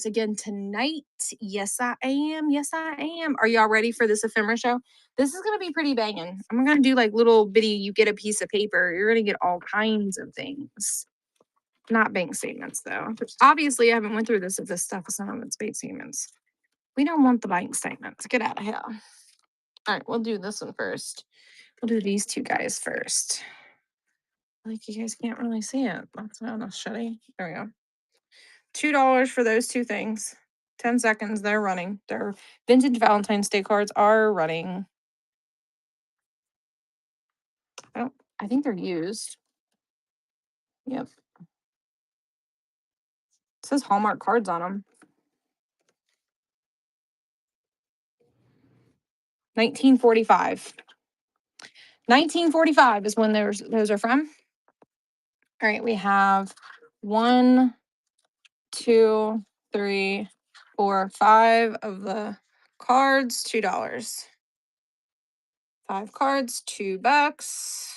guys again tonight. Yes, I am. Yes, I am. Are y'all ready for this ephemera show? This is going to be pretty banging. I'm going to do like little bitty, you get a piece of paper. You're going to get all kinds of things. Not bank statements, though. Obviously, I haven't went through this if this stuff is not on its bank statements. We don't want the bank statements. Get out of here. All right, we'll do this one first. We'll do these two guys first. Like, you guys can't really see it. That's not enough shitty. There we go. $2 for those two things. 10 seconds. They're running. Their vintage Valentine's Day cards are running. Oh, I think they're used. Yep. It says Hallmark cards on them. 1945. 1945 is when those are from. All right, we have 1, 2, 3, 4, 5 of the cards, $2. 5 cards, $2.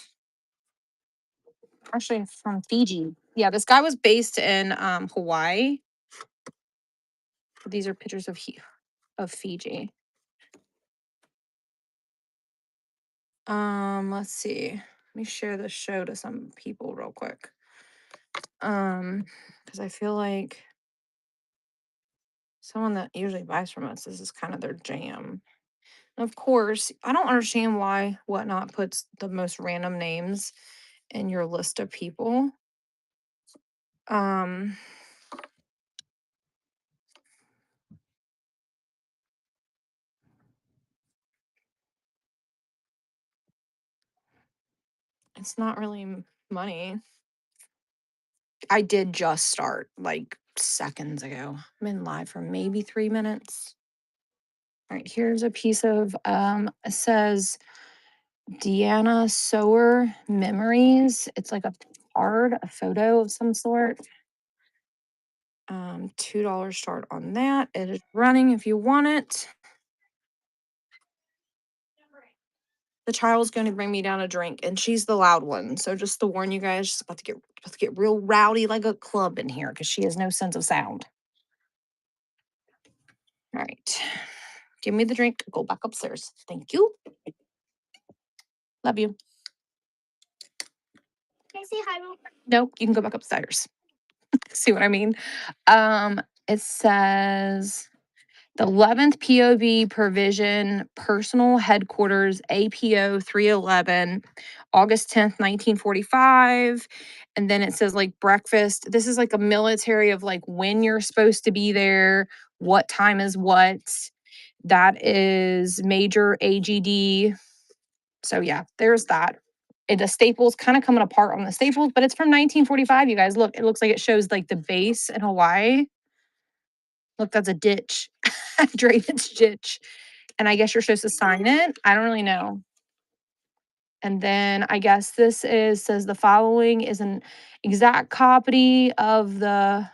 Actually, from Fiji. Yeah, this guy was based in Hawaii. These are pictures of Fiji. Let's see. Let me share this show to some people real quick. Because I feel like someone that usually buys from us, this is kind of their jam. Of course, I don't understand why Whatnot puts the most random names in your list of people. It's not really money. I did just start like seconds ago. I'm in live for maybe 3 minutes. All right, here's a piece of it says Deanna Sower Memories. It's like a card, a photo of some sort. $2 start on that. It is running if you want it. The child's going to bring me down a drink, and she's the loud one. So just to warn you guys, she's about to get real rowdy like a club in here because she has no sense of sound. All right. Give me the drink. Go back upstairs. Thank you. Love you. Can I say hi real quick? No, you can go back upstairs. See what I mean? It says the 11th POV provision, personal headquarters, APO 311, August 10th, 1945. And then it says like breakfast. This is like a military of like when you're supposed to be there, what time is what. That is Major AGD. So yeah, there's that. The staples kind of coming apart on the staples, but it's from 1945. You guys, look, it looks like it shows like the base in Hawaii. Look, that's a ditch, a drainage ditch. And I guess you're supposed to sign it. I don't really know. And then I guess this says the following is an exact copy of the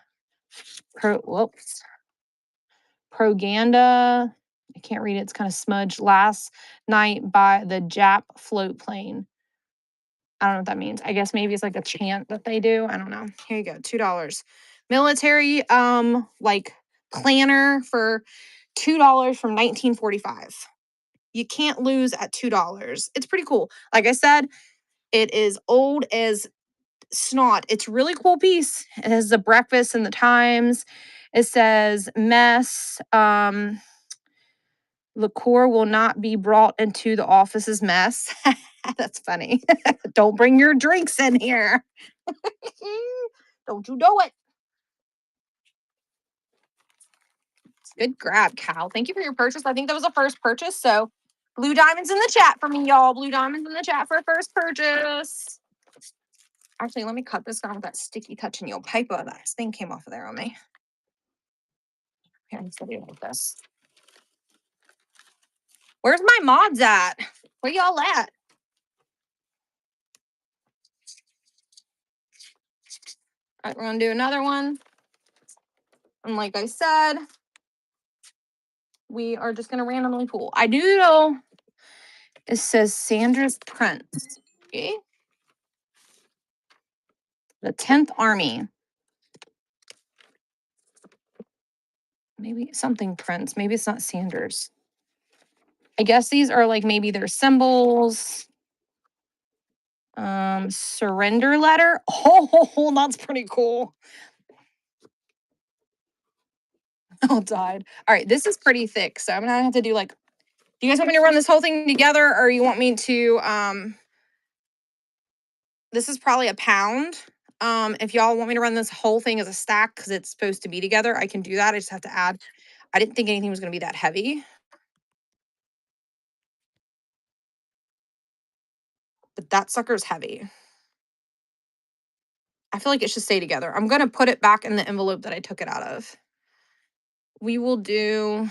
propaganda. I can't read it. It's kind of smudged. Last night by the Jap float plane. I don't know what that means. I guess maybe it's like a chant that they do. I don't know. Here you go. $2. Military like planner for $2 from 1945. You can't lose at $2. It's pretty cool. Like I said, it is old as snot. It's a really cool piece. It has the breakfast and the times. It says mess. Liqueur will not be brought into the office's mess. That's funny. Don't bring your drinks in here. Don't you do it. Good grab, Cal. Thank you for your purchase. I think that was a first purchase. So blue diamonds in the chat for me, y'all. Blue diamonds in the chat for a first purchase. Actually, let me cut this down with that sticky touching your paper. That thing came off of there on me. Here, I'm studying with this. Where's my mods at? Where y'all at? All right, we're gonna do another one. And like I said, we are just gonna randomly pull. I do know it says Sandra's Prince. Okay. The 10th Army. Maybe something Prince. Maybe it's not Sanders. I guess these are like maybe their symbols. Surrender letter. Oh, that's pretty cool. Oh, died. All right, this is pretty thick, so I'm gonna have to do like. Do you guys want me to run this whole thing together, or you want me to? This is probably a pound. If y'all want me to run this whole thing as a stack because it's supposed to be together, I can do that. I just have to add. I didn't think anything was gonna be that heavy, but that sucker's heavy. I feel like it should stay together. I'm gonna put it back in the envelope that I took it out of. We will do.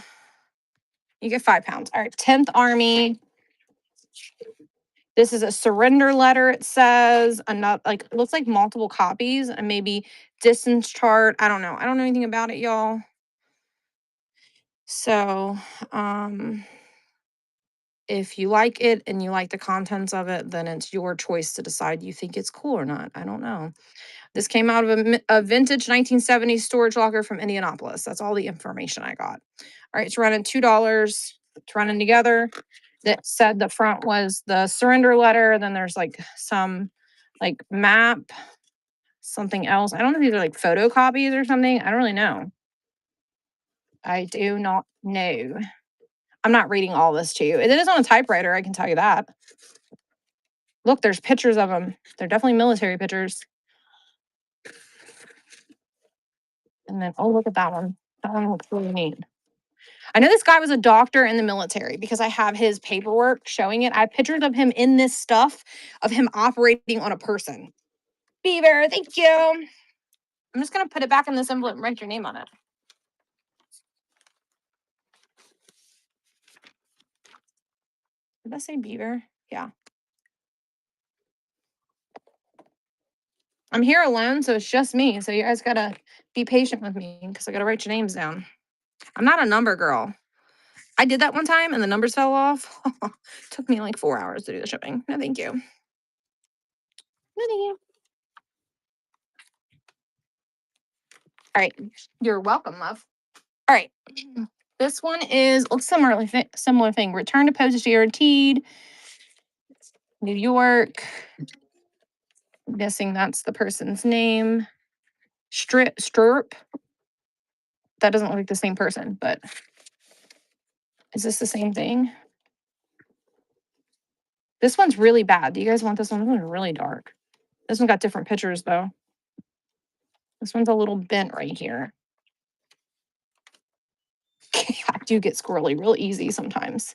You get 5 pounds. All right, 10th Army. This is a surrender letter. It says another like it looks like multiple copies and maybe distance chart. I don't know. I don't know anything about it, y'all. So, if you like it and you like the contents of it, then it's your choice to decide you think it's cool or not. I don't know. This came out of a vintage 1970s storage locker from Indianapolis. That's all the information I got. All right, it's running $2. It's running together. That said the front was the surrender letter. Then there's like some like map, something else. I don't know if these are like photocopies or something. I don't really know. I do not know. I'm not reading all this to you. It is on a typewriter, I can tell you that. Look, there's pictures of them. They're definitely military pictures. And then, oh, look at that one. That one looks really neat. I know this guy was a doctor in the military because I have his paperwork showing it. I have pictures of him in this stuff of him operating on a person. Beaver, thank you. I'm just gonna put it back in this envelope and write your name on it. Did I say Beaver? Yeah. I'm here alone, so it's just me. So you guys gotta be patient with me because I gotta write your names down. I'm not a number girl. I did that one time and the numbers fell off. Took me like 4 hours to do the shipping. No, thank you. No, thank you. All right. You're welcome, love. All right. This one is looks similar thing. Return to postage guaranteed. New York. I'm guessing that's the person's name. Stirrup. That doesn't look like the same person, but is this the same thing? This one's really bad. Do you guys want this one? This one's really dark. This one got different pictures though. This one's a little bent right here. I do get squirrely real easy sometimes.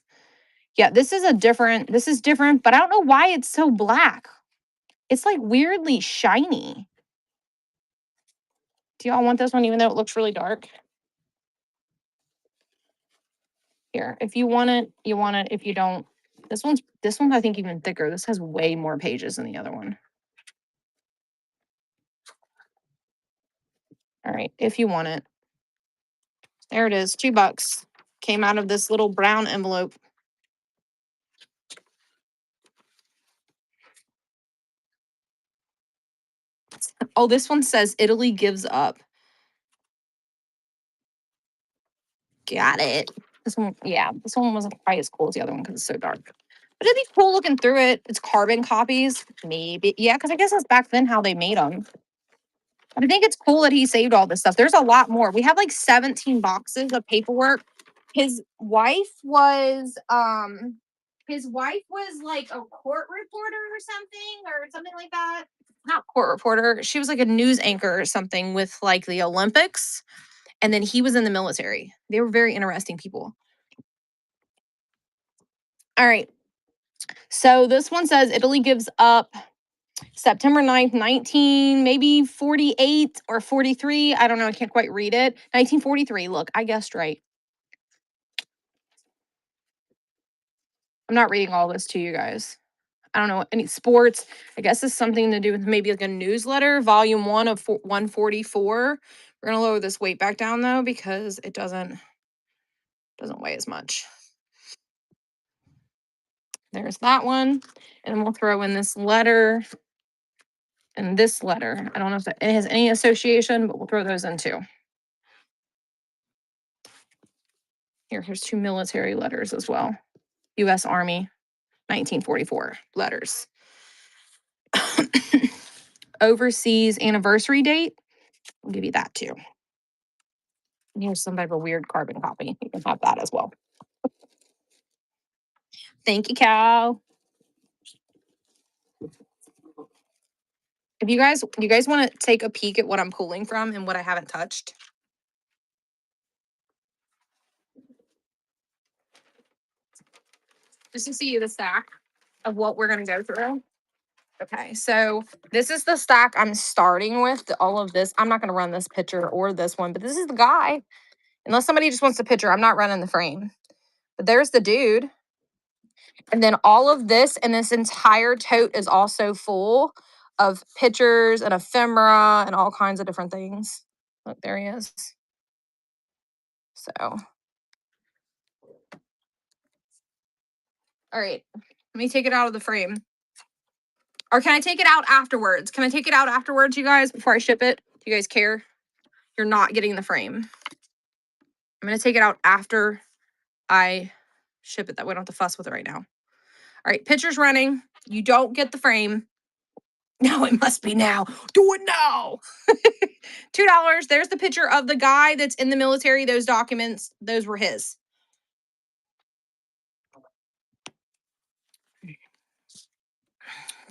Yeah, this is different, but I don't know why it's so black. It's like weirdly shiny. Do y'all want this one even though it looks really dark? Here, if you want it, you want it. If you don't, this one's I think even thicker. This has way more pages than the other one. All right, if you want it. There it is, $2. Came out of this little brown envelope. Oh, this one says Italy gives up. Got it. This one, yeah, this one wasn't quite as cool as the other one because it's so dark. But it'd be cool looking through it. It's carbon copies, maybe. Yeah, because I guess that's back then how they made them. But I think it's cool that he saved all this stuff. There's a lot more. We have like 17 boxes of paperwork. His wife was like a court reporter or something like that. Not court reporter. She was like a news anchor or something with like the Olympics. And then he was in the military. They were very interesting people. All right. So this one says Italy gives up September 9th, 19, maybe 48 or 43. I don't know. I can't quite read it. 1943. Look, I guessed right. I'm not reading all this to you guys. I don't know any sports. I guess it's something to do with maybe like a newsletter, volume 1 of 144. We're gonna lower this weight back down though because it doesn't weigh as much. There's that one, and then we'll throw in this letter and this letter. I don't know if it has any association, but we'll throw those in too. Here's 2 military letters as well. U.S. Army, 1944 letters. Overseas anniversary date. I'll give you that too. And here's some type of a weird carbon copy. You can have that as well. Thank you, Cal. If you guys want to take a peek at what I'm pulling from and what I haven't touched. Just to see the stack of what we're going to go through. Okay, so this is the stack I'm starting with. All of this. I'm not going to run this picture or this one, but this is the guy. Unless somebody just wants the picture, I'm not running the frame. But there's the dude. And then all of this and this entire tote is also full of pictures and ephemera and all kinds of different things. Look, there he is. So, all right, let me take it out of the frame. Or can I take it out afterwards? Can I take it out afterwards, you guys, before I ship it? Do you guys care? You're not getting the frame. I'm going to take it out after I ship it. That way I don't have to fuss with it right now. All right, picture's running. You don't get the frame. No, it must be now. Do it now. $2. There's the picture of the guy that's in the military. Those documents, those were his.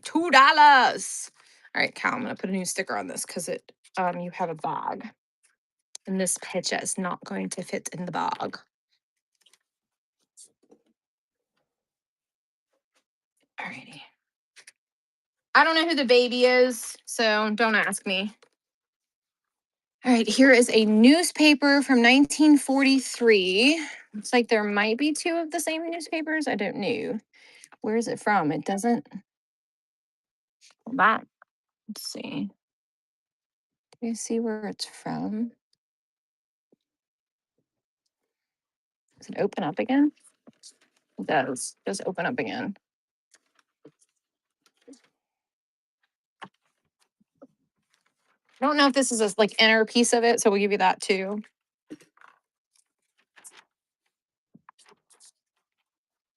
$2. All right, Cal, I'm going to put a new sticker on this because you have a bag. And this picture is not going to fit in the bag. Alrighty. I don't know who the baby is, so don't ask me. All right, here is a newspaper from 1943. Looks like there might be 2 of the same newspapers. I don't know. Where is it from? It doesn't. Back. Let's see. Do you see where it's from? Does it open up again? It does. Just open up again. I don't know if this is a like inner piece of it, so we'll give you that too.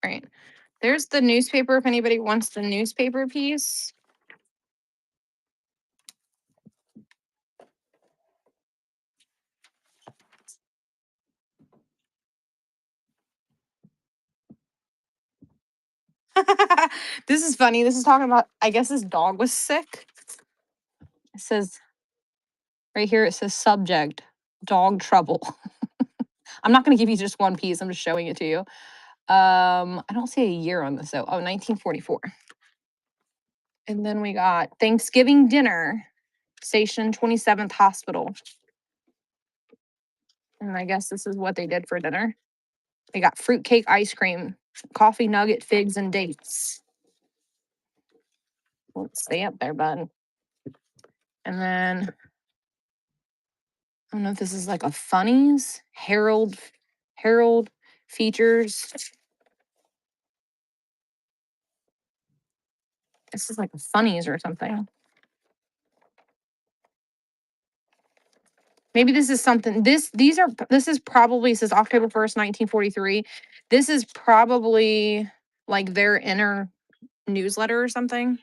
All right. There's the newspaper if anybody wants the newspaper piece. This is funny. This is talking about, I guess his dog was sick. It says right here, it says subject, dog trouble. I'm not going to give you just one piece. I'm just showing it to you. I don't see a year on this though. Oh, 1944. And then we got Thanksgiving dinner, Station 27th Hospital. And I guess this is what they did for dinner. They got fruitcake ice cream, coffee nugget, figs, and dates. Let's stay up there, bud. And then I don't know if this is like a funnies, Herald features. This is like a funnies or something. Maybe this is something. This is probably, says October 1st, 1943. This is probably like their inner newsletter or something.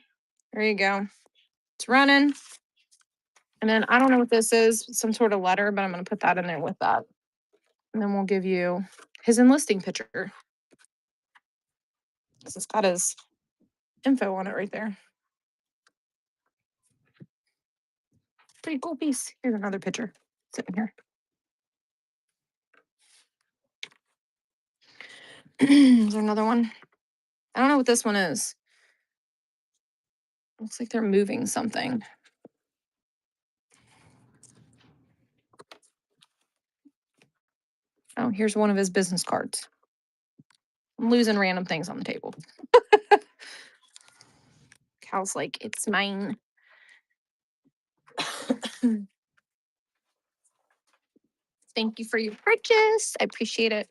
There you go. It's running. And then I don't know what this is, some sort of letter, but I'm going to put that in there with that. And then we'll give you his enlisting picture. This has got his info on it right there. Pretty cool piece. Here's another picture sitting here. Is there another one? I don't know what this one is. Looks like they're moving something. Oh, here's one of his business cards. I'm losing random things on the table. Cal's like, it's mine. Thank you for your purchase. I appreciate it.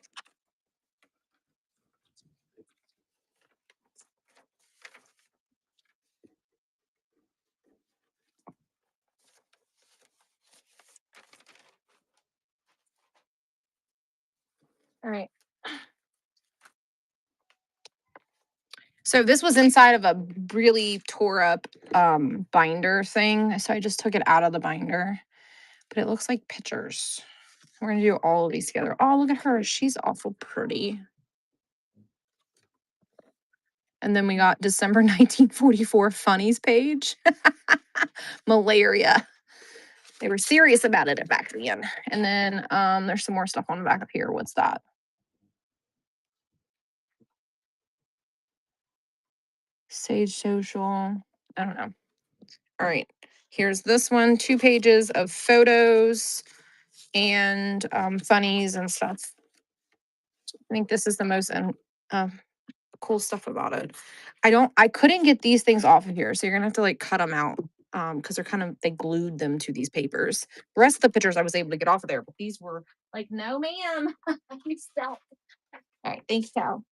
All right. So this was inside of a really tore up binder thing. So I just took it out of the binder. But it looks like pictures. We're gonna do all of these together. Oh, look at her. She's awful pretty. And then we got December 1944 funnies page. Malaria. They were serious about it back then. And then there's some more stuff on the back of here. What's that? Sage Social. I don't know. All right. Here's this one, 2 pages of photos and funnies and stuff. I think this is the most cool stuff about it. I couldn't get these things off of here, so you're gonna have to like cut them out because they're kind of they glued them to these papers. The rest of the pictures I was able to get off of there, but these were like, no, ma'am. You stop. All right, thanks, Cal.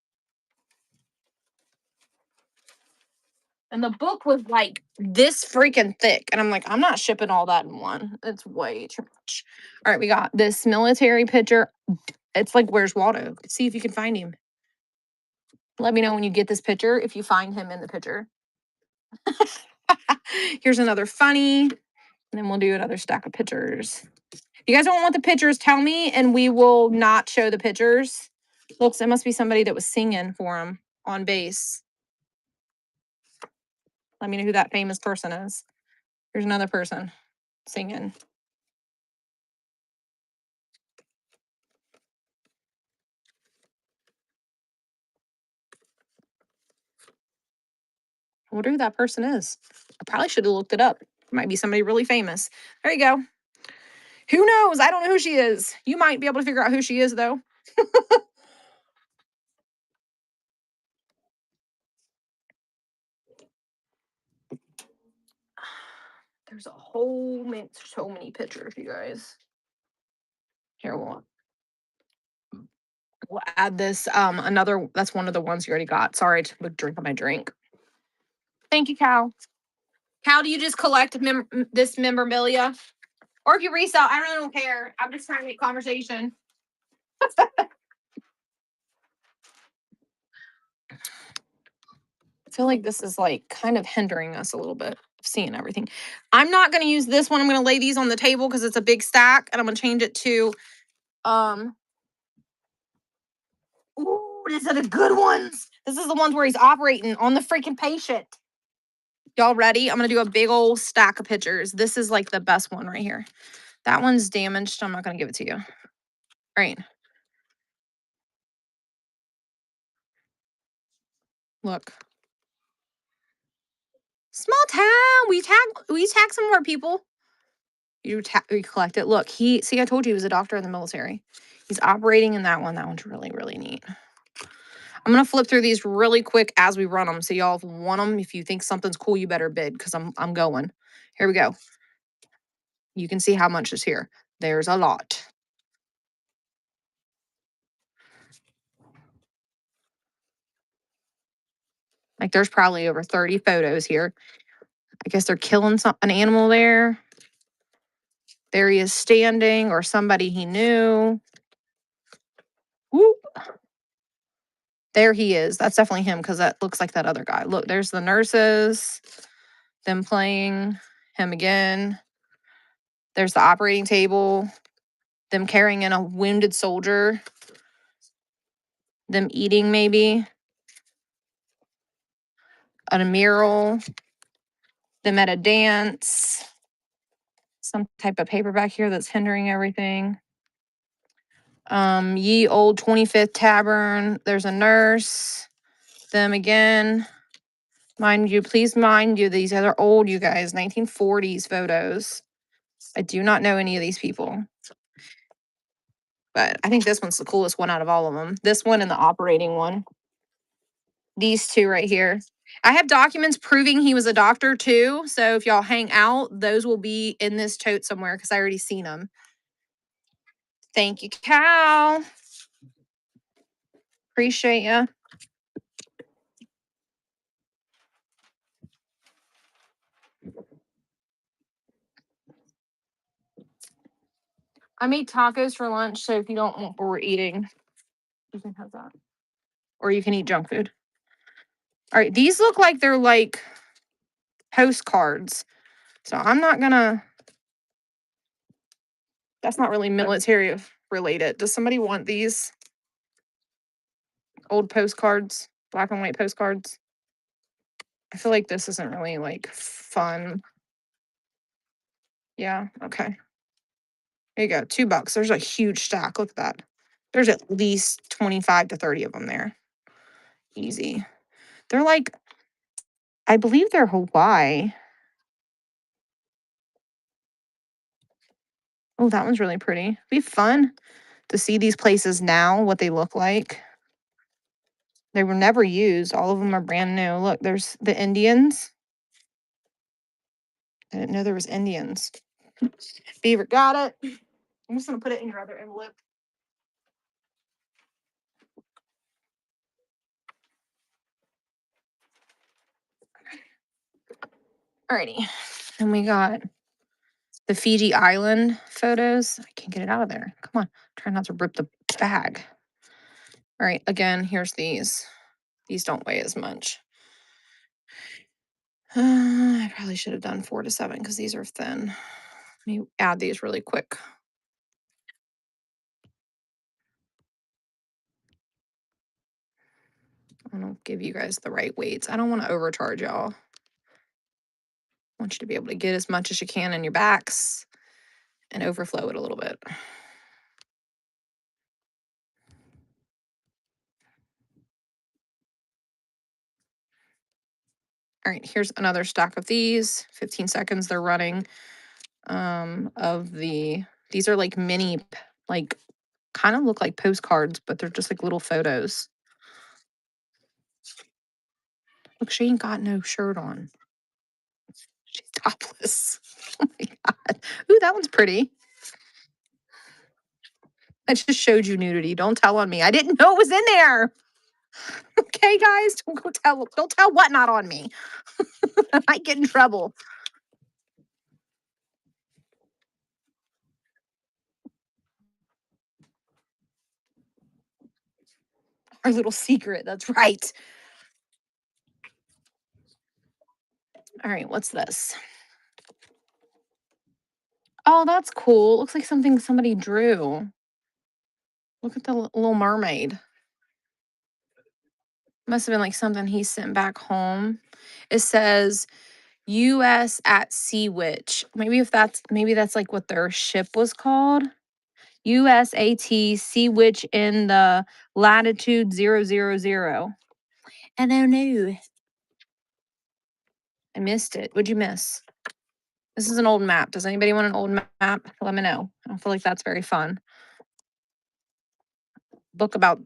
And the book was like this freaking thick. And I'm like, I'm not shipping all that in one. It's way too much. All right, we got this military picture. It's like, where's Waldo? See if you can find him. Let me know when you get this picture if you find him in the picture. Here's another funny. And then we'll do another stack of pictures. If you guys don't want the pictures, tell me and we will not show the pictures. Looks, it must be somebody that was singing for him on bass. Let me know who that famous person is. Here's another person singing. I wonder who that person is. I probably should have looked it up. It might be somebody really famous. There you go. Who knows? I don't know who she is. You might be able to figure out who she is, though. There's a whole so many pictures, you guys. Here, we'll add this. Another, that's one of the ones you already got. Sorry, I took a drink of my drink. Thank you, Cal. Cal, do you just collect this memorabilia? Or if you resell, I really don't care. I'm just trying to make conversation. I feel like this is like kind of hindering us a little bit of seeing everything. I'm not going to use this one. I'm going to lay these on the table because it's a big stack and I'm going to change it to, ooh, these are the good ones. This is the ones where he's operating on the freaking patient. Y'all ready? I'm going to do a big old stack of pictures. This is like the best one right here. That one's damaged. I'm not going to give it to you. All right. Look. Small town. We tag some of our people. You collect it. Look, see, I told you he was a doctor in the military. He's operating in that one. That one's really, really neat. I'm going to flip through these really quick as we run them. So y'all want them. If you think something's cool, you better bid because I'm going. Here we go. You can see how much is here. There's a lot. Like there's probably over 30 photos here. I guess they're killing an animal there. There he is standing, or somebody he knew. Whoop. There he is. That's definitely him because that looks like that other guy. Look, there's the nurses, them playing, him again. There's the operating table, them carrying in a wounded soldier, them eating maybe, a mural, them at a dance, some type of paperback here that's hindering everything. Ye Old 25th Tavern. There's a nurse. Them again. Mind you, please mind you, these are old, you guys, 1940s photos. I do not know any of these people. But I think this one's the coolest one out of all of them. This one and the operating one. These two right here. I have documents proving he was a doctor too. So if y'all hang out, those will be in this tote somewhere because I already seen them. Thank you, Cal. Appreciate you. I made tacos for lunch, so if you don't want what we're eating, you can have that. Or you can eat junk food. All right, these look like they're like postcards. So I'm not gonna, that's not really military related. Does somebody want these old postcards, black and white postcards? I feel like this isn't really like fun. Yeah, okay. There you go, $2. There's a huge stack. Look at that. There's at least 25 to 30 of them there. Easy. They're like, I believe they're Hawaii. Oh, that one's really pretty. Be fun to see these places now, what they look like. They were never used. All of them are brand new. Look, there's the Indians. I didn't know there was Indians. Beaver, got it. I'm just gonna put it in your other envelope. Alrighty. And we got the Fiji Island photos. I can't get it out of there. Come on. Try not to rip the bag. All right. Again, here's these. These don't weigh as much. I probably should have done 4 to 7 because these are thin. Let me add these really quick. I'm gonna give you guys the right weights. I don't want to overcharge y'all. I want you to be able to get as much as you can in your backs and overflow it a little bit. All right, here's another stack of these. 15 seconds they're running. These are like mini, like kind of look like postcards, but they're just like little photos. Look, she ain't got no shirt on. She's topless. Oh my God. Ooh, that one's pretty. I just showed you nudity. Don't tell on me. I didn't know it was in there. Okay, guys, don't tell what not on me. I might get in trouble. Our little secret. That's right. All right, what's this? Oh, that's cool. Looks like something somebody drew. Look at the little mermaid. Must have been like something he sent back home. It says US at Sea Witch. Maybe that's like what their ship was called. USAT Sea Witch in the latitude 000. And oh no. I missed it. What'd you miss? This is an old map. Does anybody want an old map? Let me know. I don't feel like that's very fun. Book about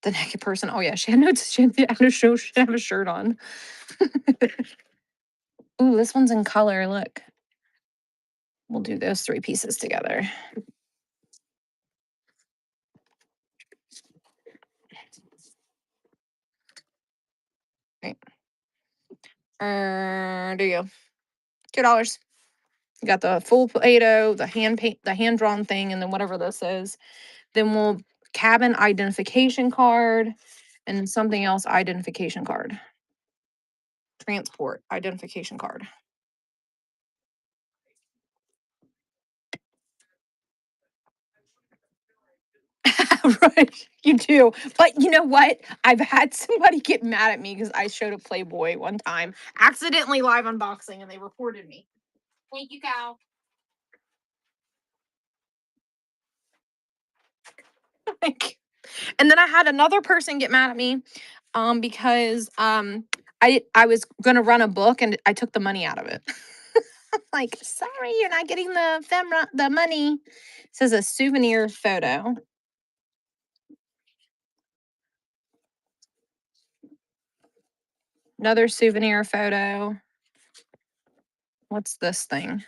the naked person. Oh yeah, she had no she had a show, she have a shirt on. Ooh, this one's in color. Look. We'll do those 3 pieces together. Right. Do you? $2. You got the full Play-Doh, the hand paint, the hand drawn thing, and then whatever this is. Then we'll cabin identification card and something else identification card. Transport identification card. Right, you do. But you know what? I've had somebody get mad at me because I showed a Playboy one time, accidentally live unboxing, and they reported me. Thank you, Cal. And then I had another person get mad at me because I was gonna run a book and I took the money out of it. Like, sorry, you're not getting the money. It says a souvenir photo. Another souvenir photo. What's this thing?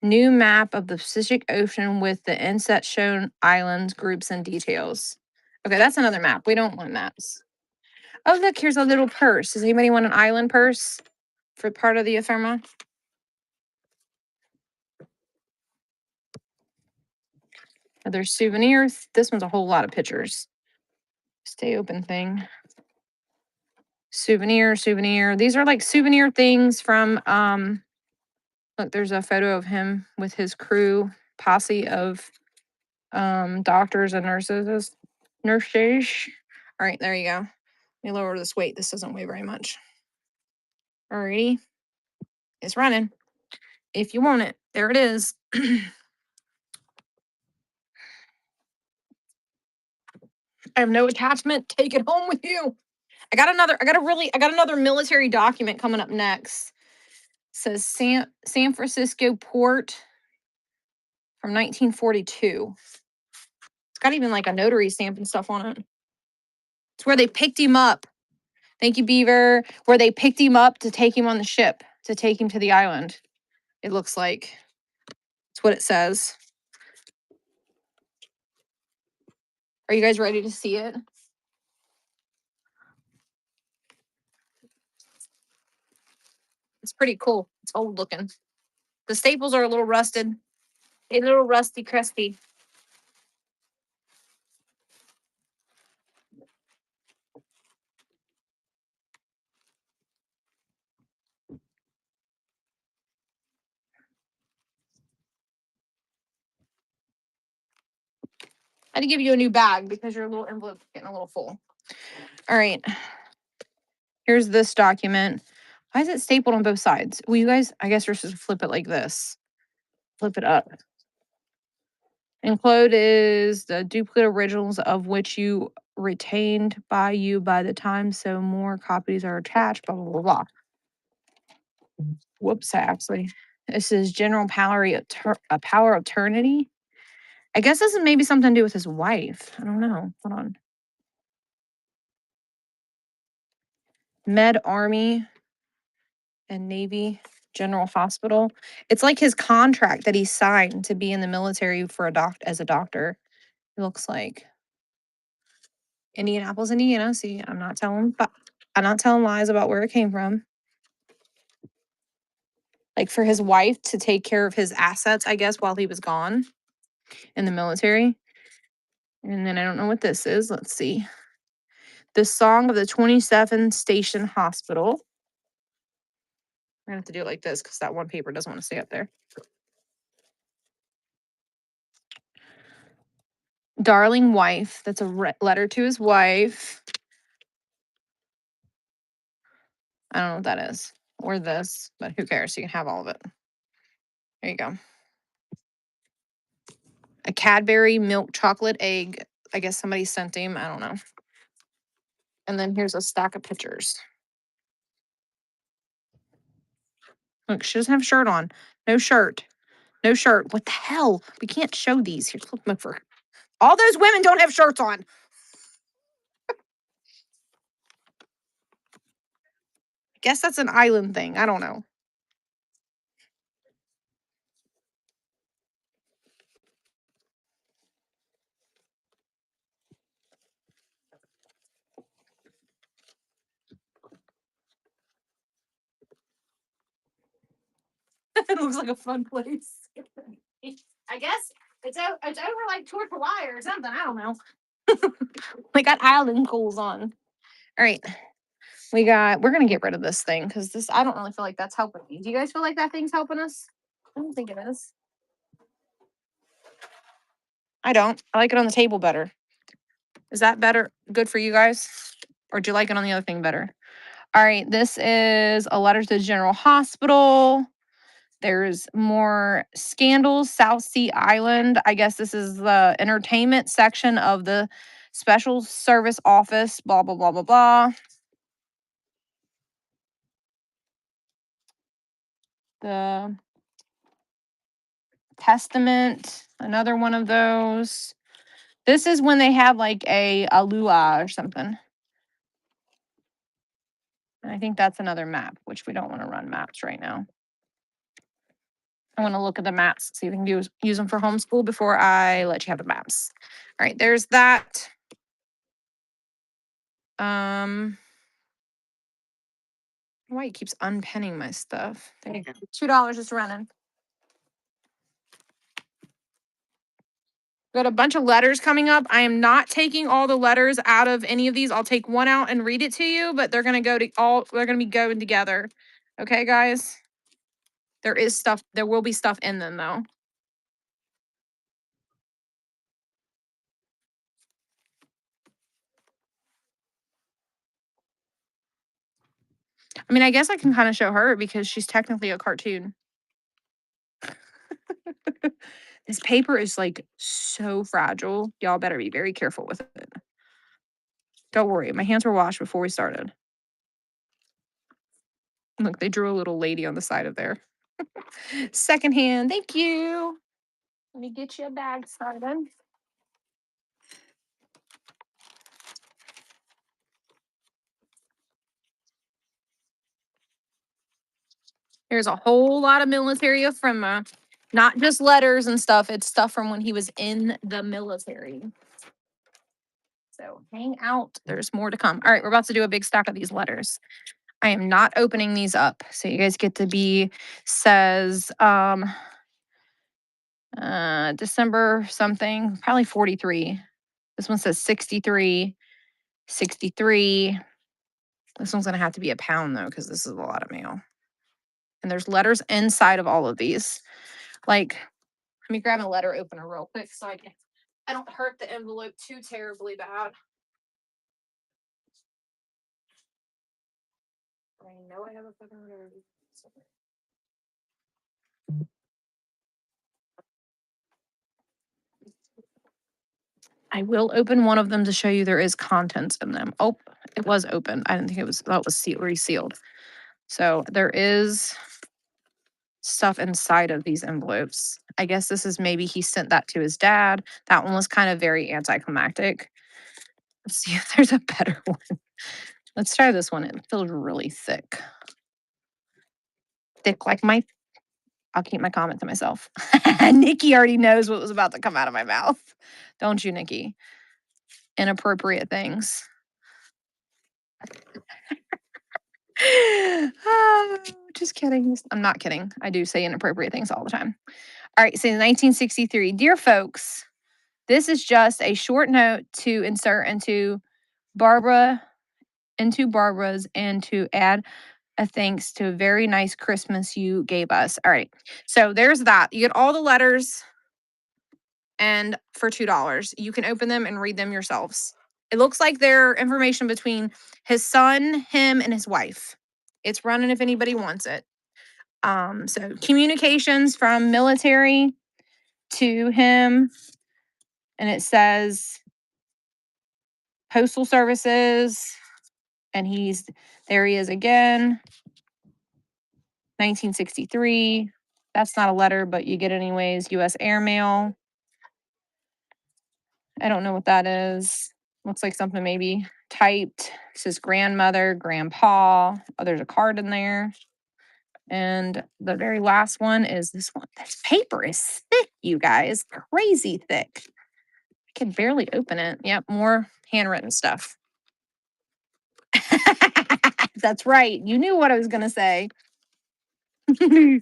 New map of the Pacific Ocean with the inset shown islands, groups, and details. Okay, that's another map. We don't want maps. Oh, look, here's a little purse. Does anybody want an island purse for part of the ephemera? Other souvenirs. This one's a whole lot of pictures. Stay open thing. Souvenir. These are like souvenir things from look, there's a photo of him with his crew, posse of doctors and nurses. Nurses. All right, there you go. Let me lower this weight. This doesn't weigh very much. Alrighty. It's running. If you want it. There it is. I have no attachment. Take it home with you. I got another military document coming up next. It says San Francisco port from 1942. It's got even like a notary stamp and stuff on it. It's where they picked him up. Thank you, Beaver. Where they picked him up to take him on the ship, to take him to the island. It looks like. It's what it says. Are you guys ready to see it? It's pretty cool. It's old looking. The staples are a little rusted. A little rusty crusty. I had to give you a new bag because your little envelope's getting a little full. All right. Here's this document. Why is it stapled on both sides? Well, you guys, I guess you're supposed to flip it like this. Flip it up. Enclosed is the duplicate originals of which you retained by you by the time, so more copies are attached, blah, blah, blah, blah. Whoops, actually. This is General Power of Eternity. I guess this is maybe something to do with his wife. I don't know. Hold on. Med Army and Navy General Hospital. It's like his contract that he signed to be in the military for as a doctor. It looks like Indianapolis, Indiana. See, I'm not telling lies about where it came from. Like for his wife to take care of his assets, I guess, while he was gone in the military. And then I don't know what this is. Let's see. The Song of the 27 Station Hospital. I'm gonna have to do it like this because that one paper doesn't want to stay up there. Darling wife. That's a letter to his wife. I don't know what that is. Or this, but who cares? You can have all of it. There you go. A Cadbury milk chocolate egg. I guess somebody sent him. I don't know. And then here's a stack of pictures. Look, she doesn't have a shirt on. No shirt. No shirt. What the hell? We can't show these. Here, flip them over. All those women don't have shirts on. I guess that's an island thing. I don't know. It looks like a fun place. I guess it's over like Tour Hawaii or something. I don't know. We got island cools on. All right. We're gonna get rid of this thing because I don't really feel like that's helping me. Do you guys feel like that thing's helping us? I don't think it is. I don't. I like it on the table better. Is that better? Good for you guys? Or do you like it on the other thing better? All right. This is a letter to the General Hospital. There's more scandals. South Sea Island. I guess this is the entertainment section of the Special Service Office. Blah, blah, blah, blah, blah. The Testament. Another one of those. This is when they have like a lua or something. And I think that's another map, which we don't want to run maps right now. I want to look at the maps, see if we can use them for homeschool before I let you have the maps. All right, there's that. Why it keeps unpenning my stuff. There you go. $2 just running. Got a bunch of letters coming up. I am not taking all the letters out of any of these. I'll take one out and read it to you, but they're gonna they're gonna be going together. Okay, guys? There will be stuff in them though. I mean, I guess I can kind of show her because she's technically a cartoon. This paper is like so fragile. Y'all better be very careful with it. Don't worry, my hands were washed before we started. Look, they drew a little lady on the side of there. Secondhand, thank you. Let me get you a bag started. There's a whole lot of military from not just letters and stuff. It's stuff from when he was in the military. So hang out. There's more to come. All right, we're about to do a big stack of these letters. I am not opening these up. So you guys get to be says December something, probably 43. This one says 63, 63. This one's gonna have to be a pound though, because this is a lot of mail. And there's letters inside of all of these. Like, let me grab a letter opener real quick so I don't hurt the envelope too terribly bad. I know I have a fucking letter. I will open one of them to show you there is contents in them. Oh, it was open. I didn't think it was, that was resealed. So there is stuff inside of these envelopes. I guess this is maybe he sent that to his dad. That one was kind of very anticlimactic. Let's see if there's a better one. Let's try this one. It feels really thick. Thick like I'll keep my comment to myself. Nikki already knows what was about to come out of my mouth. Don't you, Nikki? Inappropriate things. Oh, just kidding. I'm not kidding. I do say inappropriate things all the time. All right, so 1963. Dear folks, this is just a short note to insert into Barbara's and to add a thanks to a very nice Christmas you gave us. All right. So there's that. You get all the letters and for $2. You can open them and read them yourselves. It looks like they're information between his son, him, and his wife. It's running if anybody wants it. So communications from military to him, and it says postal services, and there he is again. 1963. That's not a letter, but you get it anyways. U.S. airmail. I don't know what that is. Looks like something maybe typed. It says grandmother, grandpa. Oh, there's a card in there. And the very last one is this one. This paper is thick, you guys. Crazy thick. I can barely open it. Yep, more handwritten stuff. That's right. You knew what I was going to say. I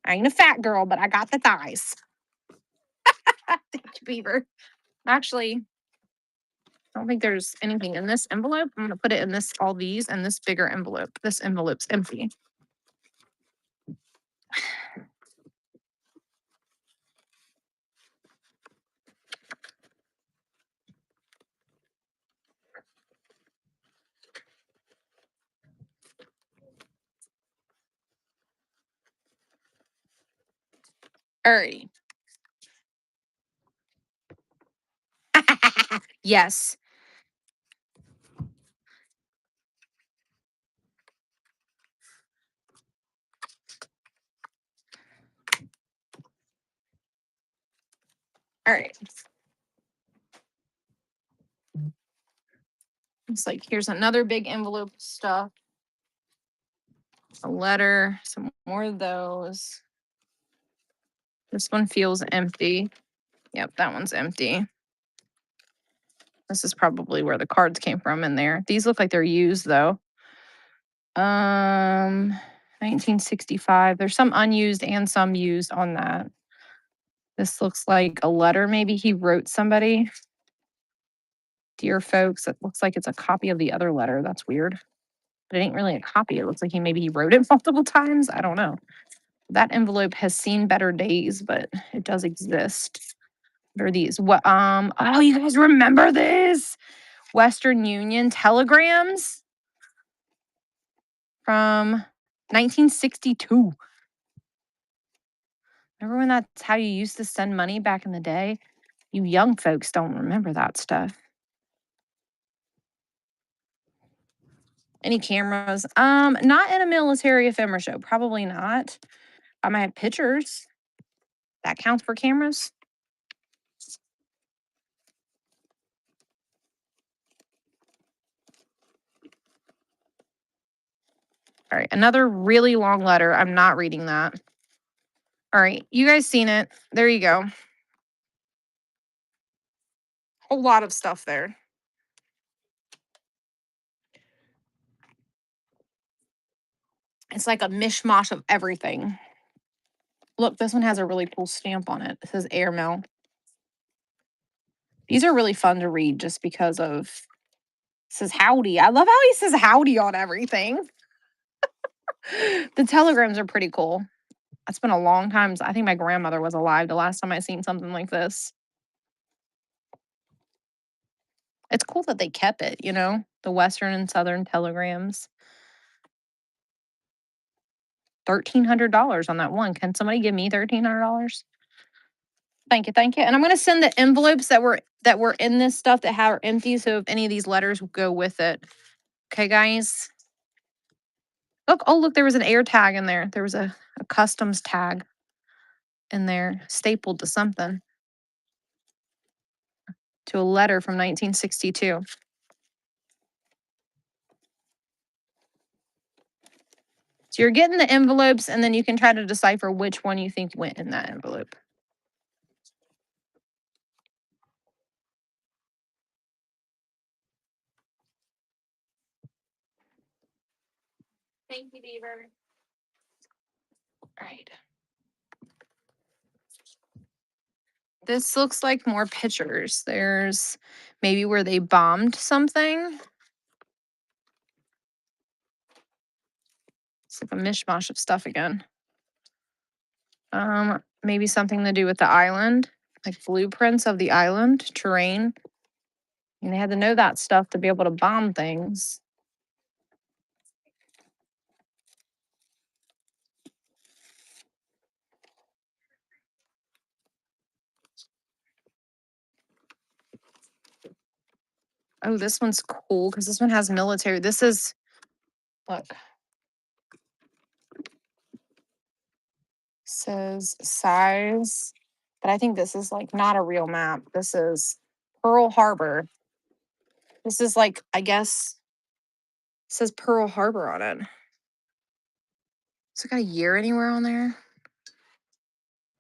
ain't a fat girl, but I got the thighs. Thank you, Beaver. Actually, I don't think there's anything in this envelope. I'm going to put it in all these, and this bigger envelope. This envelope's empty. Alrighty. Yes. All right. It's like, here's another big envelope of stuff. A letter, some more of those. This one feels empty. Yep, that one's empty. This is probably where the cards came from in there. These look like they're used though. 1965. There's some unused and some used on that. This looks like a letter maybe he wrote somebody. Dear folks, it looks like it's a copy of the other letter. That's weird. But it ain't really a copy. It looks like maybe he wrote it multiple times. I don't know. That envelope has seen better days, but it does exist. What are these? What oh, you guys remember this? Western Union telegrams from 1962. Remember when that's how you used to send money back in the day? You young folks don't remember that stuff. Any cameras? Not in a military ephemera show. Probably not. I might have pictures. That counts for cameras. All right, another really long letter. I'm not reading that. All right, you guys seen it. There you go. A lot of stuff there. It's like a mishmash of everything. Look, this one has a really cool stamp on it. It says airmail. These are really fun to read just because of it says howdy. I love how he says howdy on everything. The telegrams are pretty cool. It's been a long time. I think my grandmother was alive the last time I seen something like this. It's cool that they kept it, you know, the Western and Southern telegrams. $1,300 on that one. Can somebody give me $1,300? Thank you, thank you. And I'm gonna send the envelopes that were in this stuff that are empty. So if any of these letters will go with it. Okay, guys. Look, oh look, there was an air tag in there. There was a customs tag in there, stapled to something. To a letter from 1962. So you're getting the envelopes, and then you can try to decipher which one you think went in that envelope. Thank you, Beaver. All right. This looks like more pictures. There's maybe where they bombed something. It's like a mishmash of stuff again. Maybe something to do with the island, like blueprints of the island, terrain. And they had to know that stuff to be able to bomb things. Oh, this one's cool because this one has military. This is, look, says size, but I think this is like not a real map. This is Pearl Harbor. This is like, I guess, it says Pearl Harbor on it. So it got a year anywhere on there?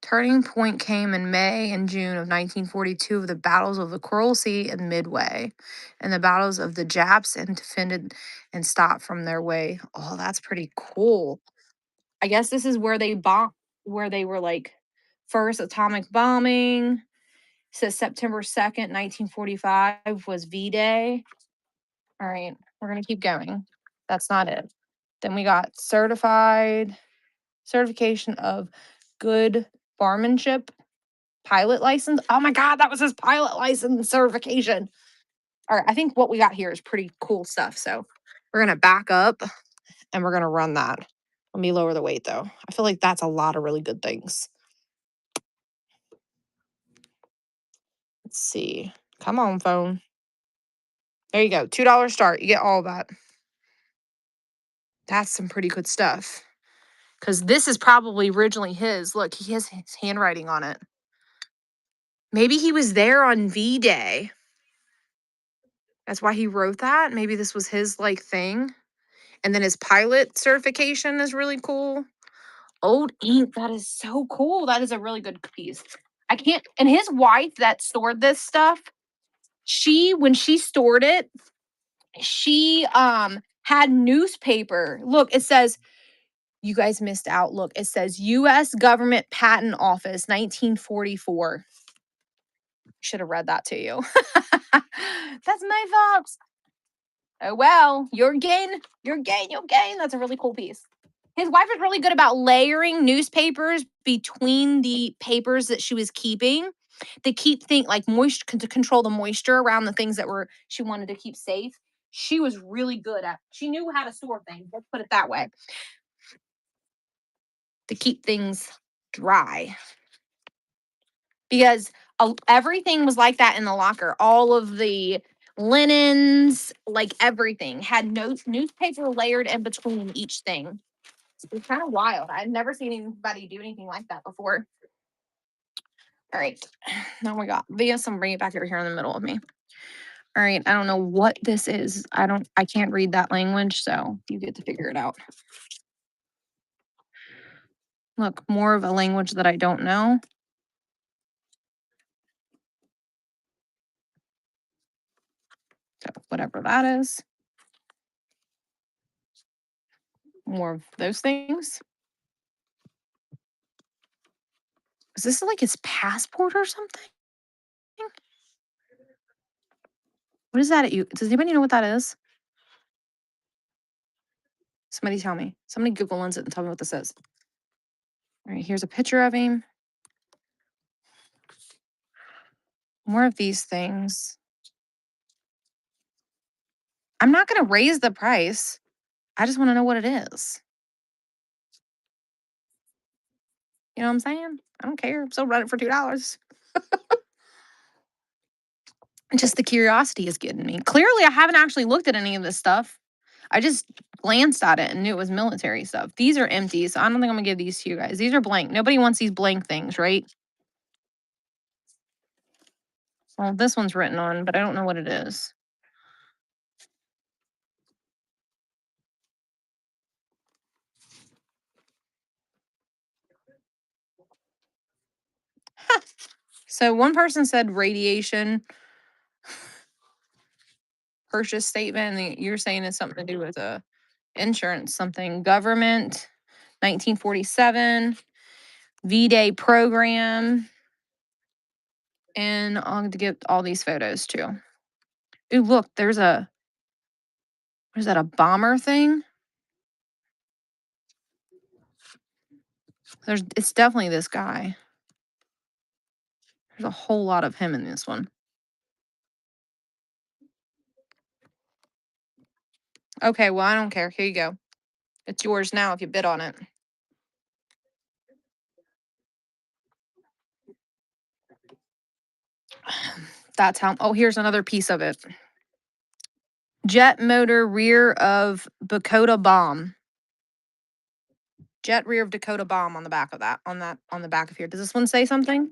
Turning point came in May and June of 1942 with the battles of the Coral Sea and Midway, and the battles of the Japs and defended and stopped from their way. Oh, that's pretty cool. I guess this is where they bombed, where they were like first atomic bombing. It says September 2nd, 1945 was V-Day. All right, we're gonna keep going. That's not it. Then we got certification of good barmanship, pilot license. Oh my God, that was his pilot license certification. All right, I think what we got here is pretty cool stuff. So we're gonna back up and we're gonna run that. Let me lower the weight though. I feel like that's a lot of really good things. Let's see. Come on, phone. There you go. $2 start. You get all of that. That's some pretty good stuff. Because this is probably originally his. Look, he has his handwriting on it. Maybe he was there on V-Day. That's why he wrote that. Maybe this was his like thing. And then his pilot certification is really cool. Old ink. That is so cool. That is a really good piece. I can't. And his wife that stored this stuff, when she stored it, she had newspaper. Look, it says You guys missed out. Look, it says U.S. Government Patent Office, 1944. Should have read that to you. That's my fault. Oh well, your gain, your gain, your gain. That's a really cool piece. His wife was really good about layering newspapers between the papers that she was keeping to keep things like moisture to control the moisture around the things that were she wanted to keep safe. She was really good at. She knew how to store things. Let's put it that way. To keep things dry. Because everything was like that in the locker. All of the linens, like everything, had newspaper layered in between each thing. It's kind of wild. I've never seen anybody do anything like that before. All right. Now we got Vias. I'm bringing it back over here in the middle of me. All right. I don't know what this is. I can't read that language, so you get to figure it out. Look, more of a language that I don't know. So whatever that is. More of those things. Is this like his passport or something? What is that at you? Does anybody know what that is? Somebody tell me. Somebody Google Lens it and tell me what this is. All right, here's a picture of him. More of these things. I'm not going to raise the price. I just want to know what it is. You know what I'm saying? I don't care. I'm still running for $2. Just the curiosity is getting me. Clearly, I haven't actually looked at any of this stuff. I just glanced at it and knew it was military stuff. These are empty, so I don't think I'm going to give these to you guys. These are blank. Nobody wants these blank things, right? Well, this one's written on, but I don't know what it is. So one person said radiation purchase statement, and you're saying it's something to do with a insurance, something government, 1947, V-Day program, and I'll get all these photos too. Ooh, look, there's a what is that, a bomber thing? It's definitely this guy. There's a whole lot of him in this one. Okay, well, I don't care. Here you go. It's yours now if you bid on it. That's how. Oh, here's another piece of it. Jet motor rear of Dakota bomb. Jet rear of Dakota bomb on the back of that. On the back of here. Does this one say something?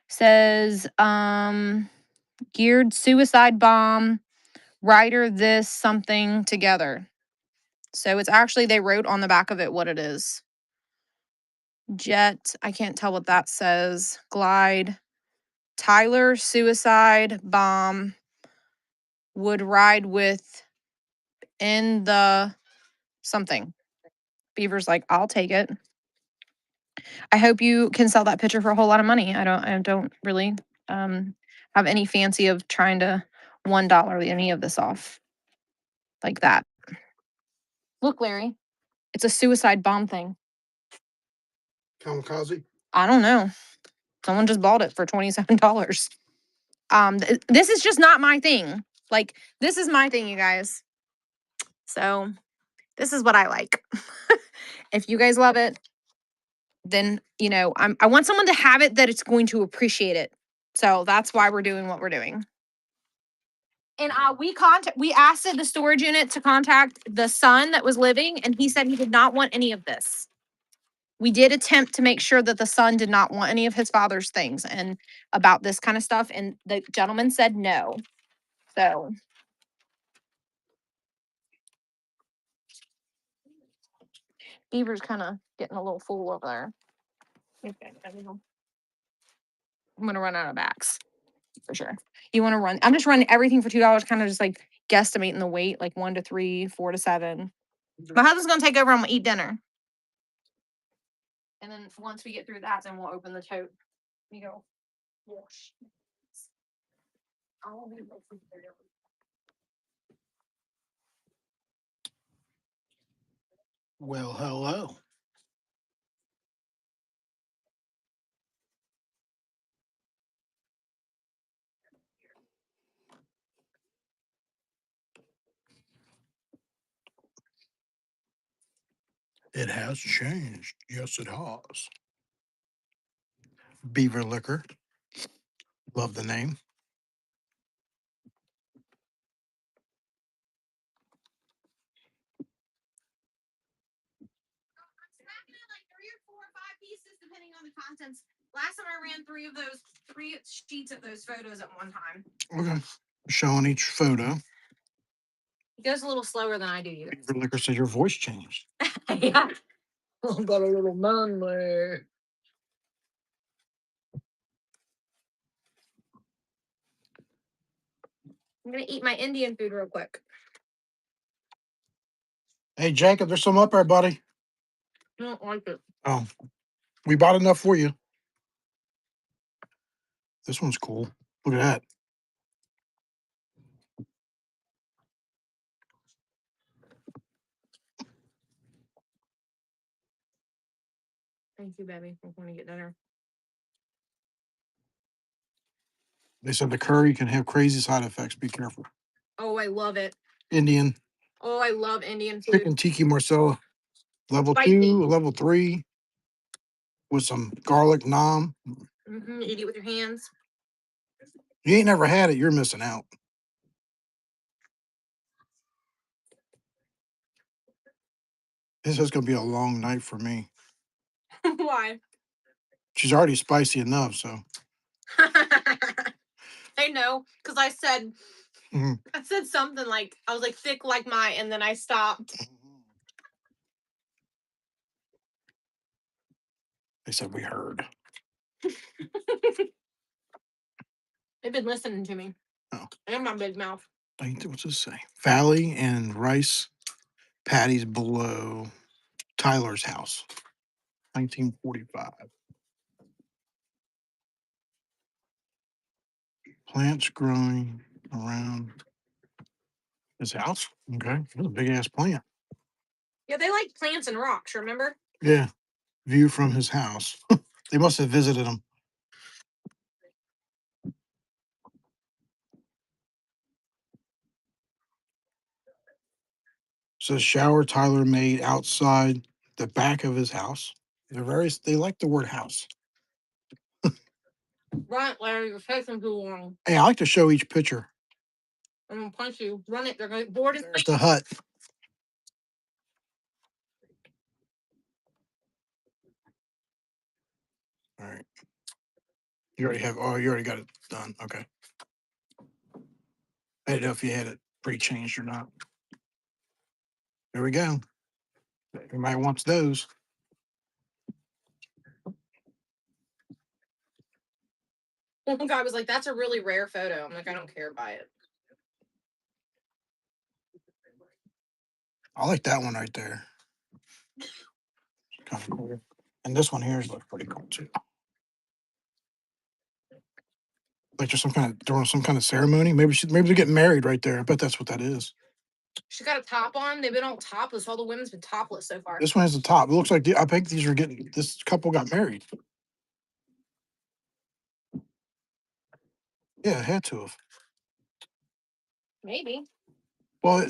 Says geared suicide bomb. Rider this something together. So it's actually they wrote on the back of it what it is. Jet. I can't tell what that says. Glide. Tyler suicide bomb would ride with in the something. Beaver's like, I'll take it. I hope you can sell that picture for a whole lot of money. I don't really have any fancy of trying to $1 any of this off like that. Look, Larry, it's a suicide bomb thing. Kamikaze? I don't know. Someone just bought it for $27. This is just not my thing. Like, this is my thing, you guys. So this is what I like. If you guys love it, then I want someone to have it that it's going to appreciate it. So that's why we're doing what we're doing. And we asked the storage unit to contact the son that was living, and he said he did not want any of this. We did attempt to make sure that the son did not want any of his father's things and about this kind of stuff, and the gentleman said no. So Beaver's kind of getting a little full over there. Okay, I'm gonna run out of backs for sure. You want to run? I'm just running everything for $2, kind of just like guesstimating the weight, like 1 to 3, 4 to 7. My husband's gonna take over. I'm gonna eat dinner. And then once we get through that, then we'll open the tote. You go wash. I'll be looking for you. Well, hello. It has changed. Yes, it has. Beaver Liquor. Love the name. Like 3 or 4 or 5 pieces, depending on the contents. Last time I ran 3 sheets of those photos at one time. Okay. Showing each photo. It goes a little slower than I do. You. Beaver Liquor said your voice changed. Yeah. Got a little man there. I'm gonna eat my Indian food real quick. Hey, Jacob, there's some up there, buddy. I don't like it. Oh, we bought enough for you. This one's cool. Look at that. Thank you, baby. I'm going to get dinner. They said the curry can have crazy side effects. Be careful. Oh, I love it. Indian. Oh, I love Indian food. Chicken tikka masala. Level Spicy. 2, level 3. With some garlic naan. Eat it with your hands. You ain't never had it, you're missing out. This is going to be a long night for me. Why? She's already spicy enough, so. I know, because I said Mhm. I said something like, I was like, thick like mine, and then I stopped. They said we heard. They've been listening to me. Oh. And my big mouth. What's this say? Valley and rice patties below Tyler's house. 1945. Plants growing around his house. Okay. That's a big ass plant. Yeah, they like plants and rocks, remember? Yeah. View from his house. They must have visited him. Says shower Tyler made outside the back of his house. They like the word house. Run it, Larry. You're taking too long. Hey, I like to show each picture. I'm gonna punch you. Run it. They're gonna board it. There's the hut. All right. You already got it done. Okay. I didn't know if you had it pre-changed or not. There we go. Everybody wants those. One guy was like, "That's a really rare photo." I'm like, "I don't care by it." I like that one right there. Kind of cool. And this one here looks pretty cool too. Like there's during some kind of ceremony. Maybe they're getting married right there. I bet that's what that is. She's got a top on. They've been all topless. All the women's been topless so far. This one has the top. It looks like I think this couple got married. Yeah, it had to have. Maybe. Well,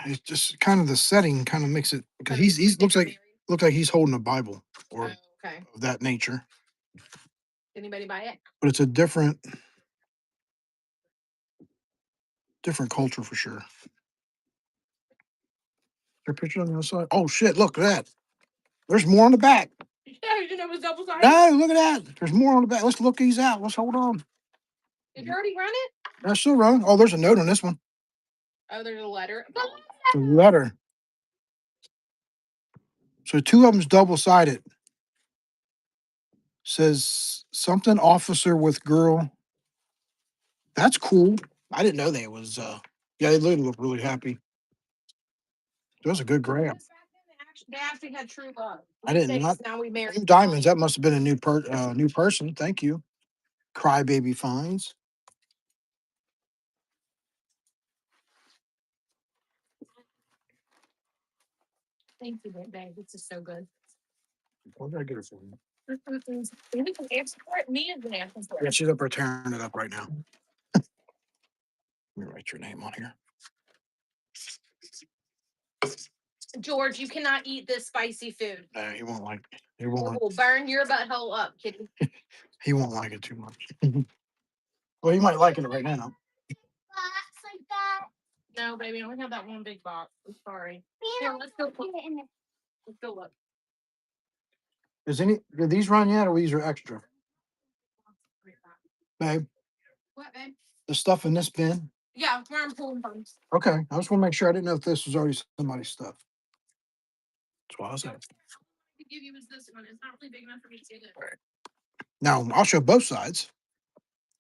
it's just kind of the setting kind of makes it because he's looks like he's holding a Bible or okay. of that nature. Anybody buy it? But it's a different culture for sure. There a picture on the other side. Oh shit! Look at that. There's more on the back. Yeah, you know it was double sided. No, look at that. There's more on the back. Let's look these out. Let's hold on. Did you already run it? I still running. Oh, there's a note on this one. Oh, there's a letter. The letter. So two of them's double sided. Says something officer with girl. That's cool. I didn't know they was. Yeah, they look really happy. That was a good grab. They actually had true love. I didn't not. Now we married. Blue Diamonds. That must have been a new person. Thank you. Crybaby Finds. Thank you, babe. This is so good. What did I get it for? You can ask for it. Me and the for Yeah, it. she's up there tearing it up right now. Let me write your name on here. George, you cannot eat this spicy food. No, he won't like it. He It won't. will burn your butthole up, kitty. He won't like it too much. Well, he might like it right now. Box like that. No, baby, I only have that one big box. I'm sorry. Here, let's go. Let's go look. Did these run yet, or these are extra? Babe, What, babe? the stuff in this bin. Yeah, where I'm pulling from. Okay, I just want to make sure. I didn't know if this was already somebody's stuff. That's why I was asking. To give you is this one. It's not really big enough for me to see it. Now I'll show both sides,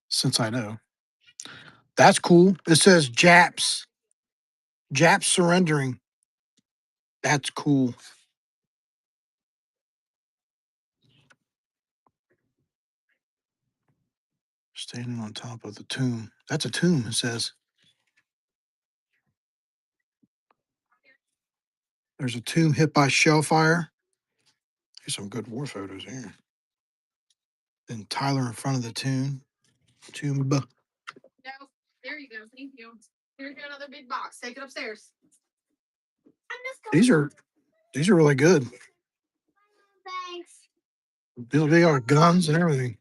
since I know. That's cool. It says Japs surrendering. That's cool. Standing on top of the tomb. That's a tomb, it says. There's a tomb hit by shellfire. Here's some good war photos here. Then Tyler in front of the tomb. Tomb. No, there you go. Thank you. Here's another big box. Take it upstairs. I'm just going. These are really good. Thanks. They are guns and everything.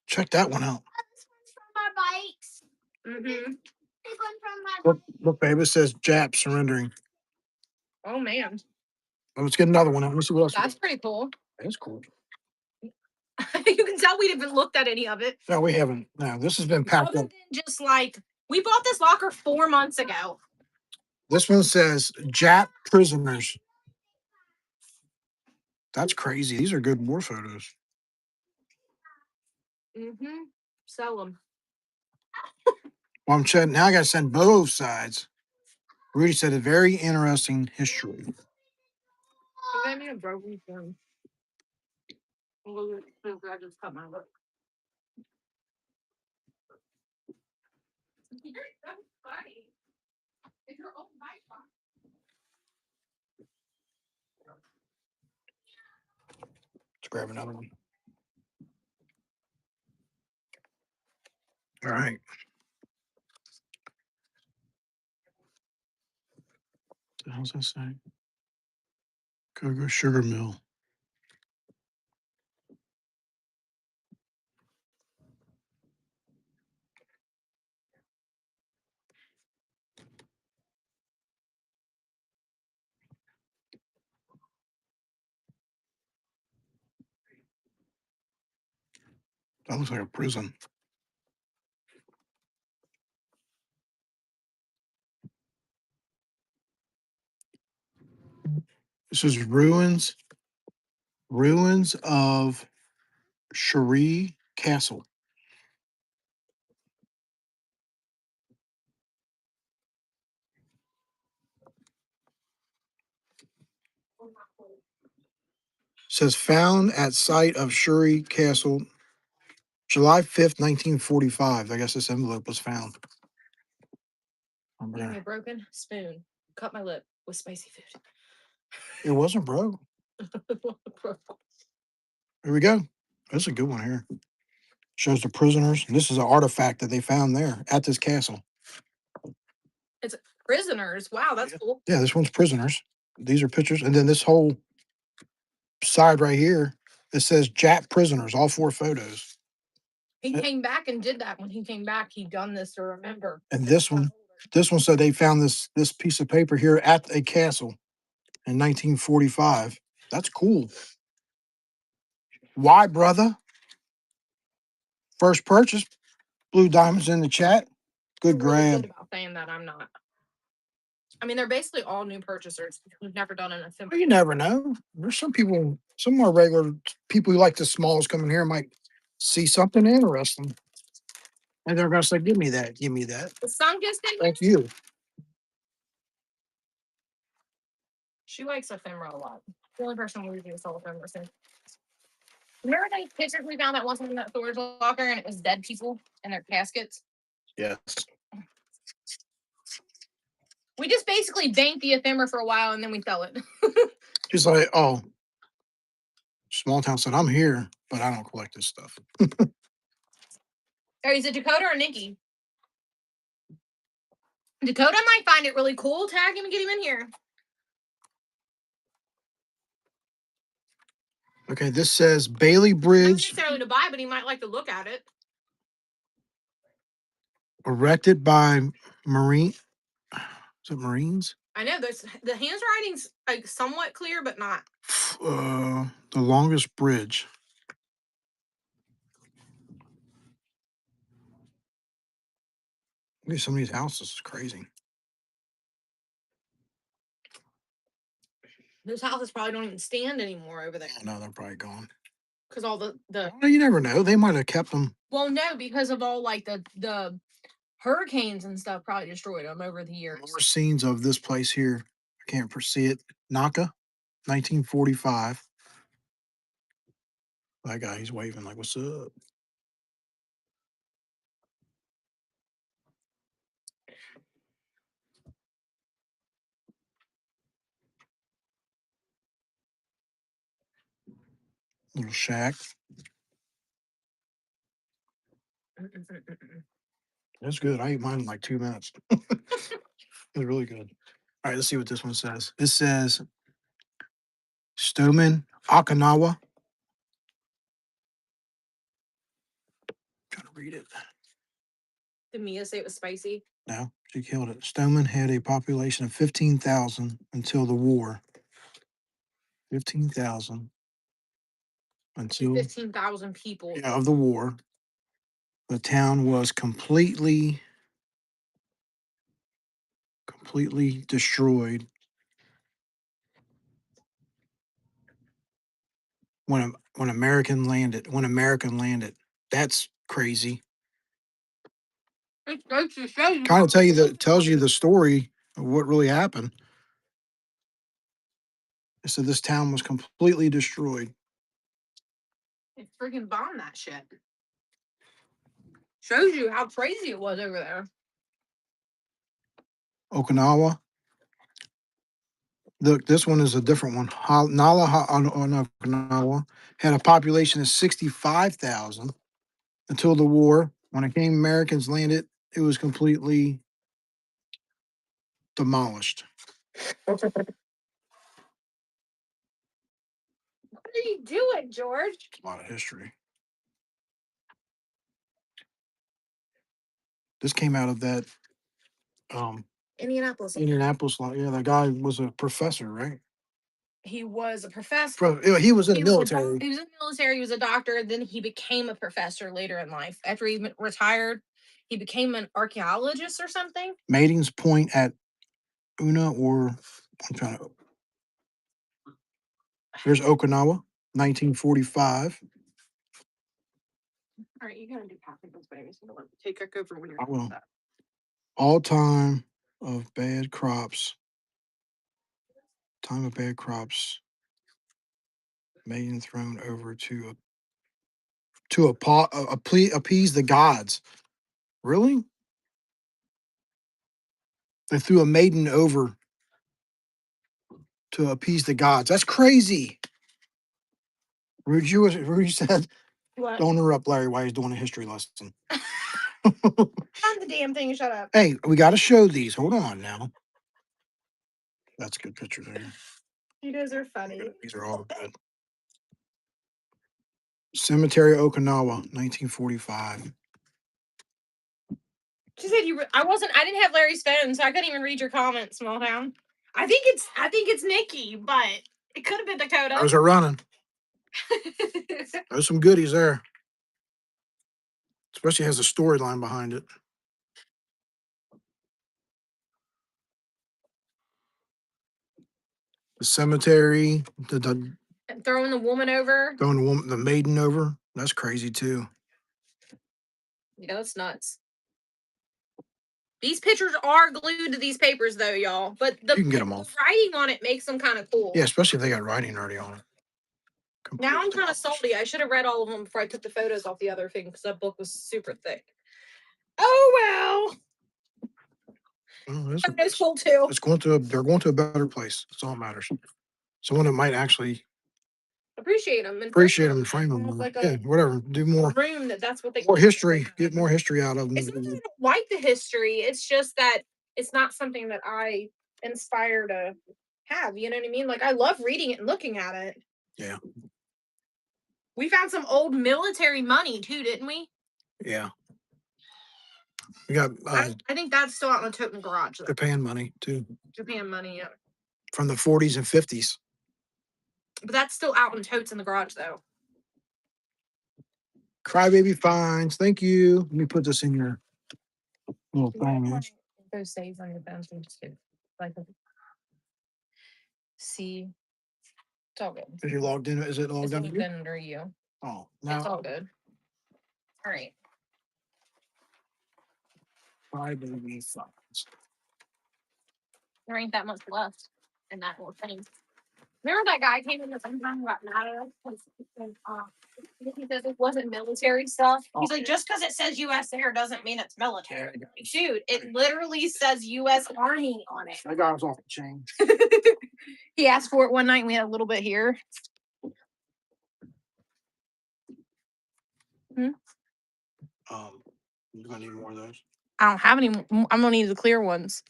Check that one out. Oh, this one's from our bikes. Mm-hmm. This one from my Look, babe, it says Jap surrendering. Oh, man. Let's get another one out. Let's see what else. That's pretty cool. That's cool. You can tell we haven't looked at any of it. No, we haven't. No, this has been packed Other up. than just like, we bought this locker 4 months ago. This one says Jap prisoners. That's crazy. These are good war photos. Mm-hmm. Sell them. Well, I'm checking. Now I got to send both sides. Rudy said a very interesting history. They need a broken phone. I just cut my lip. That's funny. It's your own bike box. Let's grab another one. All right. What the hell's that say? Cocoa Sugar Mill. That looks like a prison. This is ruins of Cherie Castle. Says found at site of Cherie Castle, July 5th, 1945. I guess this envelope was found. Give me a broken spoon. Cut my lip with spicy food. It wasn't broke. Here we go. That's a good one here. Shows the prisoners. This is an artifact that they found there at this castle. It's prisoners. Wow, that's cool. Yeah, this one's prisoners. These are pictures. And then this whole side right here, it says Jap prisoners, all 4 photos. He came back and did that. When he came back, he done this to remember. And this one said they found this piece of paper here at a castle in 1945. That's cool. Why, brother? First purchase. Blue Diamonds in the chat. Good I'm really grab. good about saying that I'm not. I mean, they're basically all new purchasers who've never done anything. Well, you never know. There's some more regular people who like the smalls coming here might see something interesting. And they're going to say, give me that. Give me that. The sun gets in. Thank you. She likes ephemera a lot. The only person we do sell ephemera to. Remember those pictures we found that wasn't in that storage locker and it was dead people in their caskets? Yes. We just basically bank the ephemera for a while and then we sell it. She's like, oh, small town said, I'm here, but I don't collect this stuff. Or is it Dakota or Nikki? Dakota might find it really cool. Tag him and get him in here. Okay, this says Bailey Not Bridge necessarily to buy, but he might like to look at it. erected by Marine. Is it Marines? I know the handwriting's like somewhat clear, but not. The longest bridge. Look at some of these houses. It's crazy. Those houses probably don't even stand anymore over there No, they're probably gone. because all the Well, you never know. They might have kept them. well, no, because of all like the hurricanes and stuff probably destroyed them over the years. More scenes of this place here. I can't foresee it. Naka, 1945. That guy, he's waving like, what's up? Little shack. That's good. I ate mine in like 2 minutes. It was really good. All right, let's see what this one says. It says Stoneman, Okinawa. Trying to read it. Did Mia say it was spicy? No, she killed it. Stoneman had a population of 15,000 until the war. 15,000 until 15,000 people. of the war. The town was completely destroyed when American landed. When American landed, that's crazy. It's goes to show you. Kind of tells you the story of what really happened. It said this town was completely destroyed. It freaking bombed that shit. Shows you how crazy it was over there. Okinawa. Look, this one is a different one. Nala on Okinawa had a population of 65,000 until the war. When it came, Americans landed, it was completely demolished. What are you doing, George? A lot of history. This came out of that Indianapolis. Indianapolis. Yeah, that guy was a professor, right? He was a professor. He was in the He was military. he was in the military. He was a doctor. Then he became a professor later in life. After he retired, he became an archaeologist or something. Matings Point at Una, or I'm trying to. There's Okinawa, 1945. All right, you gotta do half of those babies. I'm gonna take over when you're I done with will. that. All time of bad crops. Time of bad crops. Mating thrown over to appease the gods. Really? They threw a maiden over to appease the gods. That's crazy. Rude said, What? don't interrupt Larry while he's doing a history lesson. On the damn thing. Shut up. Hey, we got to show these. Hold on now. That's a good picture there. You guys are funny. These are all good. Cemetery, Okinawa, 1945. She said you. I didn't have Larry's phone, so I couldn't even read your comments. Small town. I think it's Nikki, but it could have been Dakota. Those are running. There's some goodies there. Especially has a storyline behind it. The cemetery, And throwing the woman over. throwing the maiden over. That's crazy too. Yeah, that's nuts. These pictures are glued to these papers, though, y'all. But the, You can get 'em the off. writing on it makes them kind of cool. Yeah, especially if they got writing already on it. Now I'm Completely kind of demolished. salty. I should have read all of them before I took the photos off the other thing because that book was super thick. Oh well. Well, Photos cool too. they're going to a better place. That's all that matters. Someone that might actually Appreciate them. appreciate them and frame them. Like Yeah, whatever. Do a more room that's what they more call it. history. Get more history out of them. It's not that I don't like the history. It's just that it's not something that I inspire to have. You know what I mean? Like I love reading it and looking at it. Yeah. We found some old military money too, didn't we? Yeah. We got I think that's still out in the Totem garage. Though. Japan money too. Japan money, yeah. From the 40s and 50s. But that's still out in totes in the garage though. Crybaby fines. Thank you. Let me put this in your little thing. Go save on your phone. So just get like see. It's all good. Is you logged in? Is it logged It's in? logged in under you. Oh, It's now all good. All right. Crybaby fines. There ain't that much left in that little thing. Remember that guy came in the same time and got mad at us because he says it wasn't military stuff. He's like, just because it says U.S. there doesn't mean it's military. Dude, it literally says U.S. Army on it. That guy was off the chain. He asked for it one night and we had a little bit here. You're gonna need more of those. I don't have any. I'm gonna need the clear ones.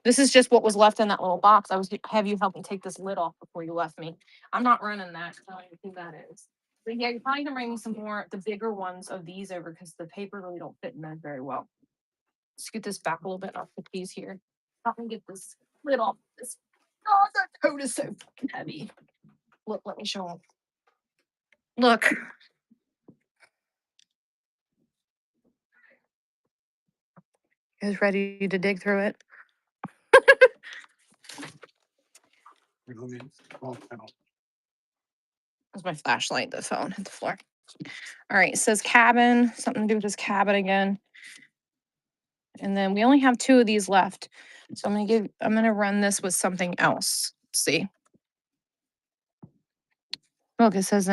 This is just what was left in that little box. I was have you help me take this lid off before you left me. I'm not running that. I don't even think that is. But yeah, you're probably gonna bring me some more, the bigger ones of these over because the paper really don't fit in there very well. Scoot this back a little bit. I'll put these here. Help me get this lid off. This. Oh, that coat is so fucking heavy. Look, let me show them. Look. You guys ready to dig through it? That's my flashlight. The phone hit the floor. All right, it says cabin. Something to do with this cabin again. And then we only have 2 of these left. So I'm gonna run this with something else. Let's see. Look, it says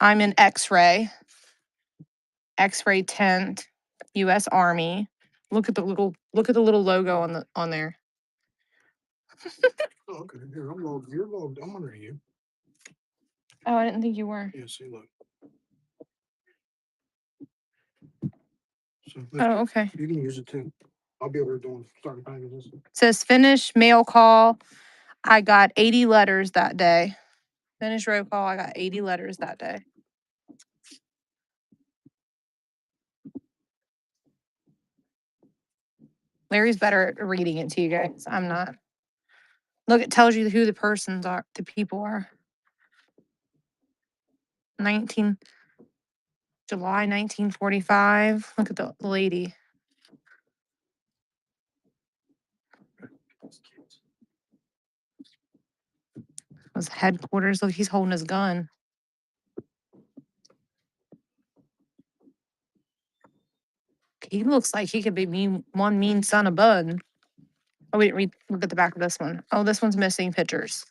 I'm in X-ray tent, US Army. Look at the little logo on there. Oh, okay. Here, I'm logged. You're logged. I'm under you. Oh, I didn't think you were. Yeah, see, look. So Oh, okay. you can use it too. I'll be over doing starting packing this. It says finish mail call. I got 80 letters that day. Finish roll call. I got 80 letters that day. Larry's better at reading it to you guys. I'm not. Look, it tells you who the persons are, the people are. July 1945. Look at the lady. His headquarters. Look, he's holding his gun. He looks like he could be one mean son of Bud. Oh, we didn't read. Look at the back of this one. Oh, this one's missing pictures.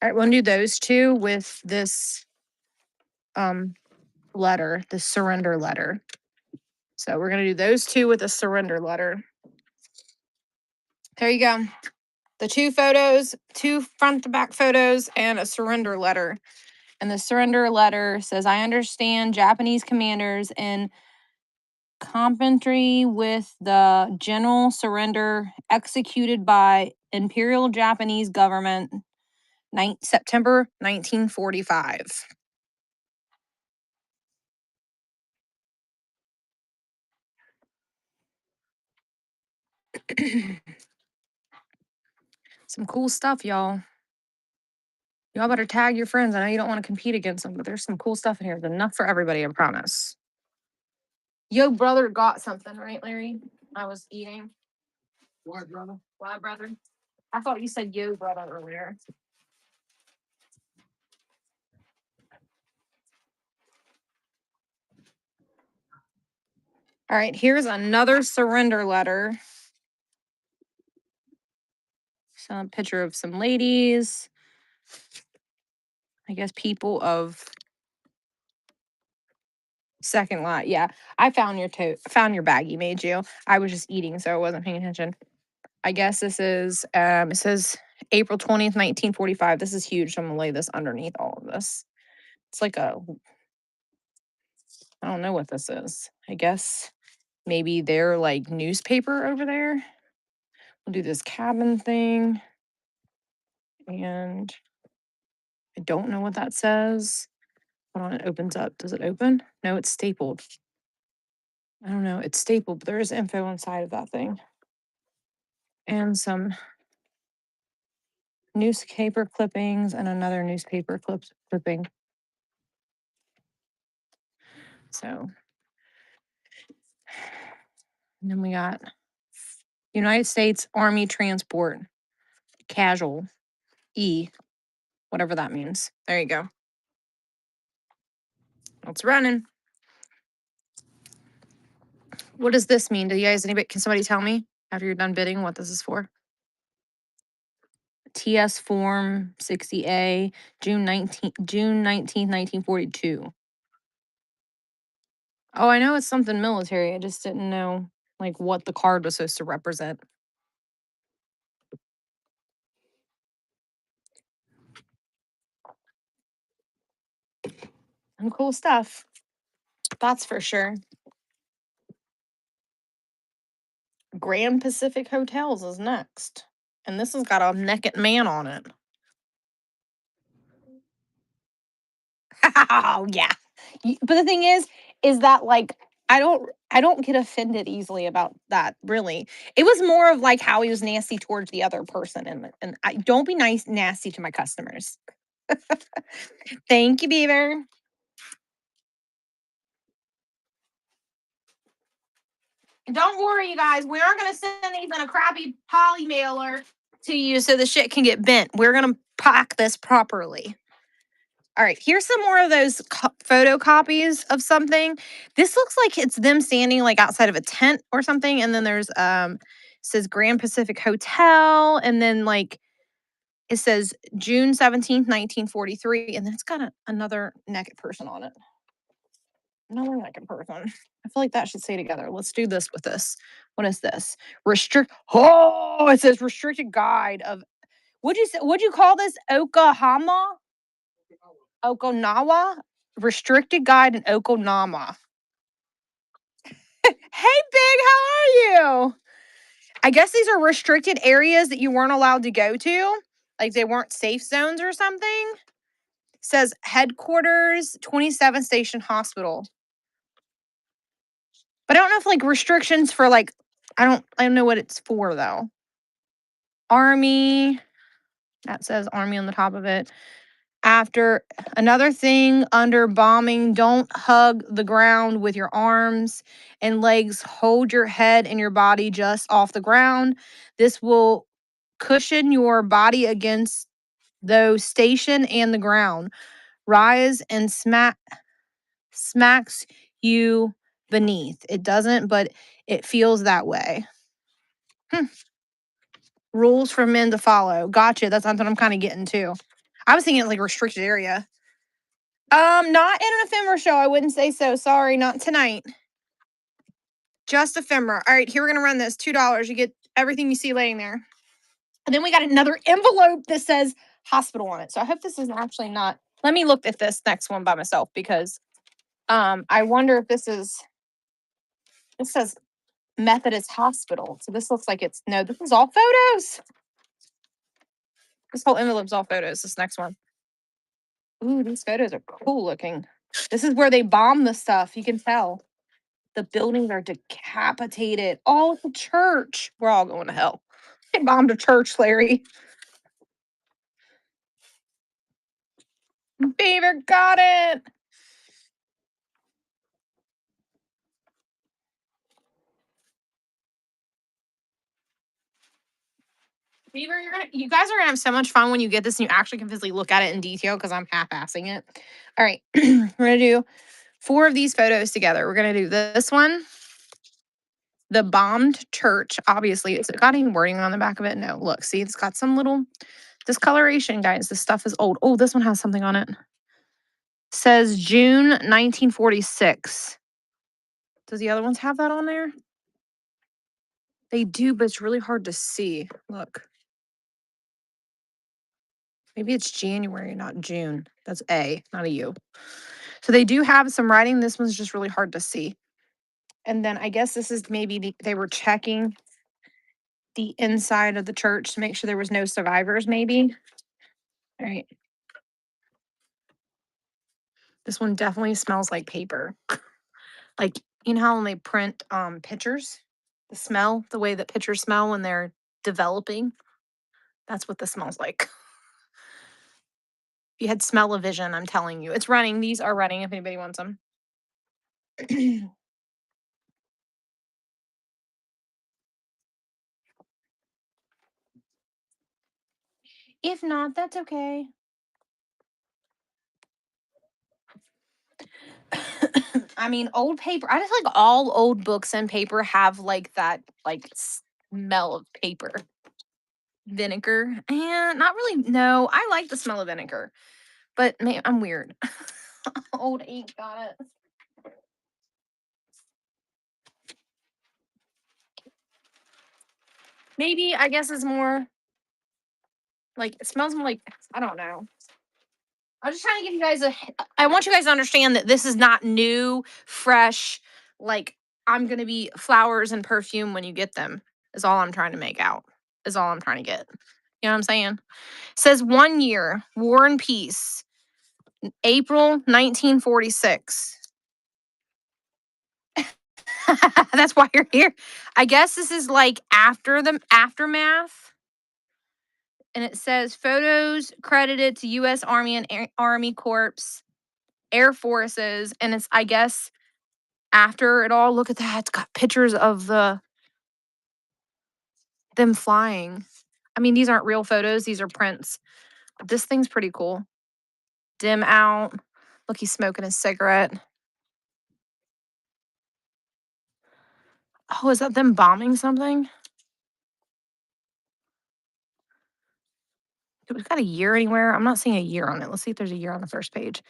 All right, we'll do those 2 with this letter, the surrender letter. So we're gonna do those 2 with a surrender letter. There you go. The 2 photos, 2 front to back photos, and a surrender letter. And the surrender letter says, I understand Japanese commanders in company with the general surrender executed by Imperial Japanese government September 1945. Some cool stuff, y'all. Y'all better tag your friends. I know you don't want to compete against them, but there's some cool stuff in here. There's enough for everybody, I promise. Yo, brother got something, right, Larry? I was eating. What, brother? Why, brother? I thought you said yo, brother, earlier. All right, here's another surrender letter. Some picture of some ladies. I guess people of second lot. Yeah, I found your found your baggie, made you. I was just eating, so I wasn't paying attention. I guess this is it says April 20th, 1945. This is huge. So I'm gonna lay this underneath all of this. It's like a I don't know what this is. I guess maybe their like newspaper over there. We'll do this cabin thing. And I don't know what that says. Hold on, it opens up. Does it open? No, it's stapled. I don't know. It's stapled, but there is info inside of that thing. And some newspaper clippings and another newspaper clipping. So, and then we got United States Army Transport Casual E, whatever that means. There you go. It's running. What does this mean? Do you guys can somebody tell me after you're done bidding what this is for? TS Form 60A, June 19th, 1942. Oh, I know it's something military. I just didn't know like what the card was supposed to represent. And cool stuff. That's for sure. Grand Pacific Hotels is next. And this has got a naked man on it. Oh yeah. But the thing is that like I don't get offended easily about that, really. It was more of like how he was nasty towards the other person, and I don't be nasty to my customers. Thank you, Beaver. Don't worry, you guys. We aren't gonna send these in a crappy poly mailer to you so the shit can get bent. We're gonna pack this properly. All right, here's some more of those photocopies of something. This looks like it's them standing like outside of a tent or something, and then there's says Grand Pacific Hotel, and then like it says June 17th, 1943, and then it's got another naked person on it. Another naked person. I feel like that should stay together. Let's do this with this. What is this? Oh, it says restricted guide of. Would you call this Okahama? Okinawa? Restricted guide in Okinawa. Hey, Big, how are you? I guess these are restricted areas that you weren't allowed to go to. Like they weren't safe zones or something. Says headquarters, 27 Station Hospital. But I don't know if like restrictions for like, I don't know what it's for though. Army. That says Army on the top of it. After another thing under bombing, don't hug the ground with your arms and legs. Hold your head and your body just off the ground. This will cushion your body against the station and the ground. Rise and smacks you beneath. It doesn't, but it feels that way. Rules for men to follow. Gotcha. That's something I'm kind of getting to. I was thinking like restricted area. Not in an ephemera show. I wouldn't say so. Sorry, not tonight. Just ephemera. All right, here we're gonna run this. $2. You get everything you see laying there. And then we got another envelope that says hospital on it. So I hope this is actually not. Let me look at this next one by myself because I wonder if this says Methodist Hospital. So this looks like this is all photos. This whole envelope's all photos. This next one. Ooh, these photos are cool looking. This is where they bomb the stuff. You can tell. The buildings are decapitated. All the church. We're all going to hell. They bombed a church, Larry. Beaver got it. Beaver, you guys are gonna have so much fun when you get this and you actually can physically look at it in detail because I'm half-assing it. All right, we're gonna do 4 of these photos together. We're gonna do this one, The bombed church, obviously. It's got any wording on the back of it? No. Look, see, it's got some little discoloration, guys. This stuff is old. Oh, this one has something on it. Says June 1946. Does the other ones have that on there? They do, but it's really hard to see. Look. Maybe it's January, not June. That's A, not a U. So they do have some writing. This one's just really hard to see. And then I guess this is maybe they were checking the inside of the church to make sure there was no survivors, maybe. All right. This one definitely smells like paper. Like, you know how when they print pictures, the smell, the way that pictures smell when they're developing, that's what this smells like. If you had smell-o-vision, I'm telling you. It's running. These are running if anybody wants them. If not, that's okay. I mean, old paper. I just like all old books and paper have like that like smell of paper. Vinegar. And not really. No, I like the smell of vinegar. But man, I'm weird. Old ink, got it. Maybe I guess it's more like it smells more like I don't know. I'm just trying to give you guys I want you guys to understand that this is not new, fresh, like I'm gonna be flowers and perfume when you get them, is all I'm trying to make out. Is all I'm trying to get. You know what I'm saying? Says 1 year, War and Peace, April 1946. That's why you're here. I guess this is like after the aftermath. And it says photos credited to U.S. Army and Army Corps, Air Forces, and it's I guess after it all. Look at that; it's got pictures of them flying. I mean, these aren't real photos; these are prints. But this thing's pretty cool. Dim out. Look, he's smoking a cigarette. Oh, is that them bombing something? It's got a year anywhere. I'm not seeing a year on it. Let's see if there's a year on the first page.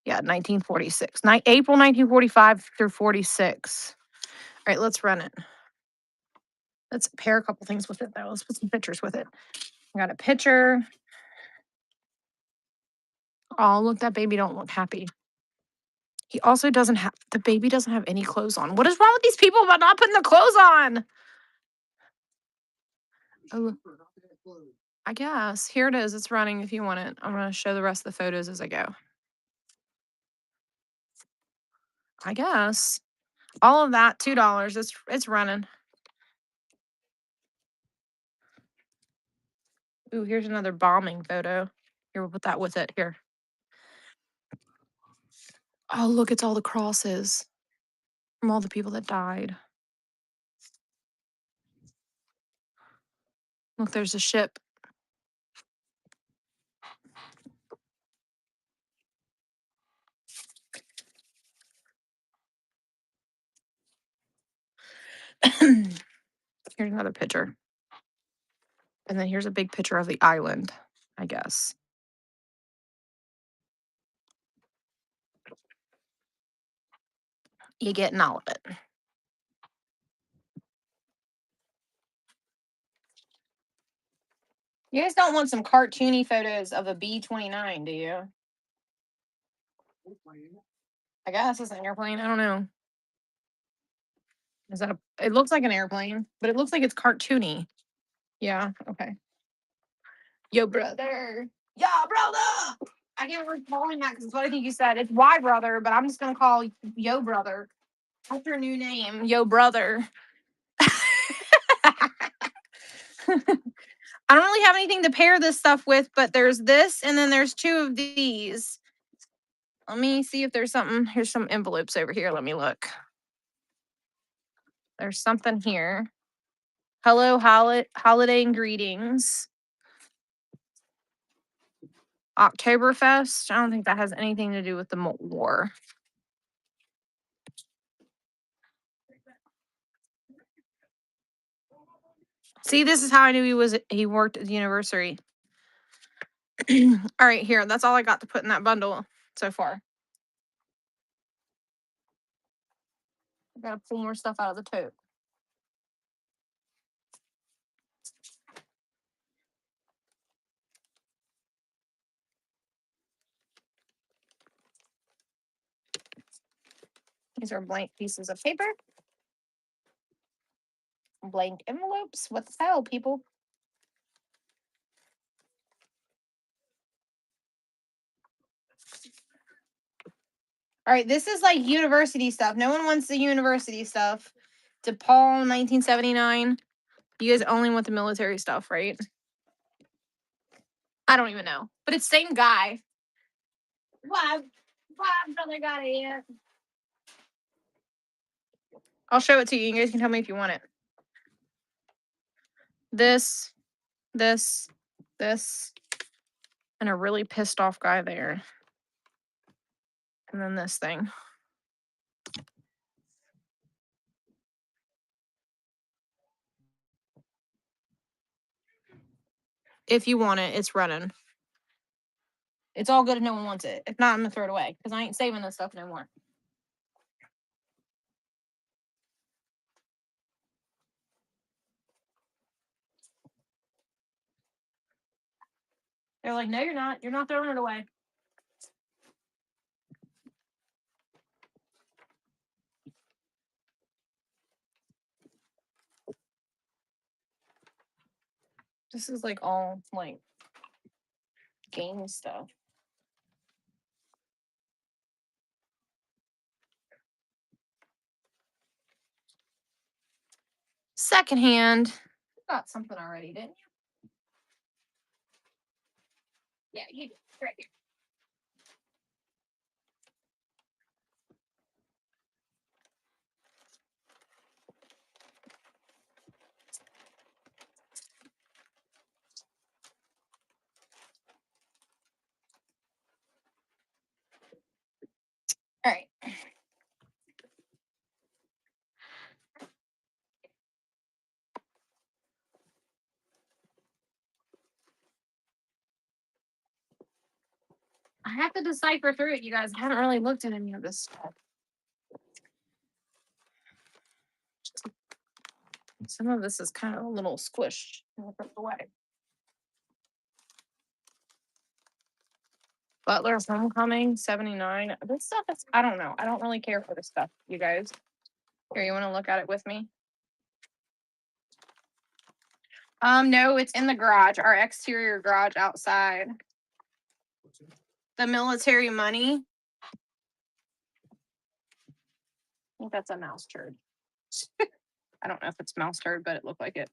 Yeah, 1946. April 1945 through 46. All right, let's run it. Let's pair a couple things with it, though. Let's put some pictures with it. I got a picture. Oh, look, that baby don't look happy. He also doesn't have, the baby doesn't have any clothes on. What is wrong with these people about not putting their clothes on? Oh, I guess. Here it is. It's running if you want it. I'm going to show the rest of the photos as I go. I guess. All of that, $2. It's running. Ooh, here's another bombing photo. Here, we'll put that with it. Here. Oh, look, it's all the crosses from all the people that died. Look, there's a ship. Here's another picture. And then here's a big picture of the island, I guess. You're getting all of it. You guys don't want some cartoony photos of a B-29, do you? I guess it's an airplane. I don't know. Is that it looks like an airplane, but it looks like it's cartoony. Yeah, okay. Yo, brother. Yeah, brother. I can't remember calling that because it's what I think you said. It's Y brother, but I'm just gonna call Yo brother. That's your new name, Yo brother. I don't really have anything to pair this stuff with, but there's this, and then there's two of these. Let me see if there's something. Here's some envelopes over here. Let me look. There's something here. Hello, holiday and greetings. Oktoberfest. I don't think that has anything to do with the war. See, this is how I knew he worked at the university. All right, here. That's all I got to put in that bundle so far. I gotta pull more stuff out of the tote. These are blank pieces of paper. Blank envelopes. What the hell, people? All right, this is like university stuff. No one wants the university stuff. DePaul, 1979. You guys only want the military stuff, right? I don't even know. But it's same guy. Why brother got it yet? I'll show it to you. You guys can tell me if you want it. This, this, and a really pissed off guy there. And then this thing. If you want it, it's running. It's all good if no one wants it. If not, I'm gonna throw it away because I ain't saving this stuff no more. They're like, no, you're not. You're not throwing it away. This is like all like game stuff. Secondhand. You got something already, didn't you? Yeah, you did. Right here. All right. I have to decipher through it, you guys. I haven't really looked at any of this stuff. Some of this is kind of a little squished. I'll put it away. Butler's Homecoming, 79. This stuff is, I don't know. I don't really care for this stuff, you guys. Here, you want to look at it with me? No, it's in the garage, our exterior garage outside. The military money. I think that's a mouse turd. I don't know if it's mouse turd, but it looked like it.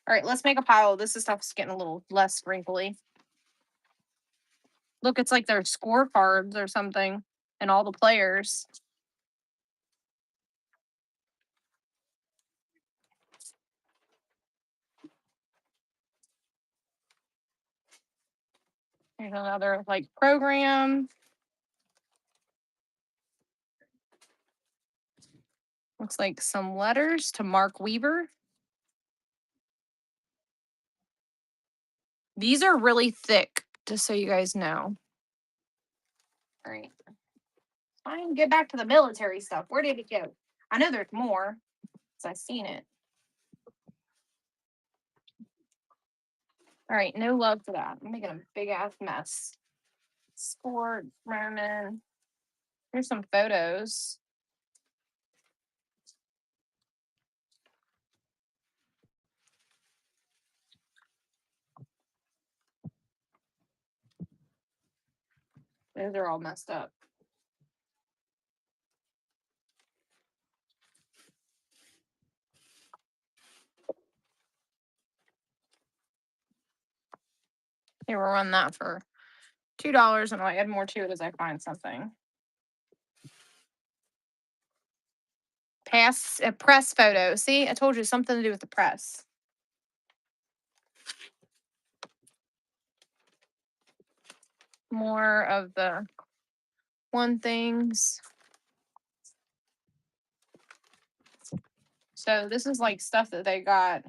All right, let's make a pile. This stuff's getting a little less wrinkly. Look, it's like their scorecards or something, and all the players. Here's another like program. Looks like some letters to Mark Weaver. These are really thick, just so you guys know. All right. Fine, get back to the military stuff. Where did it go? I know there's more, because I've seen it. All right, no love for that. I'm making a big ass mess. Sport, Roman. Here's some photos. Those are all messed up. Here, we'll run that for $2, and I'll add more to it as I find something. Press photo. See, I told you something to do with the press. More of the one things. So this is like stuff that they got.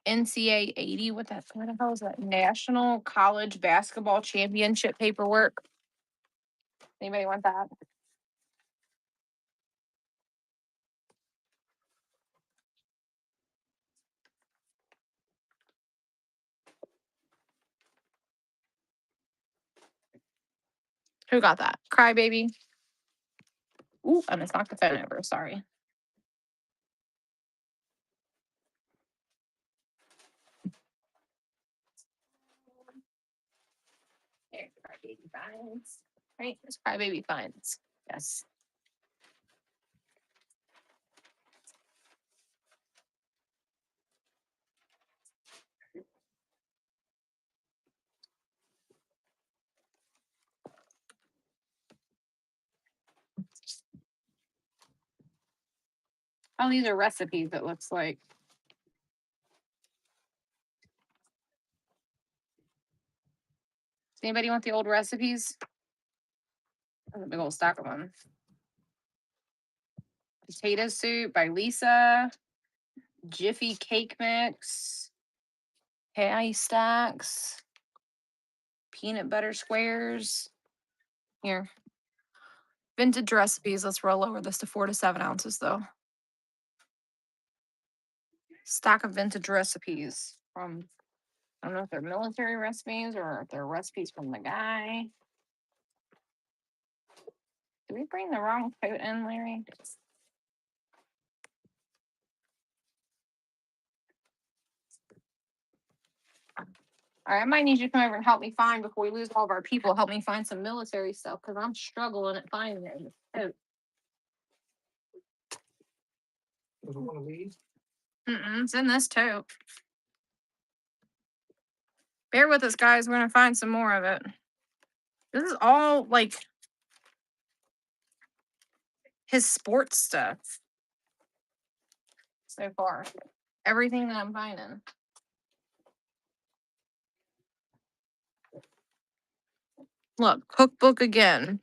NCAA 80. What the hell is that? National College Basketball Championship paperwork. Anybody want that? Who got that? Crybaby. Ooh, I just knocked the phone over. Sorry. There, Crybaby finds. Right? It's Crybaby finds. Yes. Oh, these are recipes, it looks like. Does anybody want the old recipes? There's a big old stack of them. Potato soup by Lisa. Jiffy cake mix. Pie stacks. Peanut butter squares. Here. Vintage recipes. Let's roll over this to 4 to 7 ounces though. Stack of vintage recipes from, I don't know if they're military recipes or if they're recipes from the guy. Did we bring the wrong coat in, Larry? All right, I might need you to come over and help me find before we lose all of our people. Help me find some military stuff because I'm struggling at finding it in the coat. Was it one of these? It's in this tote. Bear with us, guys. We're gonna find some more of it. This is all like his sports stuff so far. Everything that I'm finding. Look, cookbook again.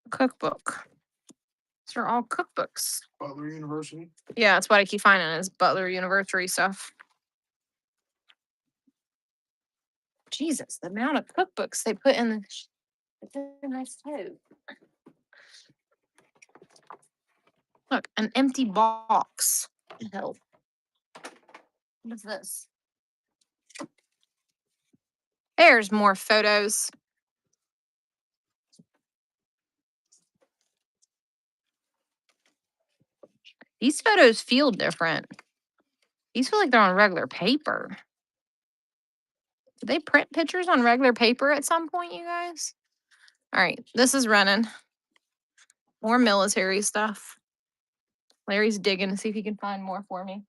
Cookbook. These are all cookbooks. Butler University. Yeah, that's what I keep finding is Butler University stuff. Jesus, the amount of cookbooks they put in the. It's a nice tote. Look, an empty box. Hell. What is this? There's more photos. These photos feel different. These feel like they're on regular paper. Did they print pictures on regular paper at some point, you guys? All right, this is running. More military stuff. Larry's digging to see if he can find more for me.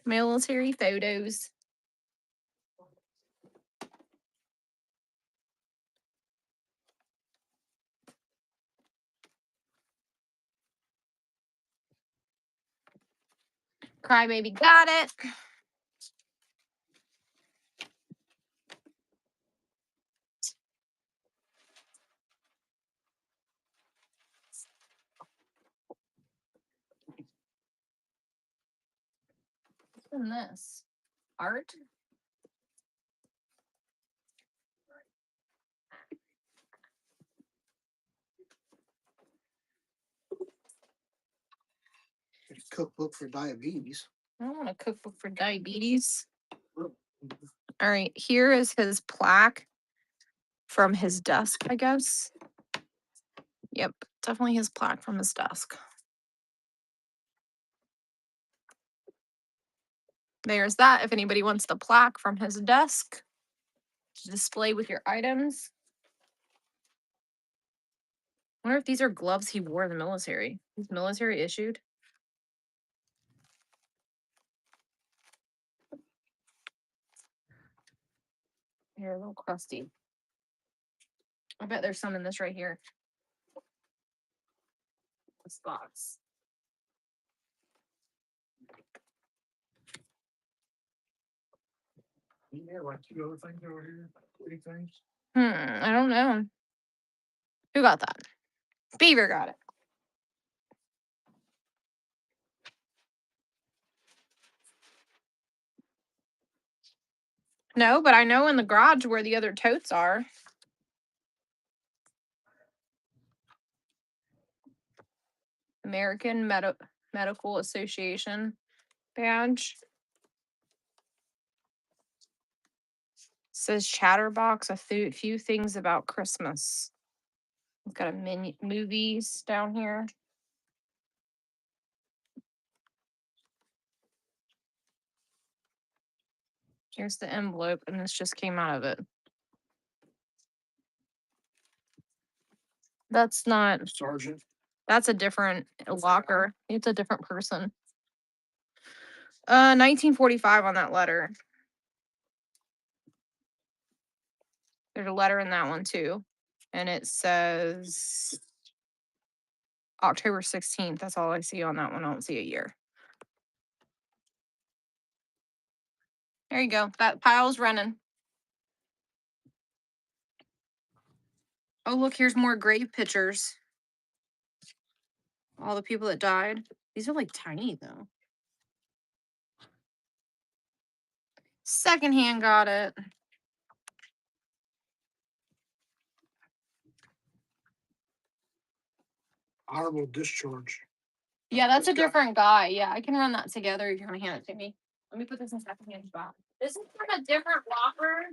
Military photos. Crybaby got it. What's in this? Art? Cookbook for diabetes. I don't want a cookbook for diabetes. All right, here is his plaque from his desk, I guess. Yep, definitely his plaque from his desk. There's that. If anybody wants the plaque from his desk to display with your items. I wonder if these are gloves he wore in the military. He's military issued. They're a little crusty. I bet there's some in this right here. This box. Yeah, like 2 other things over here. 3 things. I don't know. Who got that? Beaver got it. No, but I know in the garage where the other totes are. American Medical Association badge. Says Chatterbox, a few things about Christmas. It's got a menu movies down here. Here's the envelope, and this just came out of it. That's not, Sergeant. that's a different locker. It's a different person. 1945 on that letter. There's a letter in that one too. And it says October 16th. That's all I see on that one. I don't see a year. There you go. That pile's running. Oh, look, here's more grave pictures. All the people that died. These are like tiny though. Secondhand got it. Honorable discharge. Yeah, that's a This guy. different guy. Yeah, I can run that together if you want to hand it to me. Let me put this in secondhand spot. This is from a different locker.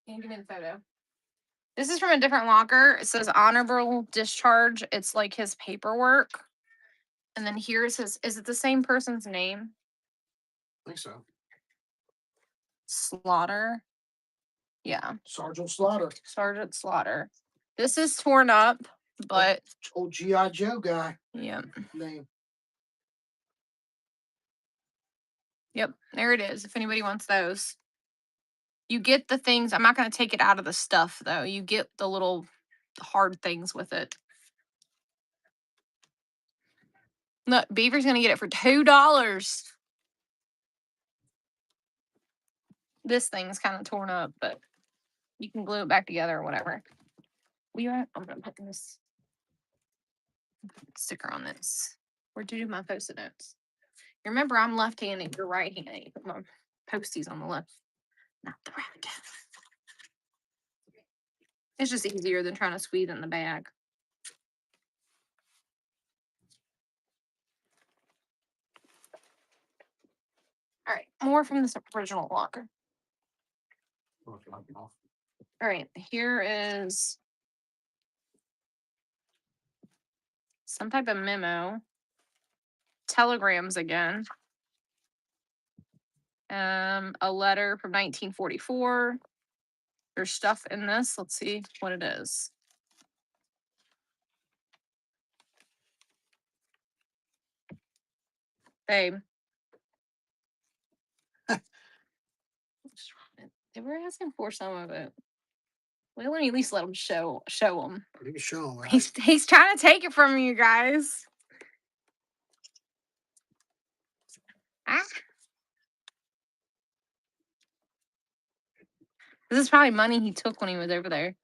Can you give me the photo? This is from a different locker. It says honorable discharge. It's like his paperwork. And then here's his, is it the same person's name? I think so. Slaughter. Yeah, Sergeant Slaughter. Sergeant Slaughter. This is torn up, but Old G.I. Joe guy yeah. name. Yep, there it is. If anybody wants those. You get the things. I'm not going to take it out of the stuff, though. You get the little hard things with it. Look, Beaver's going to get it for $2. This thing's kind of torn up, but you can glue it back together or whatever. I'm going to put this sticker on this. Where'd you do my Post-it notes? Remember, I'm left-handed. You're right-handed. You put my posties on the left, not the right. It's just easier than trying to squeeze it in the bag. All right, more from this original locker. All right, here is some type of memo. Telegrams again. A letter from 1944. There's stuff in this. Let's see what it is. Babe. They were asking for some of it. Well, let me at least let him show him. You can show him. Right? He's trying to take it from you guys. Ah. This is probably money he took when he was over there.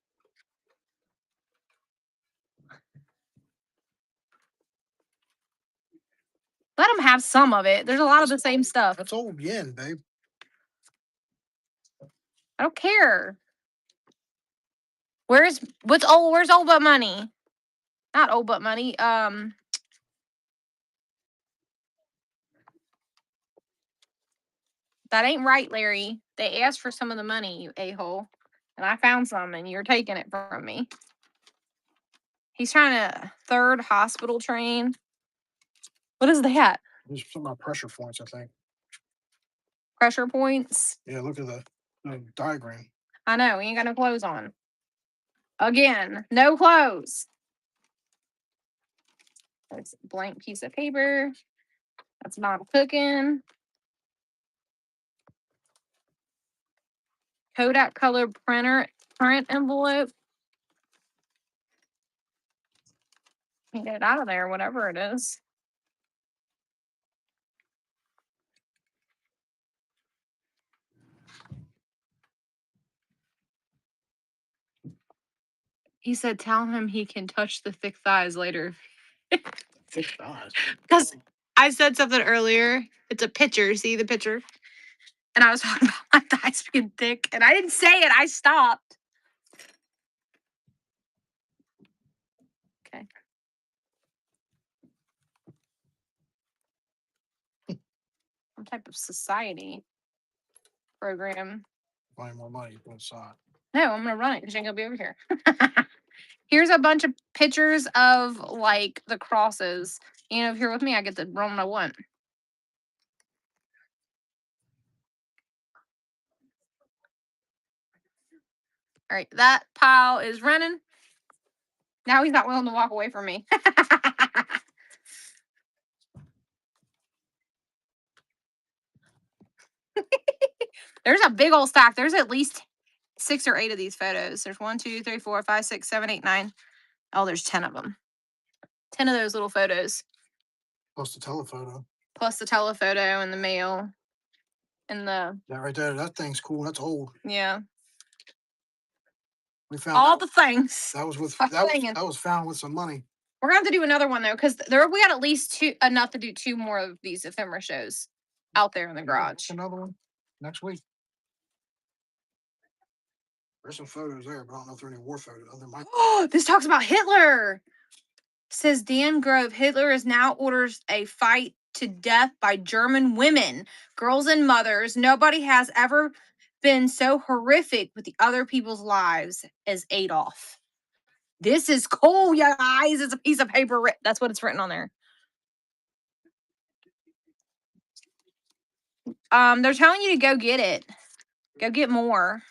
Let him have some of it. There's a lot of the same stuff. That's old yen, babe. I don't care. Where's old but money? Not old but money. That ain't right, Larry. They asked for some of the money, you a-hole. And I found some and you're taking it from me. He's trying to third hospital train. What is that? There's some of my pressure points, I think. Pressure points? Yeah, look at the diagram. I know, he ain't got no clothes on. Again, no clothes. That's a blank piece of paper. That's not cooking. Kodak color print envelope. Get it out of there, whatever it is. He said, tell him he can touch the thick thighs later. Thick thighs. Because I said something earlier. It's a picture. See the picture? And I was talking about my thighs being thick. And I didn't say it. I stopped. Okay. Some type of society program. Find more money put aside. No, I'm going to run it because you're going to be over here. Here's a bunch of pictures of like the crosses. You know, if you're with me, I get to run what I want. All right, that pile is running. Now he's not willing to walk away from me. There's a big old stack. There's at least 6 or 8 of these photos. There's 1, 2, 3, 4, 5, 6, 7, 8, 9. Oh, there's 10 of them. 10 of those little photos. Plus the telephoto. Plus the telephoto and the mail. And the, That right there, that thing's cool. That's old. yeah. We found All that, the things. that was with Stop that was, singing. that was found with some money. We're gonna have to do another one though, because there we got at least 2 enough to do 2 more of these ephemera shows out there in the garage. Another one next week. There's some photos there, but I don't know if there are any war photos. Other than my Oh, this talks about Hitler. Says Dan Grove, Hitler is now orders a fight to death by German women, girls and mothers. Nobody has ever been so horrific with the other people's lives as Adolf. This is cool, you guys. It's a piece of paper. That's what it's written on there. They're telling you to go get it. Go get more.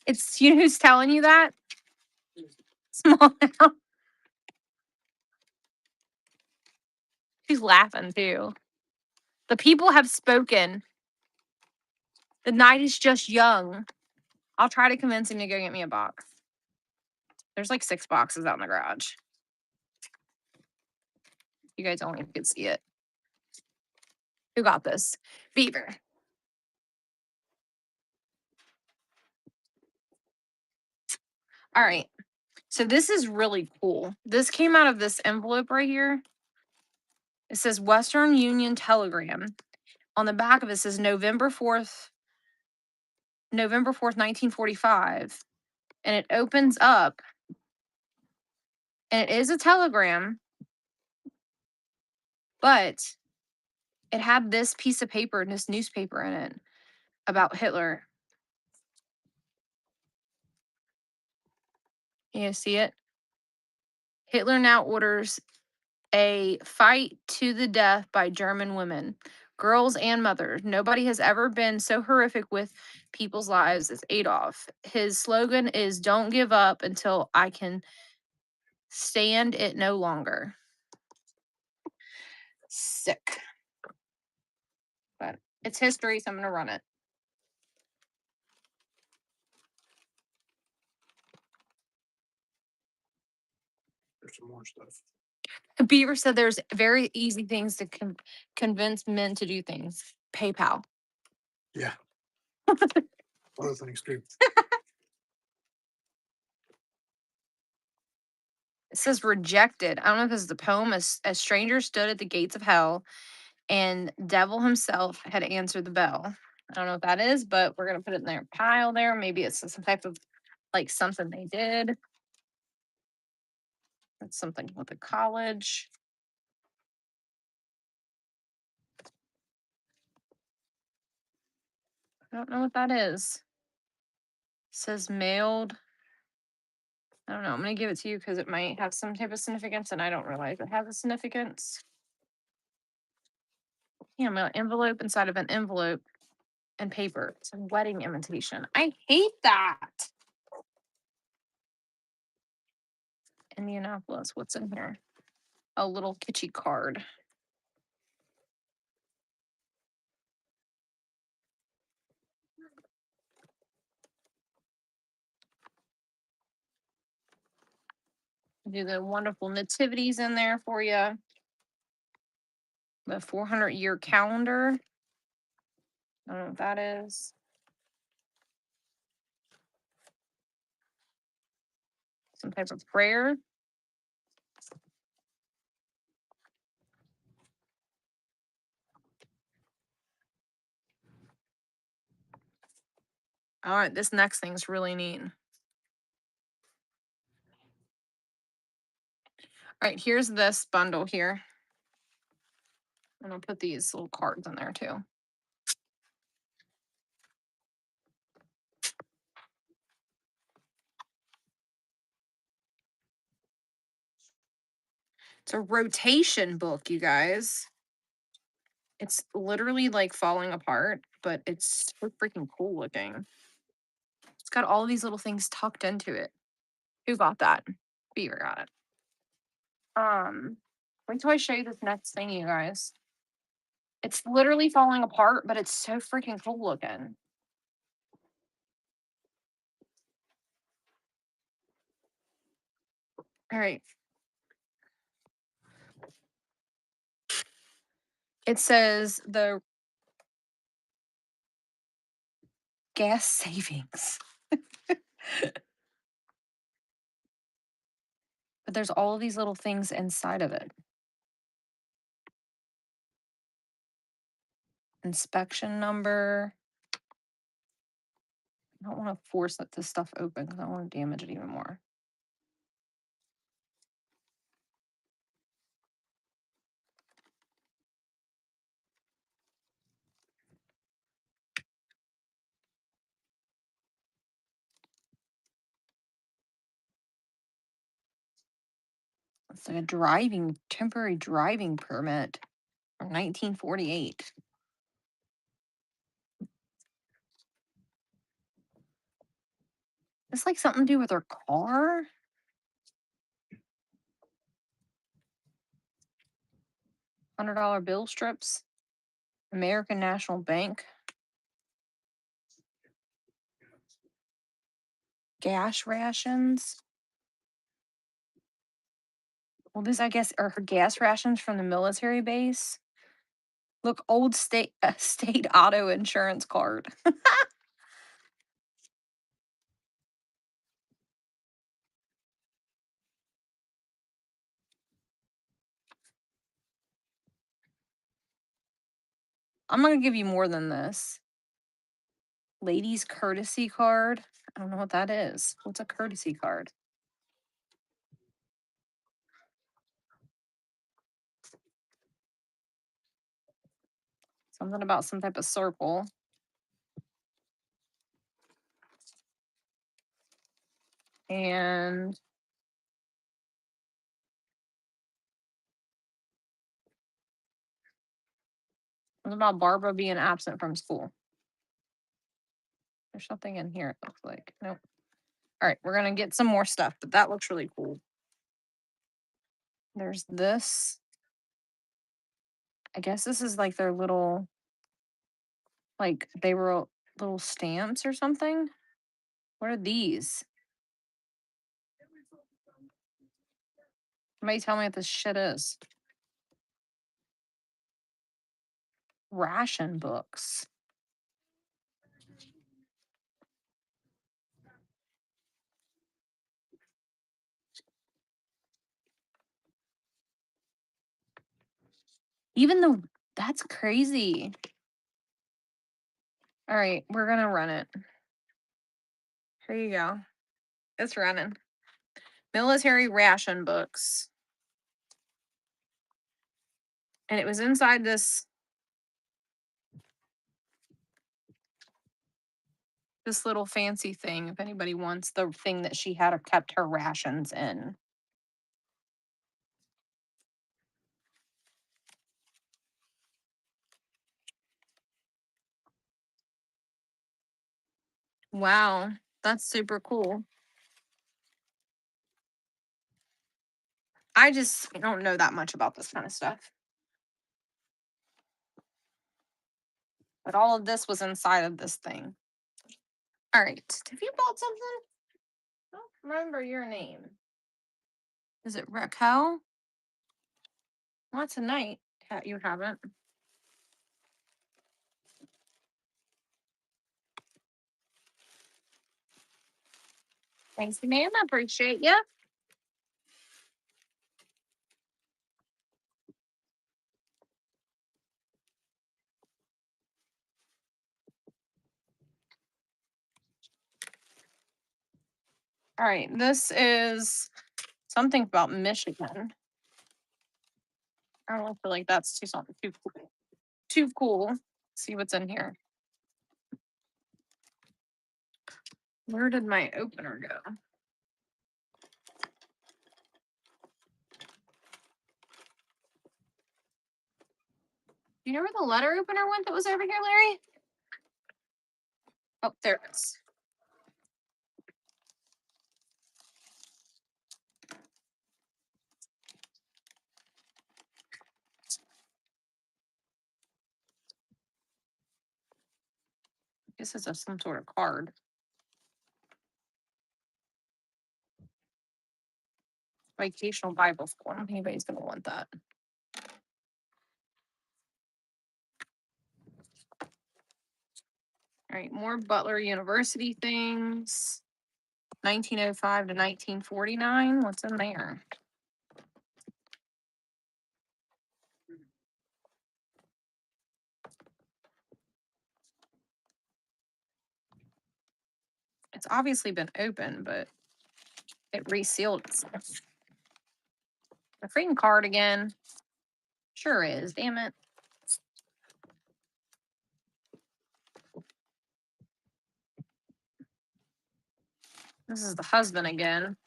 It's you know who's telling you that? Small now. She's laughing too. The people have spoken. The night is just young. I'll try to convince him to go get me a box. There's like 6 boxes out in the garage. You guys only could see it. Who got this? Beaver. All right. So this is really cool. This came out of this envelope right here. It says Western Union Telegram. On the back of it says November 4th, 1945. And it opens up. And it is a telegram. But it had this piece of paper and this newspaper in it about Hitler. You see it? Hitler now orders a fight to the death by German women, girls and mothers. Nobody has ever been so horrific with people's lives as Adolf. His slogan is "Don't give up until I can stand it no longer." Sick. But it's history, so I'm going to run it. there's some more stuff. Beaver said there's very easy things to convince men to do things. PayPal. Yeah. Other things too. It says rejected. I don't know if this is the poem. A stranger stood at the gates of hell, and devil himself had answered the bell. I don't know what that is, but we're gonna put it in their pile there. Maybe it's some type of like something they did. That's something with a college. I don't know what that is. It says mailed. I don't know. I'm gonna give it to you because it might have some type of significance, and I don't realize it has a significance. Yeah, mail envelope inside of an envelope and paper. It's a wedding invitation. I hate that. Indianapolis. What's in here? A little kitschy card. Do the wonderful nativities in there for you. The 400-year calendar. I don't know what that is. Some type of prayer. All right, this next thing's really neat. All right, here's this bundle here. And I'll put these little cards in there too. It's a rotation book, you guys. It's literally like falling apart, but it's so freaking cool looking. It's got all these little things tucked into it. Who got that? Beaver got it. Wait till I show you this next thing, you guys. It's literally falling apart, but it's so freaking cool looking. All right. It says the gas savings. But there's all of these little things inside of it. Inspection number. I don't want to force this stuff open because I don't want to damage it even more. It's like a temporary driving permit from 1948. It's like something to do with her car. $100 bill strips. American National Bank. Gas rations. Well, this, I guess, are her gas rations from the military base. Look, old state auto insurance card. I'm going to give you more than this. Ladies courtesy card. I don't know what that is. What's a courtesy card? Something about some type of circle. And what about Barbara being absent from school? There's something in here, it looks like. Nope. All right, we're going to get some more stuff, but that looks really cool. There's this. I guess this is like their little, like they were little stamps or something. What are these? Somebody tell me what this shit is. Ration books. Even though that's crazy. All right, we're gonna run it. Here you go. It's running. Military ration books. And it was inside this little fancy thing, if anybody wants the thing that she had kept her rations in. Wow, that's super cool. I just don't know that much about this kind of stuff. But all of this was inside of this thing. All right. Have you bought something? I don't remember your name. Is it Raquel? Not tonight. You haven't. Thanks, ma'am. I appreciate you. All right, this is something about Michigan. I don't feel like that's too something too cool. Too cool. Let's see what's in here. Where did my opener go? Do you know where the letter opener went that was over here, Larry? Oh, there it is. This is some sort of card. Vacational Bible School. I don't think anybody's going to want that. All right, more Butler University things. 1905 to 1949. What's in there? It's obviously been open, but it resealed itself. The freaking card again. Sure is. Damn it. This is the husband again.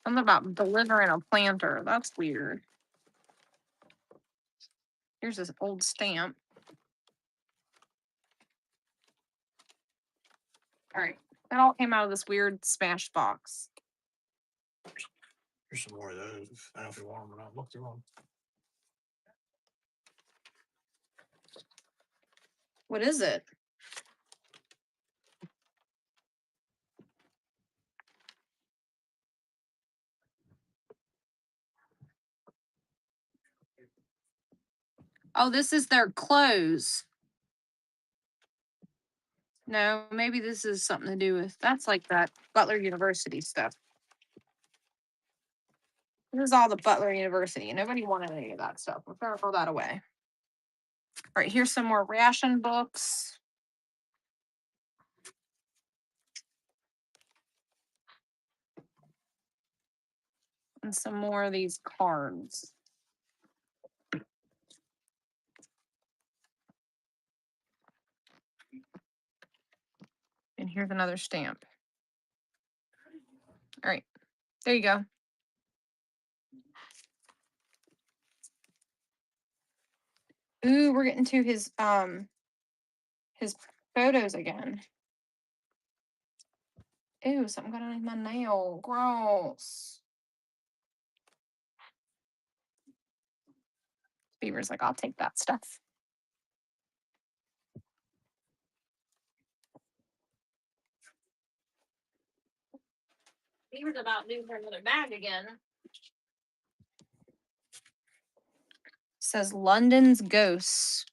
Something about delivering a planter. That's weird. Here's this old stamp. All right. That all came out of this weird smash box. Here's some more of those. I don't know if you want them or not. Look through them. What is it? Oh, this is their clothes. No, maybe this is something to do with, that's like that Butler University stuff. This is all the Butler University. Nobody wanted any of that stuff. We're gonna throw that away. All right, here's some more ration books. And some more of these cards. And here's another stamp. All right, there you go. Ooh, we're getting to his photos again. Ew, something got underneath my nail. Gross. Beaver's like, I'll take that stuff. Beaver's about due for another bag again. Says London's Ghosts.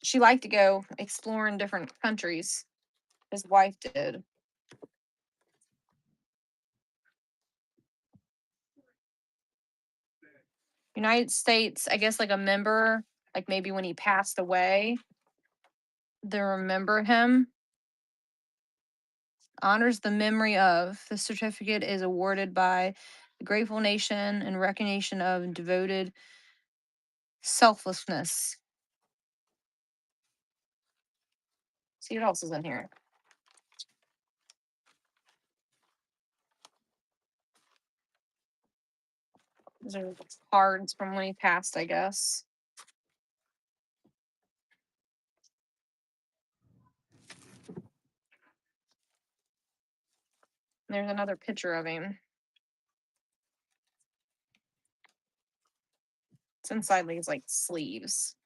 She liked to go exploring different countries. His wife did. United States, I guess like a member, like maybe when he passed away, they remember him. Honors the memory of. The certificate is awarded by the grateful nation in recognition of devoted selflessness. See what else is in here. These are cards from when he passed, I guess. There's another picture of him. It's inside these like sleeves.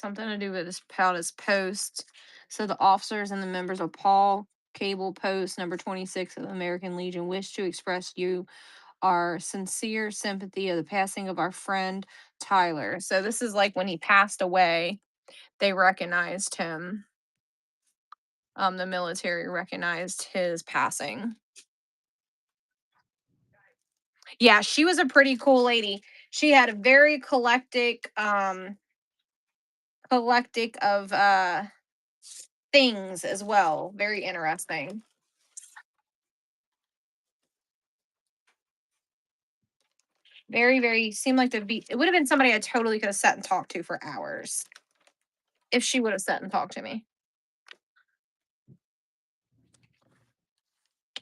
something to do with his about his post. So the officers and the members of Paul Cable Post number 26 of the American Legion wish to express you our sincere sympathy of the passing of our friend Tyler. So this is like when he passed away, they recognized him. The military recognized his passing. Yeah, she was a pretty cool lady. She had a very eclectic of things as well. Very interesting. Very, very seemed like it would have been somebody I totally could have sat and talked to for hours. If she would have sat and talked to me.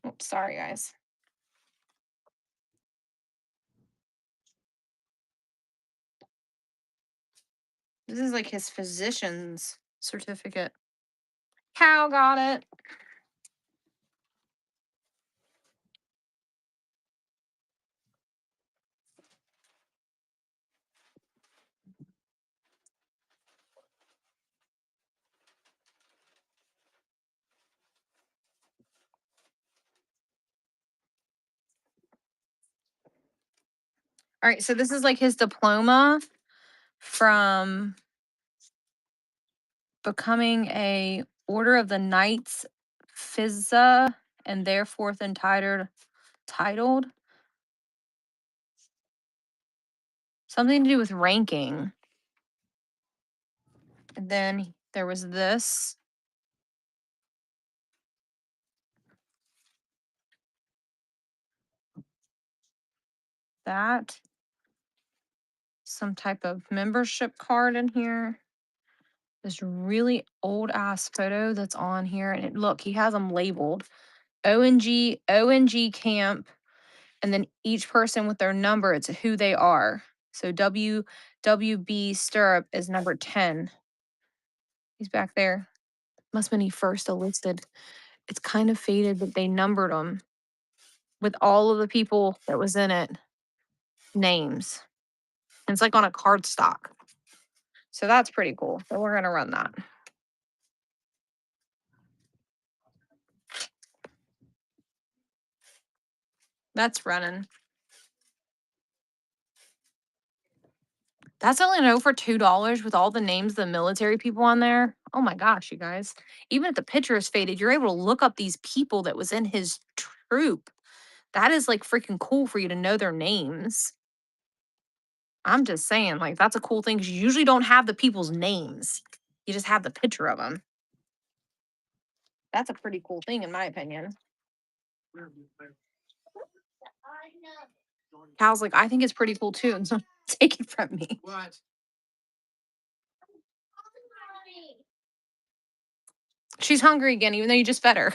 Oops, sorry guys. This is like his physician's certificate. Cal got it. All right, so this is like his diploma from becoming a Order of the Knights Fizza and therefore titled something to do with ranking. And then there was this. That. Some type of membership card in here. This really old ass photo that's on here. And look, he has them labeled. ONG camp. And then each person with their number, it's who they are. So WB Stirrup is number 10. He's back there. Must have been he first enlisted. It's kind of faded, but they numbered them with all of the people that was in it, names. And it's like on a card stock. So that's pretty cool. So we're going to run that. That's running. That's only an for $2 with all the names of the military people on there. Oh my gosh, you guys. Even if the picture is faded, you're able to look up these people that was in his troop. That is like freaking cool for you to know their names. I'm just saying, like, that's a cool thing because you usually don't have the people's names. You just have the picture of them. That's a pretty cool thing, in my opinion. Cal's like, I think it's pretty cool too. And so take it from me. What? She's hungry again, even though you just fed her.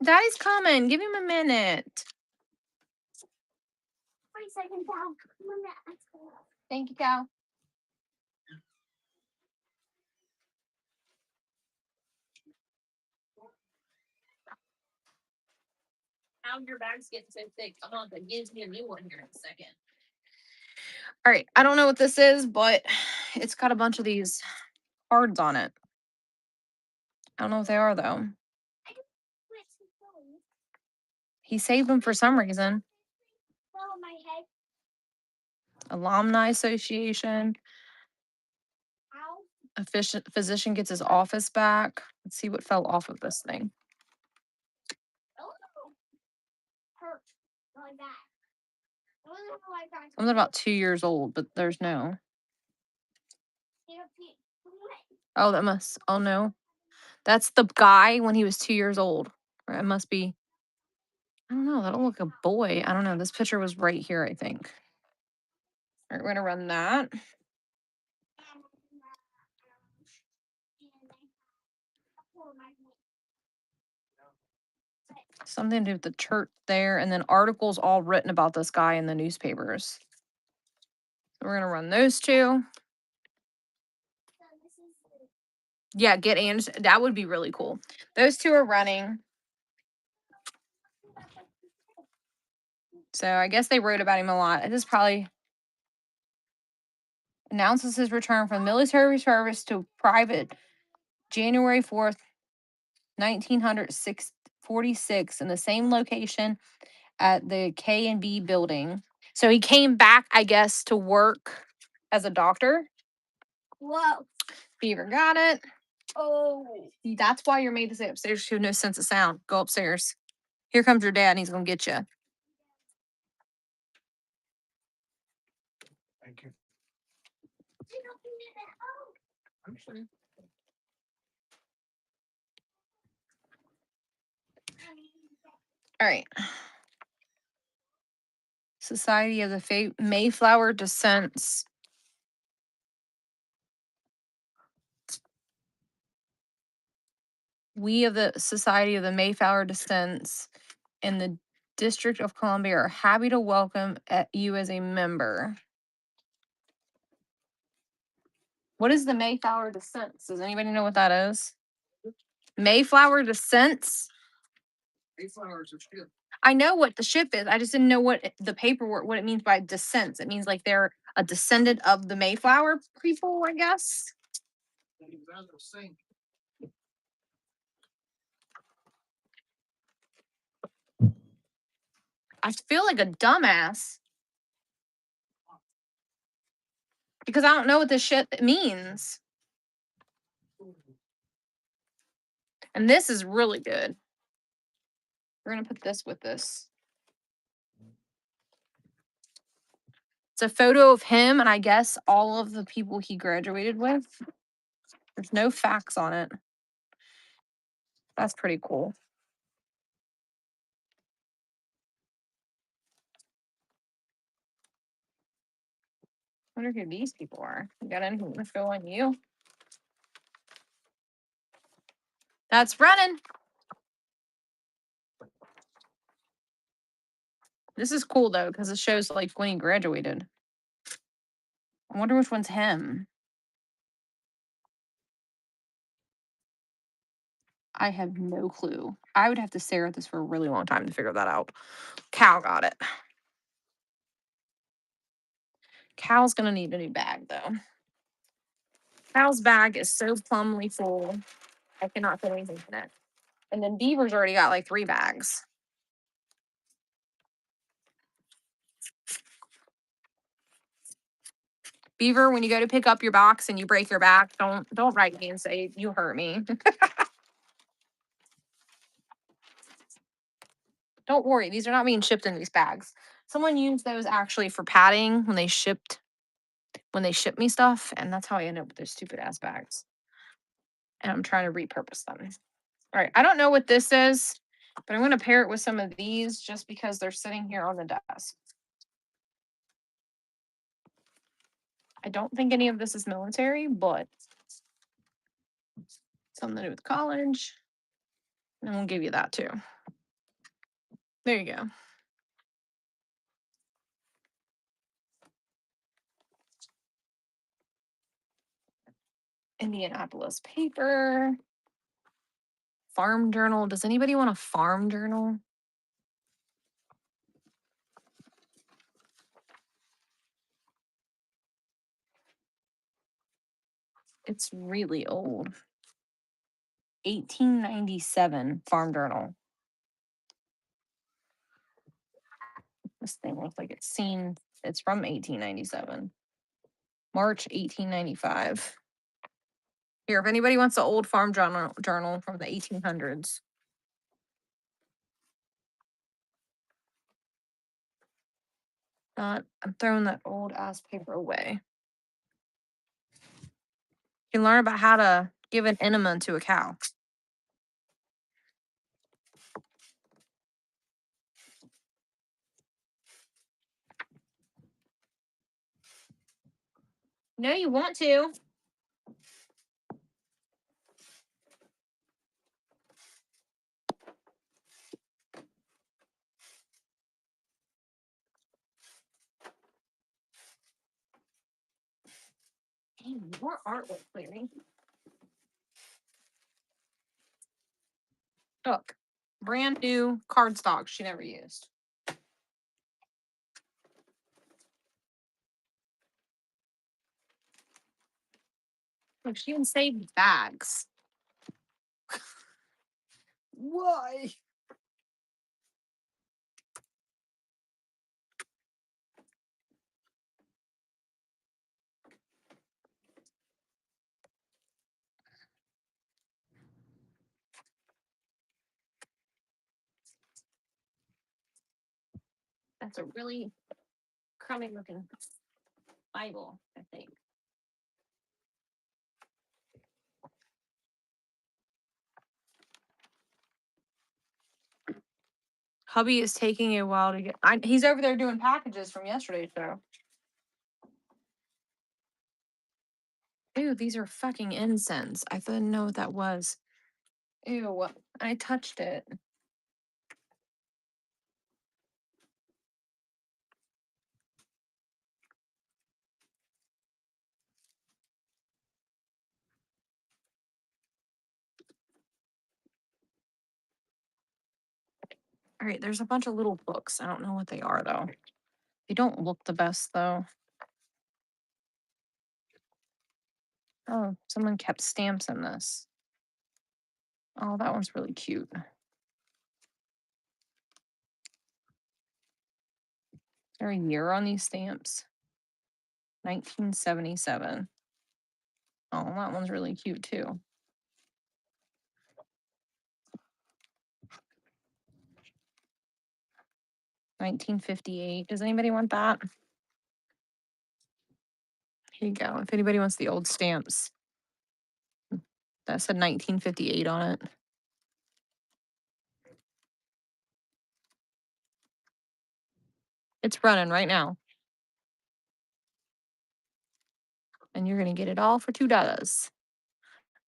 Daddy's coming. Give him a minute. 20 seconds out. Thank you, Cal. How your bag's getting so thick? I'm on to gives me a new one here in a second. All right, I don't know what this is, but it's got a bunch of these cards on it. I don't know what they are though. He saved them for some reason. Alumni Association. A physician gets his office back. Let's see what fell off of this thing. Something about 2 years old, but there's no. Oh, that must. Oh no, that's the guy when he was 2 years old. Or it must be. I don't know. That'll look like a boy. I don't know. This picture was right here, I think. All right, we're gonna run that. Something to do with the church there, and then articles all written about this guy in the newspapers. So we're gonna run those two. Yeah, get Anderson. That would be really cool. Those two are running. So I guess they wrote about him a lot. This is probably announces his return from military service to private January 4th, 1946 in the same location at the K&B building. So he came back, I guess, to work as a doctor. Whoa. Beaver got it. Oh. That's why you're made to stay upstairs. You have no sense of sound. Go upstairs. Here comes your dad, and he's gonna get you. Thank you. All right. Society of the Mayflower Descents. We of the Society of the Mayflower Descents in the District of Columbia are happy to welcome you as a member. What is the Mayflower Descents? Does anybody know what that is? Mayflower Descents? Mayflower's a ship. I know what the ship is. I just didn't know what the paperwork, what it means by descents. It means like they're a descendant of the Mayflower people, I guess. I feel like a dumbass because I don't know what this shit means. And this is really good. We're going to put this with this. It's a photo of him and I guess all of the people he graduated with. There's no facts on it. That's pretty cool. I wonder who these people are. You got anything to go on you? That's running. This is cool though, because it shows like when he graduated. I wonder which one's him. I have no clue. I would have to stare at this for a really long time to figure that out. Cal got it. Cal's gonna need a new bag though. Cal's bag is so plumly full. I cannot fit anything in it. And then Beaver's already got like 3 bags. Beaver, when you go to pick up your box and you break your back, don't write me and say you hurt me. Don't worry, these are not being shipped in these bags. Someone used those actually for padding when they shipped me stuff, and that's how I ended up with those stupid ass bags. And I'm trying to repurpose them. All right, I don't know what this is, but I'm going to pair it with some of these just because they're sitting here on the desk. I don't think any of this is military, but something to do with college. And we'll give you that too. There you go. Indianapolis paper. Farm journal. Does anybody want a farm journal? It's really old. 1897 farm journal. This thing looks like it's from 1897. March 1895. Here, if anybody wants an old farm journal from the 1800s. I'm throwing that old ass paper away. You can learn about how to give an enema to a cow. No, you want to. Dang, more artwork, Larry. Look, brand new cardstock she never used. Look, she even saved bags. Why? That's a really crummy looking Bible, I think. Hubby is taking a while to get. He's over there doing packages from yesterday's show. Ew, these are fucking incense. I didn't know what that was. Ew, I touched it. All right, there's a bunch of little books. I don't know what they are though. They don't look the best though. Oh, someone kept stamps in this. Oh, that one's really cute. Is there a year on these stamps? 1977. Oh, that one's really cute too. $1958. Does anybody want that? Here you go. If anybody wants the old stamps. That said 1958 on it. It's running right now. And you're going to get it all for $2.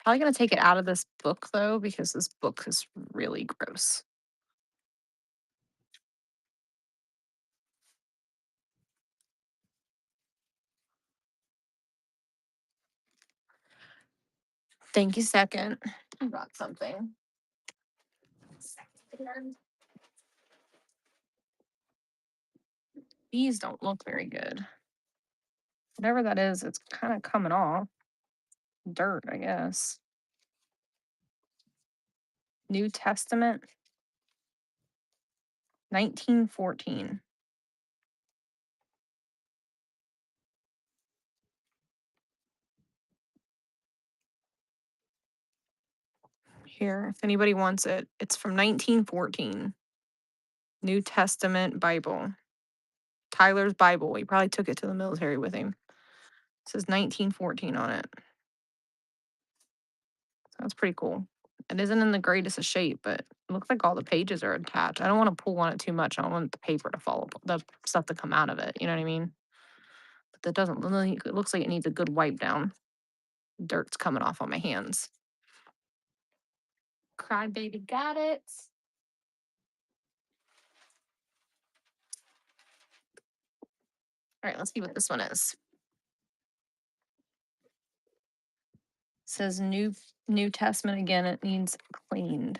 Probably going to take it out of this book though, because this book is really gross. Thank you, second. I brought something. These don't look very good. Whatever that is, it's kind of coming off. Dirt, I guess. New Testament. 1914. Here, if anybody wants it, it's from 1914. New Testament Bible. Tyler's Bible. He probably took it to the military with him. It says 1914 on it. So that's pretty cool. It isn't in the greatest of shape, but it looks like all the pages are attached. I don't want to pull on it too much. I don't want the paper to fall, the stuff to come out of it. You know what I mean? But that doesn't really, it looks like it needs a good wipe down. Dirt's coming off on my hands. Crybaby got it. All right, let's see what this one is. It says New Testament again. It needs cleaned.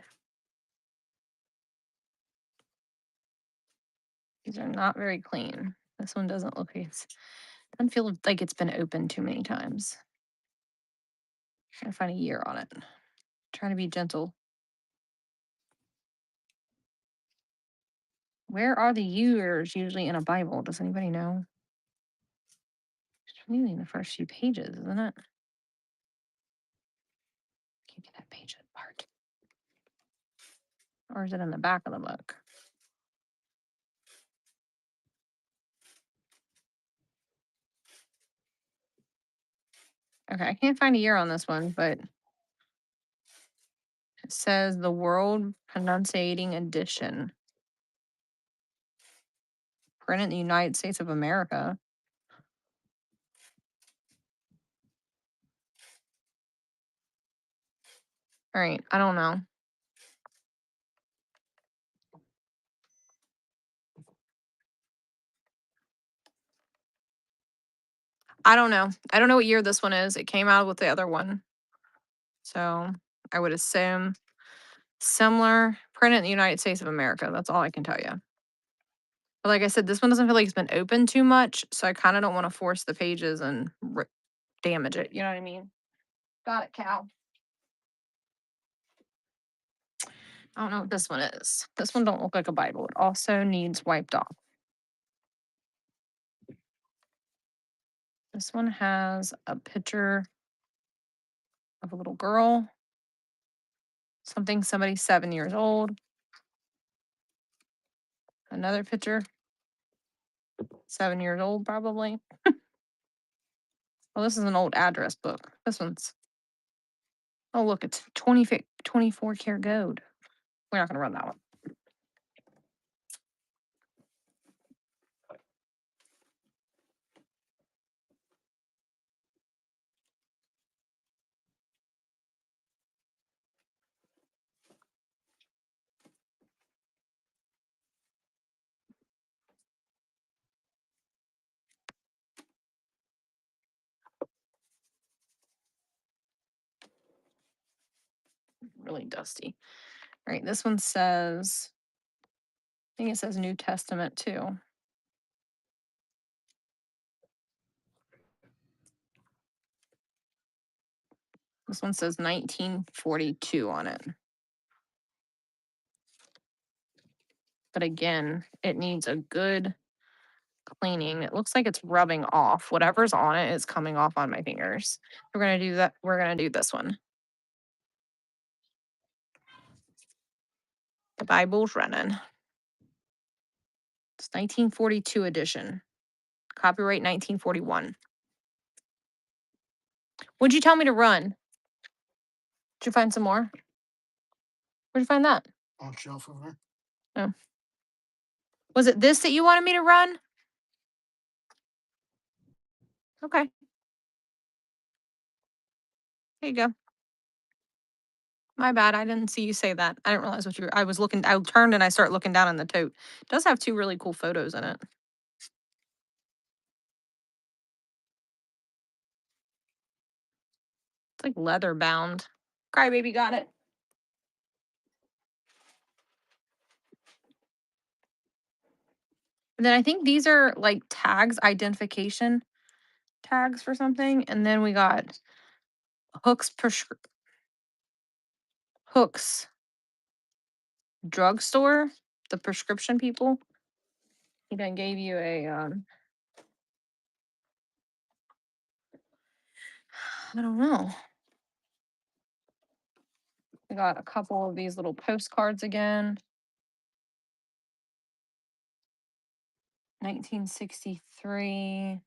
These are not very clean. This one doesn't look doesn't feel like it's been opened too many times. Trying to find a year on it. Trying to be gentle. Where are the years usually in a Bible? Does anybody know? It's really in the first few pages, isn't it? Can't get that page apart. Or is it in the back of the book? Okay, I can't find a year on this one, but it says the World Pronunciating Edition. Printed in the United States of America. All right, I don't know. I don't know. I don't know what year this one is. It came out with the other one. So I would assume similar, printed in the United States of America. That's all I can tell you. But like I said, this one doesn't feel like it's been opened too much. So I kind of don't want to force the pages and damage it. You know what I mean? Got it, Cal. I don't know what this one is. This one don't look like a Bible. It also needs wiped off. This one has a picture of a little girl. Somebody 7 years old. Another picture. 7 years old, probably. Well, this is an old address book. This one's, oh, look, it's 24 karat gold. We're not going to run that one. Really dusty. All right, this one says, I think it says New Testament too. This one says 1942 on it. But again, it needs a good cleaning. It looks like it's rubbing off. Whatever's on it is coming off on my fingers. We're going to do that. We're going to do this one. The Bible's running. It's 1942 edition. Copyright 1941. What'd you tell me to run? Did you find some more? Where'd you find that? On shelf over there. Oh. Was it this that you wanted me to run? Okay. Here you go. My bad. I didn't see you say that. I didn't realize what you were. I was looking. I turned and I started looking down in the tote. It does have 2 really cool photos in it. It's like leather bound. Crybaby got it. And then I think these are like tags, identification tags for something. And then we got Hooks drugstore, the prescription people. He then gave you a I don't know. We got a couple of these little postcards again. 1963.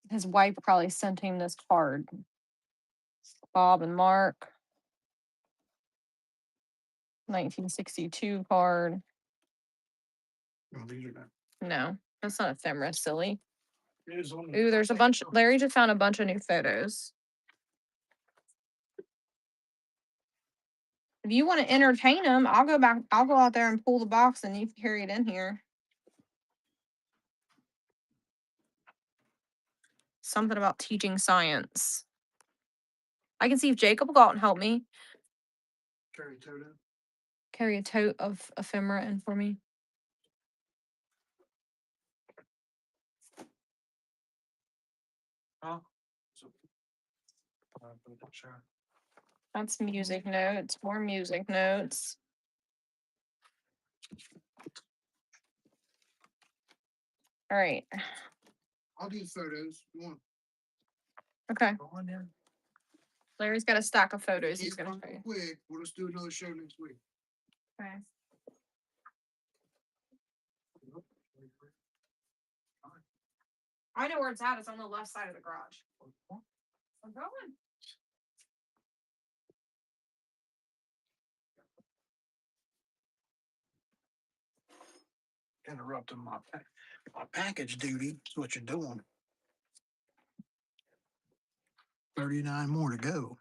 His wife probably sent him this card. Bob and Mark. 1962 card. No, these are not. No, that's not ephemera, silly. It is on the- Ooh, there's a bunch. Larry just found a bunch of new photos. If you want to entertain them, I'll go back. I'll go out there and pull the box and you can carry it in here. Something about teaching science. I can see if Jacob will go out and help me Carry tote in. carry a tote of ephemera in for me. Huh? So, sure. That's music notes. More music notes. All right. I'll do photos. You want? Okay. Go on in. Larry's got a stack of photos he's Keep gonna on show you. quick. We'll just do another show next week. Okay. I know where it's at. It's on the left side of the garage. I'm going. Interrupting my package duty. That's what you're doing. 39 more to go.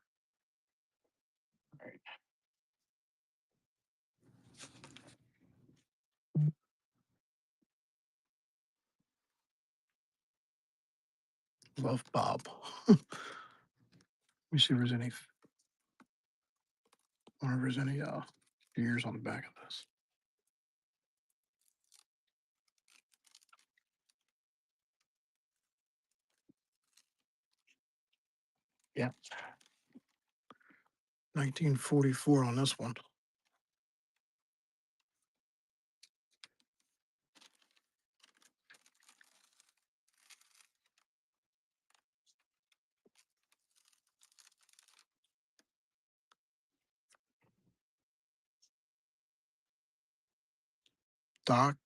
Love Bob. Let me see if there's any. Wonder if there's any years on the back of this. Yeah. 1944 on this one. Doc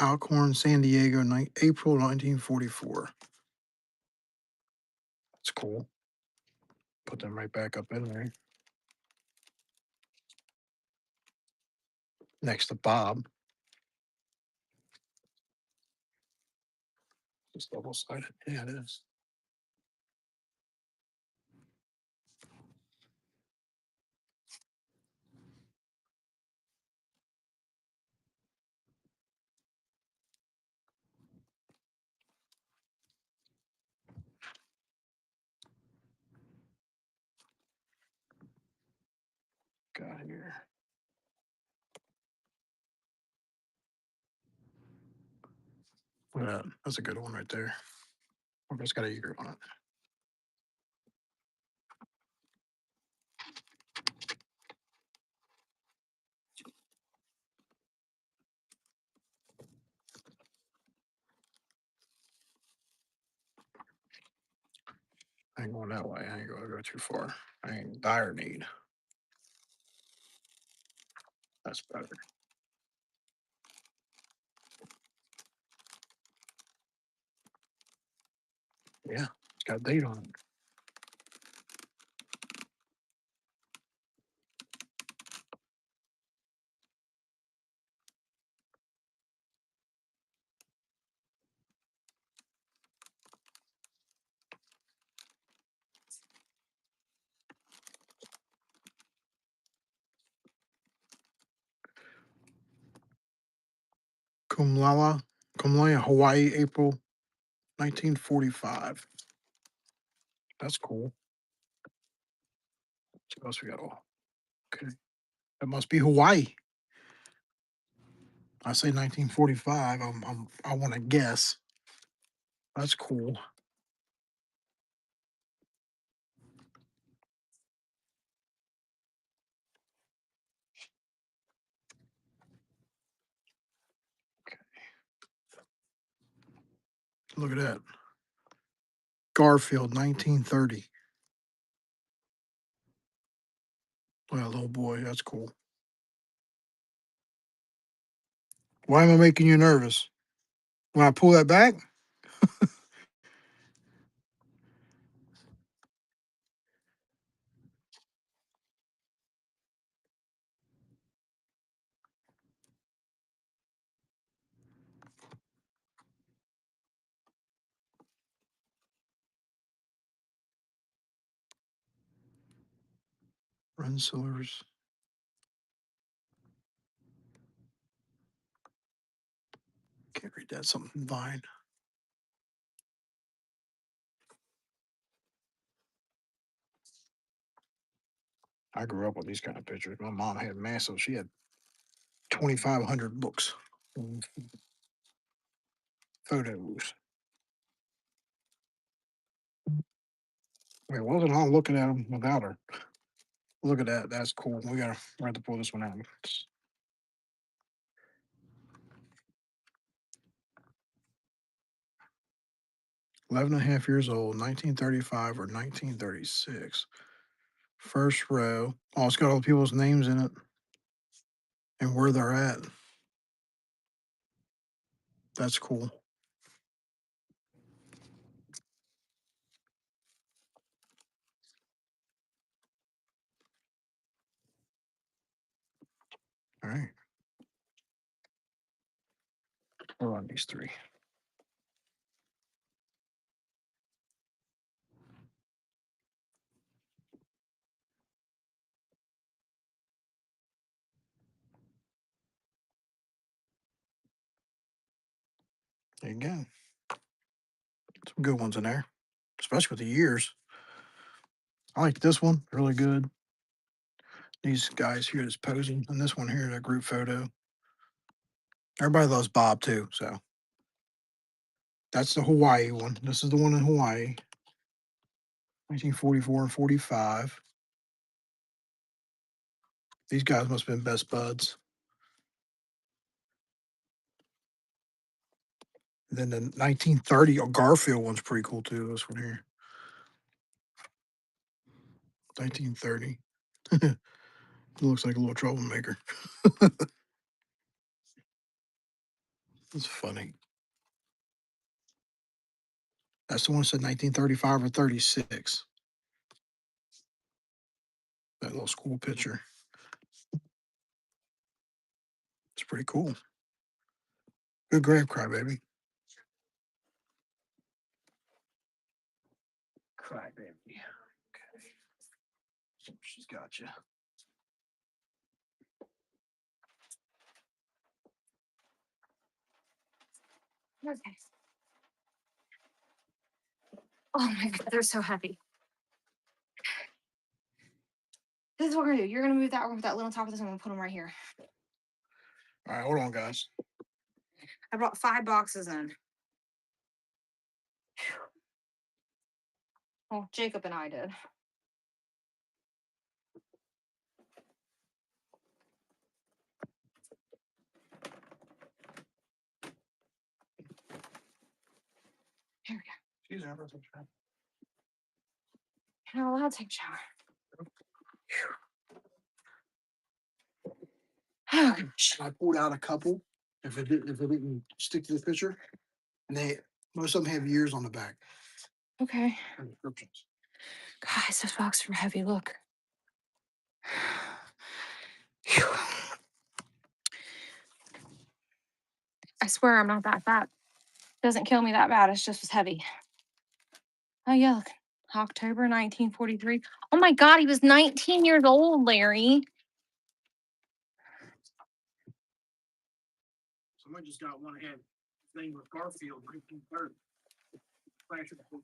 Alcorn, San Diego, April 1944. That's cool. Put them right back up in there. Next to Bob. Just double sided. Yeah, it is. Got here. Look at that. That's a good one right there. It's got a year on it. I ain't going that way. I ain't gonna go too far. I ain't dire need. That's better. Yeah, it's got a date on it. Kumlaya, Hawaii, April 1945. That's cool. What else we got? Oh, okay. That must be Hawaii. I say 1945. I want to guess. That's cool. Look at that. Garfield, 1930. Well, little boy, that's cool. Why am I making you nervous? When I pull that back? Rensselaers. Can't read that. Something Vine. I grew up with these kind of pictures. My mom had massive. She had 2,500 books, photos. It wasn't all looking at them without her. Look at that. That's cool. We have to pull this one out. 11 and a half years old, 1935 or 1936. First row. Oh, it's got all the people's names in it and where they're at. That's cool. All right. We're on these three. Again, some good ones in there, especially with the years. I like this one, really good. These guys here that's posing, and this one here, that group photo. Everybody loves Bob too, so that's the Hawaii one. This is the one in Hawaii. 1944 and 45. These guys must have been best buds. And then the 1930 Garfield one's pretty cool too. This one here. 1930. He looks like a little troublemaker. That's funny. That's the one that said 1935 or 36. That little school picture. It's pretty cool. Good grab, Crybaby. Crybaby. Okay. She's got you. Okay. Oh my god, they're so heavy. This is what we're gonna do. You're gonna move that one with that lid on top of this. I'm gonna put them right here. All right, hold on, guys. I brought 5 boxes in. Well, Jacob and I did. Here we go. Excuse me, I'm gonna take a shower. You're not allowed to take a shower. Oh gosh. I pulled out a couple. If it didn't stick to the picture, and most of them have years on the back. Okay. And descriptions. Guys, those boxes are heavy. Look. Phew. I swear I'm not that fat. Doesn't kill me that bad. It's just was heavy. Oh yeah, look. October 1943. Oh my god, he was 19 years old, Larry. Somebody just got one ahead. His name was Garfield, 1930.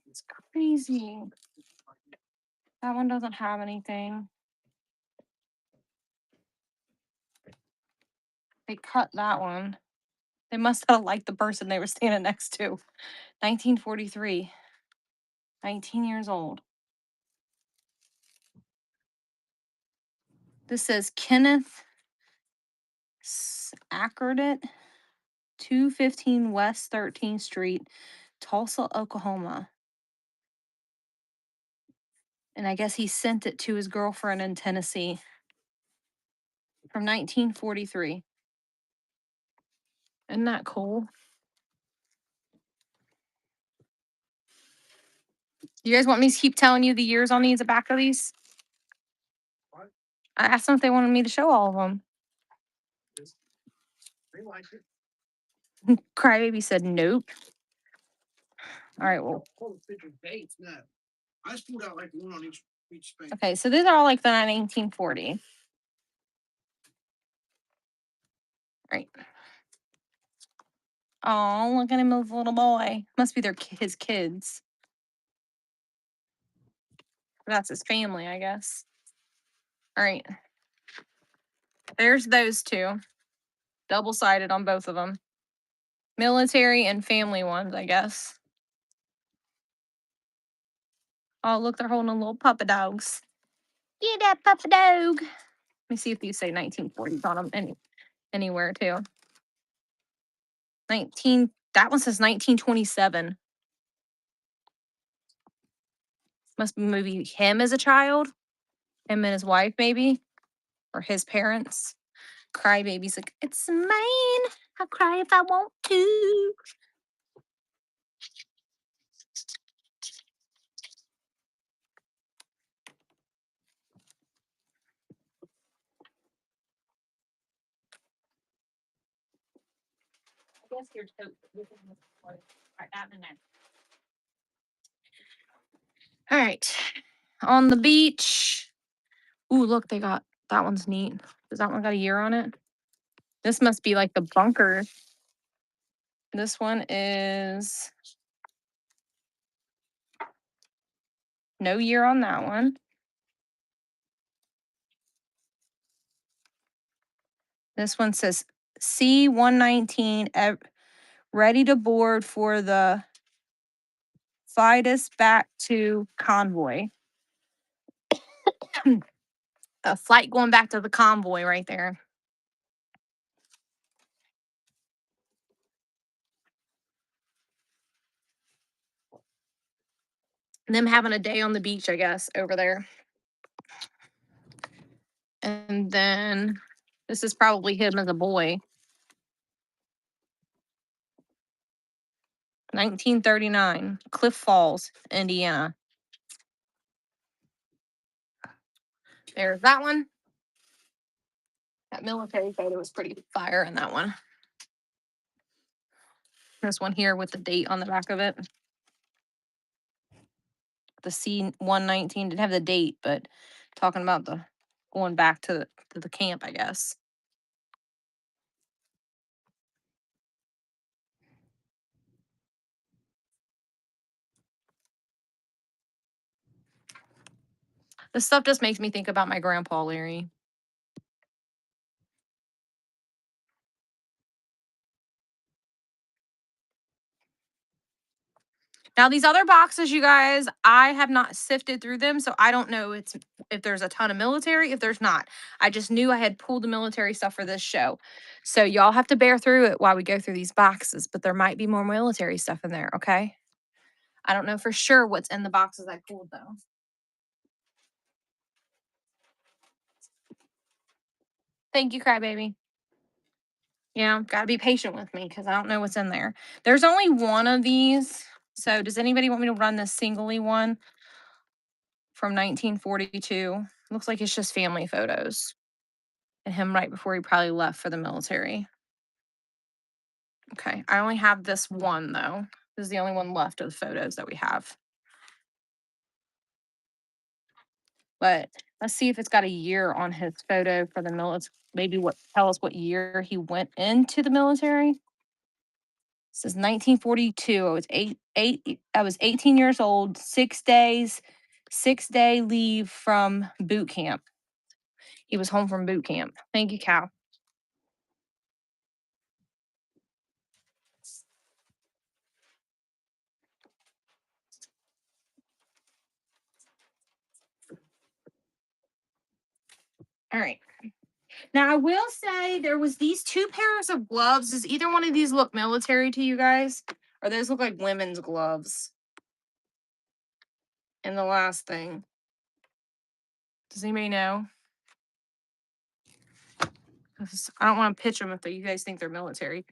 It's crazy. That one doesn't have anything. They cut that one. They must have liked the person they were standing next to. 1943. 19 years old. This says Kenneth Ackerdet, 215 West 13th Street, Tulsa, Oklahoma. And I guess he sent it to his girlfriend in Tennessee from 1943. Isn't that cool? You guys want me to keep telling you the years on these, the back of these? What? I asked them if they wanted me to show all of them. They liked it. Crybaby said nope. All right, well. Pull the picture dates, no. I just pulled out like one on each space. Okay, so these are all like the 1940. Right. Oh, look at him, a little boy. Must be his kids. That's his family, I guess. All right. There's those two. Double-sided on both of them. Military and family ones, I guess. Oh, look, they're holding little puppy dogs. Get that puppy dog. Let me see if these say 1940s on them anywhere, too. That one says 1927. Must be maybe him as a child. Him and his wife, maybe. Or his parents. Crybaby's like, it's mine. I'll cry if I want to. I guess you're right that in there. All right. On the beach. Ooh, look, they got that one's neat. Does that one got a year on it? This must be like the bunker. This one is no year on that one. This one says C-119 ready to board for the Fidus back to convoy. A flight going back to the convoy right there. Them having a day on the beach, I guess, over there. And then this is probably him as a boy. 1939, Cliff Falls, Indiana. There's that one. That military photo was pretty fire in that one. This one here with the date on the back of it. The C-119 didn't have the date, but talking about the going back to the camp, I guess. This stuff just makes me think about my grandpa, Larry. Now these other boxes, you guys, I have not sifted through them, so I don't know if there's a ton of military, if there's not. I just knew I had pulled the military stuff for this show. So y'all have to bear through it while we go through these boxes, but there might be more military stuff in there, okay? I don't know for sure what's in the boxes I pulled though. Thank you, crybaby. Yeah, gotta be patient with me because I don't know what's in there. There's only one of these. So does anybody want me to run this singly one from 1942? Looks like it's just family photos. And him right before he probably left for the military. Okay, I only have this one though. This is the only one left of the photos that we have. But let's see if it's got a year on his photo for the military. Maybe tell us what year he went into the military. This is 1942. I was 18 years old, 6 days, 6-day leave from boot camp. He was home from boot camp. Thank you, Cal. All right. Now I will say there was these 2 pairs of gloves. Does either one of these look military to you guys? Or those look like women's gloves? And the last thing. Does anybody know? I don't want to pitch them if you guys think they're military.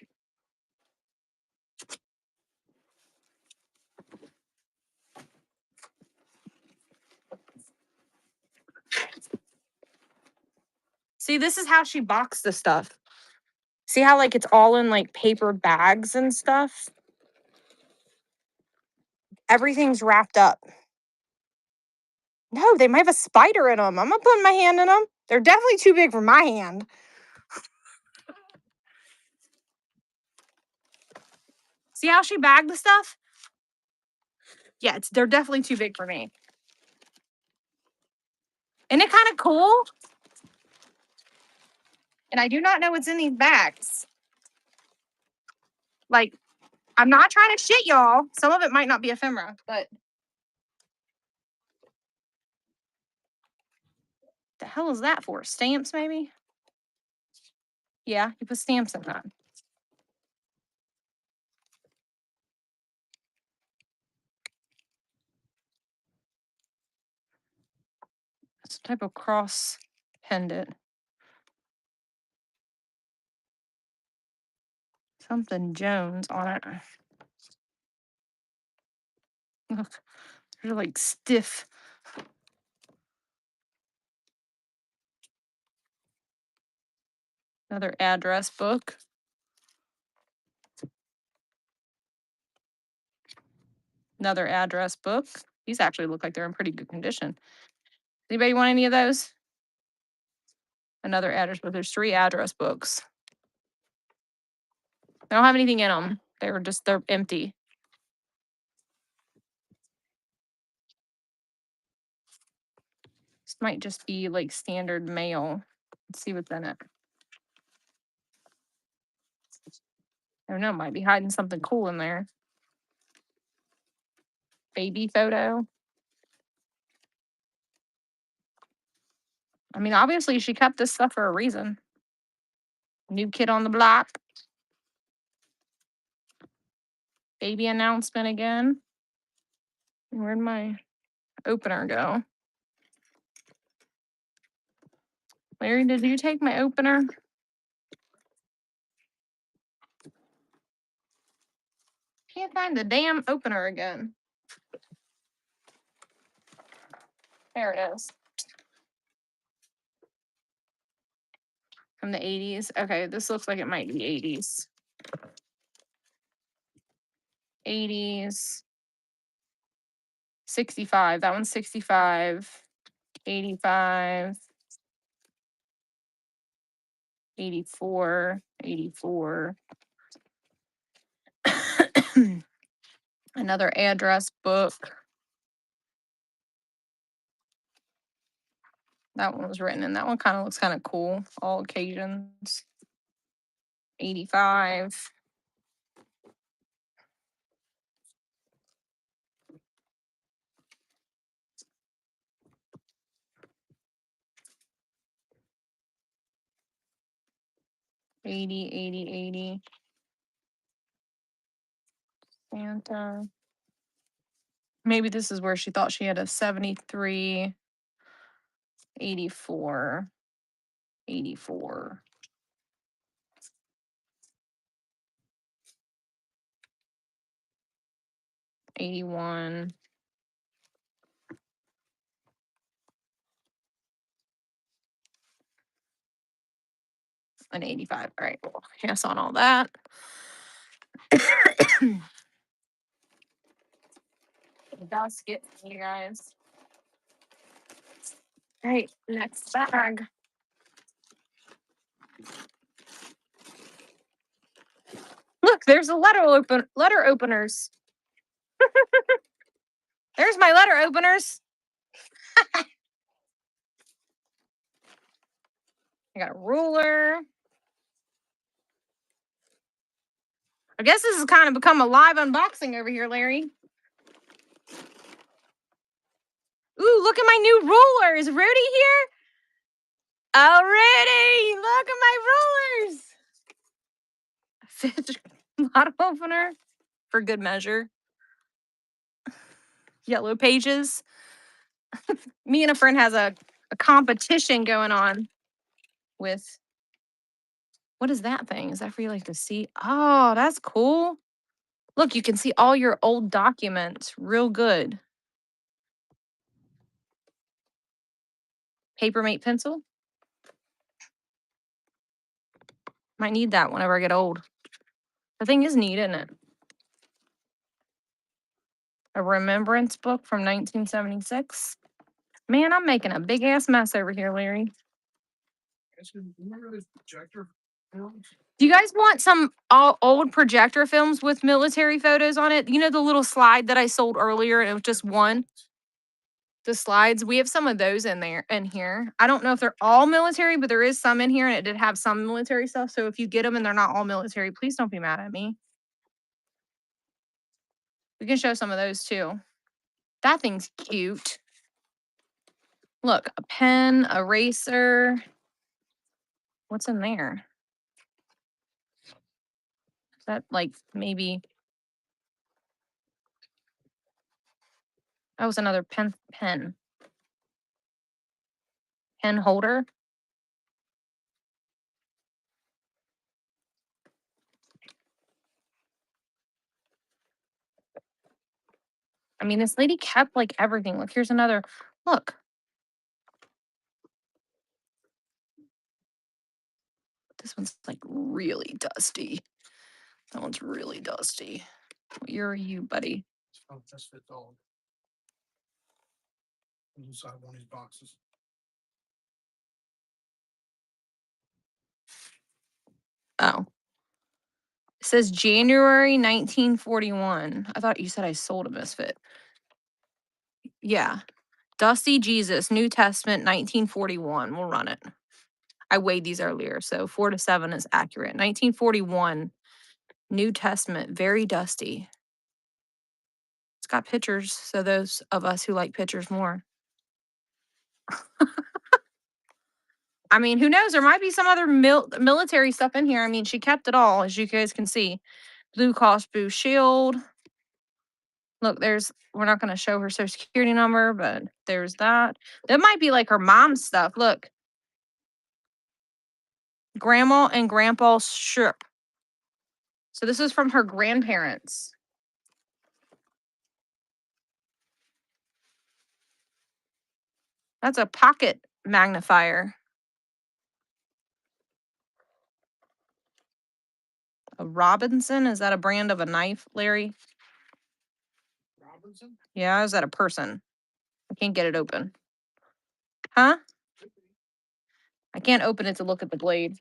See, this is how she boxed the stuff. See how like it's all in like paper bags and stuff? Everything's wrapped up. No, they might have a spider in them. I'm not putting my hand in them. They're definitely too big for my hand. See how she bagged the stuff? Yeah, they're definitely too big for me. Isn't it kind of cool? And I do not know what's in these bags. Like, I'm not trying to shit y'all. Some of it might not be ephemera, but the hell is that for? Stamps, maybe? Yeah, you put stamps in that. Some type of cross pendant. Something Jones on it. Look, they're like stiff. Another address book. Another address book. These actually look like they're in pretty good condition. Anybody want any of those? Another address book. There's 3 address books. They don't have anything in them. They're empty. This might just be like standard mail. Let's see what's in it. I don't know, might be hiding something cool in there. Baby photo. I mean, obviously she kept this stuff for a reason. New kid on the block. Baby announcement again. Where'd my opener go? Larry, did you take my opener? Can't find the damn opener again. There it is. From the 80s. Okay, this looks like it might be 80s. 80s. 65. That one's 65. 85. 84. 84. Another address book. That one was written in. That one kind of looks kind of cool. All occasions. 85. $80. Santa. Maybe this is where she thought she had a 73. 84. 84. $81. And 85. All right, well, yes on all that. Basket, you guys. All right, next bag. Look, there's a letter openers. There's my letter openers. I got a ruler. I guess this has kind of become a live unboxing over here, Larry. Ooh, look at my new ruler. Is Rudy here? Oh, Rudy, look at my rulers. Fitch bottle opener for good measure. Yellow pages. Me and a friend has a competition going on with, what is that thing? Is that for you like to see? Oh, that's cool. Look, you can see all your old documents real good. Papermate pencil. Might need that whenever I get old. The thing is neat, isn't it? A remembrance book from 1976. Man, I'm making a big ass mess over here, Larry. Remember those projector films? Do you guys want some old projector films with military photos on it? You know the little slide that I sold earlier and it was just one? The slides. We have some of those in here. I don't know if they're all military, but there is some in here and it did have some military stuff. So if you get them and they're not all military, please don't be mad at me. We can show some of those too. That thing's cute. Look, a pen, eraser. What's in there? Is that like maybe? That was another pen holder. I mean, this lady kept like everything. Look, here's another. Look. This one's like really dusty. That one's really dusty. What year are you, buddy? Oh, just fit all. Inside one of these boxes. Oh. It says January 1941. I thought you said I sold a Misfit. Yeah. Dusty Jesus, New Testament, 1941. We'll run it. I weighed these earlier, so 4 to 7 is accurate. 1941, New Testament, very dusty. It's got pictures, so those of us who like pictures more. I mean, who knows? There might be some other military stuff in here. I mean, she kept it all, as you guys can see. Blue Cross Blue Shield. Look, we're not going to show her social security number, but there's that. That might be like her mom's stuff. Look. Grandma and Grandpa Shook. So this is from her grandparents. That's a pocket magnifier. A Robinson? Is that a brand of a knife, Larry? Robinson? Yeah, is that a person? I can't get it open. Huh? I can't open it to look at the blade.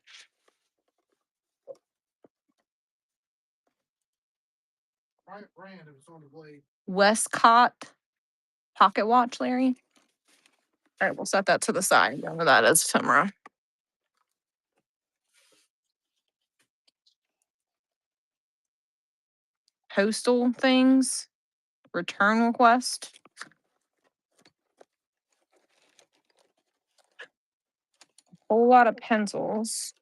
Right brand, it was on the blade. Westcott pocket watch, Larry. All right, we'll set that to the side. Remember that as Timra. Postal things. Return request. Whole lot of pencils.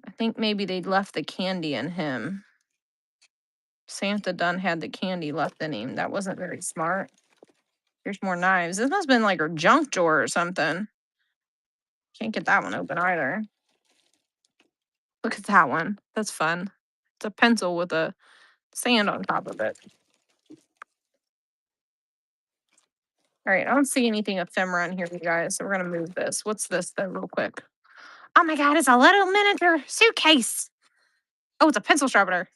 I think maybe they left the candy in him. Santa done had the candy left in him. That wasn't very smart. Here's more knives. This must have been like her junk drawer or something. Can't get that one open either. Look at that one. That's fun. It's a pencil with a sand on top of it. All right, I don't see anything ephemera in here, you guys. So we're gonna move this. What's this though, real quick? Oh my god, it's a little miniature suitcase. Oh, it's a pencil sharpener.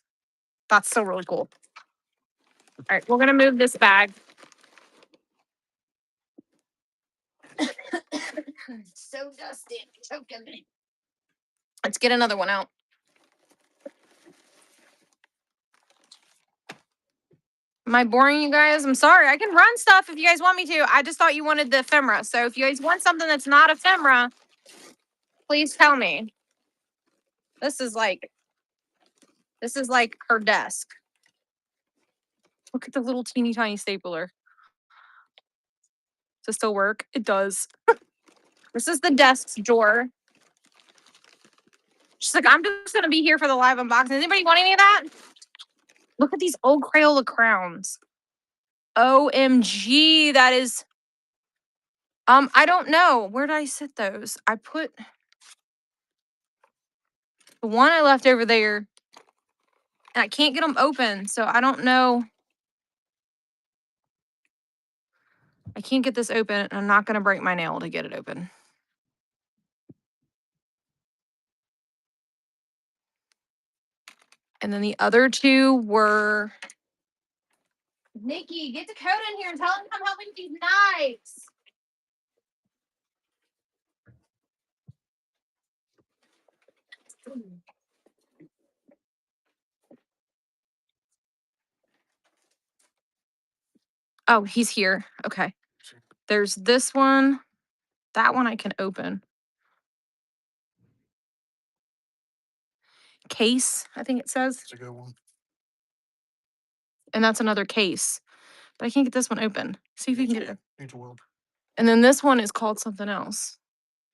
That's so really cool. All right, we're gonna move this bag. So dusty, it's choking me. Let's get another one out. Am I boring you guys? I'm sorry. I can run stuff if you guys want me to. I just thought you wanted the ephemera. So if you guys want something that's not ephemera, please tell me. This is like her desk. Look at the little teeny tiny stapler. Does it still work? It does. This is the desk drawer. She's like, I'm just gonna be here for the live unboxing. Anybody want any of that? Look at these old Crayola crowns. OMG, that is. I don't know. Where did I sit those? I put the one I left over there, and I can't get them open, so I don't know. I can't get this open, and I'm not gonna break my nail to get it open. And then the other two were. Nikki, get Dakota in here and tell him to come help me with these knives. Oh, he's here. Okay. There's this one. That one I can open. Case, I think it says. That's a good one. And that's another case. But I can't get this one open. See if you can get it. Needs a weld. And then this one is called something else.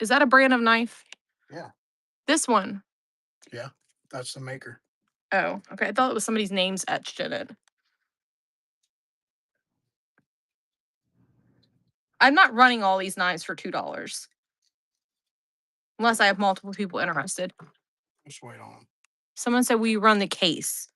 Is that a brand of knife? Yeah. This one. Yeah. That's the maker. Oh, okay. I thought it was somebody's names etched in it. I'm not running all these knives for $2. Unless I have multiple people interested. Just wait on them. Someone said, will you run the case?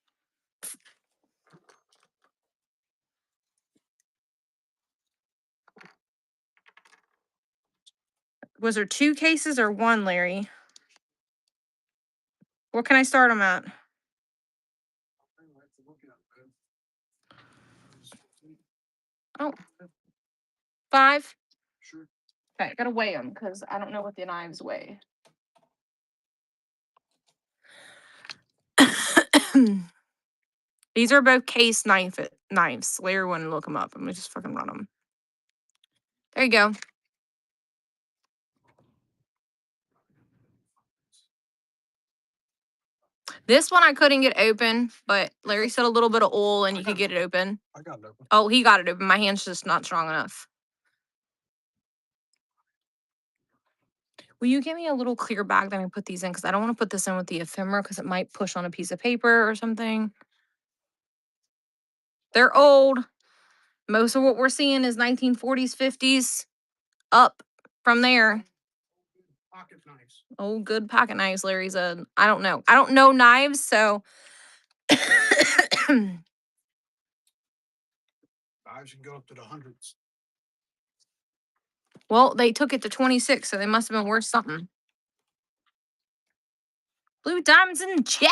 Was there 2 cases or 1, Larry? What can I start them at? Oh. 5? Sure. Okay, I gotta weigh them because I don't know what the knives weigh. These are both case knives. Larry wouldn't look them up. I'm gonna just fucking run them. There you go. This one I couldn't get open, but Larry said a little bit of oil and you could get it open. I got it open. Oh, he got it open. My hand's just not strong enough. Will you give me a little clear bag that I put these in? Because I don't want to put this in with the ephemera because it might push on a piece of paper or something. They're old. Most of what we're seeing is 1940s, 50s, up from there. Pocket knives. Oh, good pocket knives, Larry said. I don't know. I don't know knives, so. Knives can go up to the hundreds. Well, they took it to 26, so they must have been worth something. Blue Diamonds in the chat.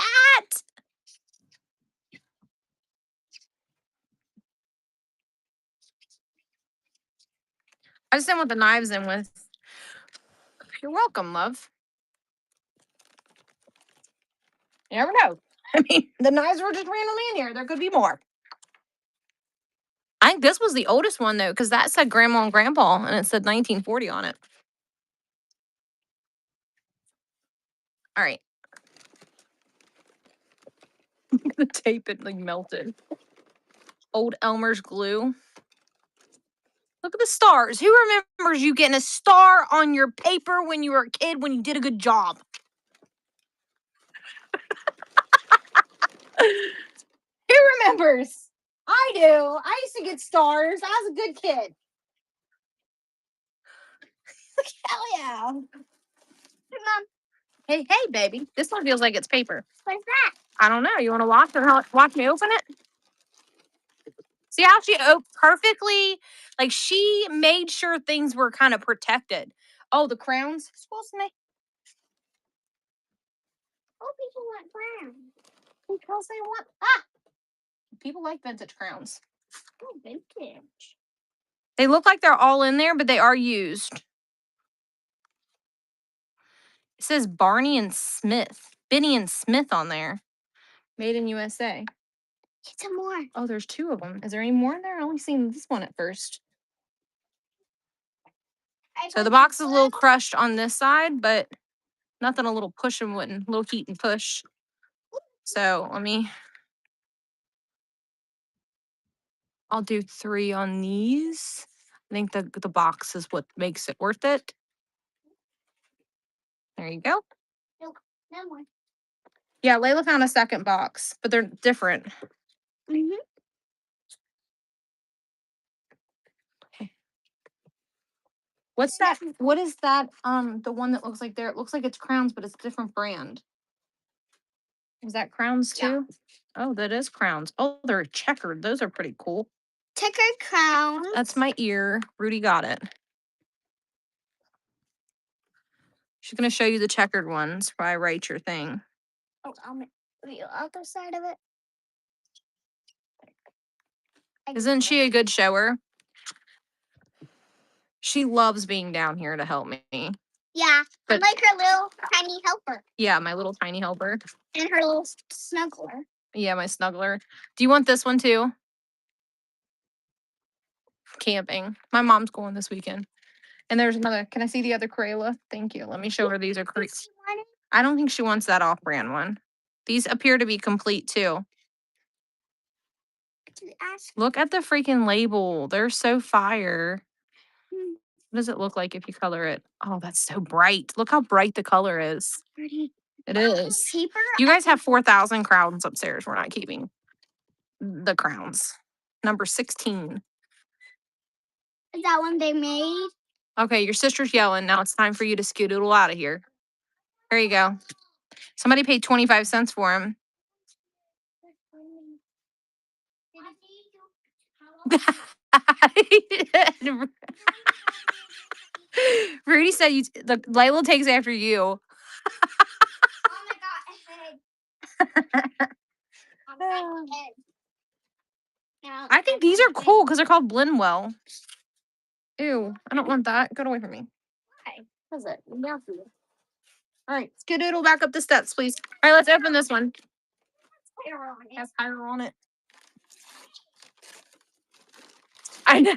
I just didn't want the knives in with. You're welcome, love. You never know. I mean, the knives were just randomly in here. There could be more. I think this was the oldest one, though, because that said Grandma and Grandpa, and it said 1940 on it. All right. The tape, it like melted. Old Elmer's glue. Look at the stars. Who remembers you getting a star on your paper when you were a kid when you did a good job? Who remembers? I do. I used to get stars. I was a good kid. Hell yeah. Hey, Mom, Hey, baby. This one feels like it's paper. what's that? I don't know. You want to watch me open it? See how she perfectly, like she made sure things were kind of protected. Oh, the crowns. Excuse me. Oh, people want crowns. Because they want people like vintage crowns. Oh, vintage. They look like they're all in there, but they are used. It says Barney and Smith. Benny and Smith on there. Made in USA. Get some more. Oh, there's two of them. Is there any more in there? I only seen this one at first. So the box is a little crushed on this side, but nothing a little push and wouldn't. A little heat and push. So I'll do 3 on these. I think the box is what makes it worth it. There you go. No more. Yeah, Layla found a second box, but they're different. Mm-hmm. Okay. What's that? What is that? The one that looks like there. It looks like it's Crowns, but it's a different brand. Is that Crowns too? Oh, that is Crowns. Oh, they're checkered. Those are pretty cool. Checkered crowns. That's my ear. Rudy got it. She's gonna show you the checkered ones while I write your thing. Oh, I'll make the other side of it. Isn't she a good shower? She loves being down here to help me. Yeah, But- I'm like her little tiny helper Yeah, my little tiny helper. and her little snuggler. Yeah, my snuggler. Do you want this one too? Camping. My mom's going this weekend. And there's another. Can I see the other Crayola? Thank you. Let me show her these are Does she want it? I don't think she wants that off-brand one. These appear to be complete too. To ask. Look at the freaking label. They're so fire. Hmm. What does it look like if you color it? Oh, that's so bright. Look how bright the color is. Pretty. It is. Paper. You guys have 4,000 crowns upstairs. We're not keeping the crowns. Number 16. Is that one they made? Okay, your sister's yelling. Now it's time for you to skedaddle out of here. There you go. Somebody paid 25 cents for him. Rudy said Layla takes after you. Oh my god, I think these are cool because they're called Blendwell. Ew, I don't want that. Get away from me. What's it? Yummy. All right, skedaddle back up the steps, please. All right, let's open this one. Has fire on it. I know.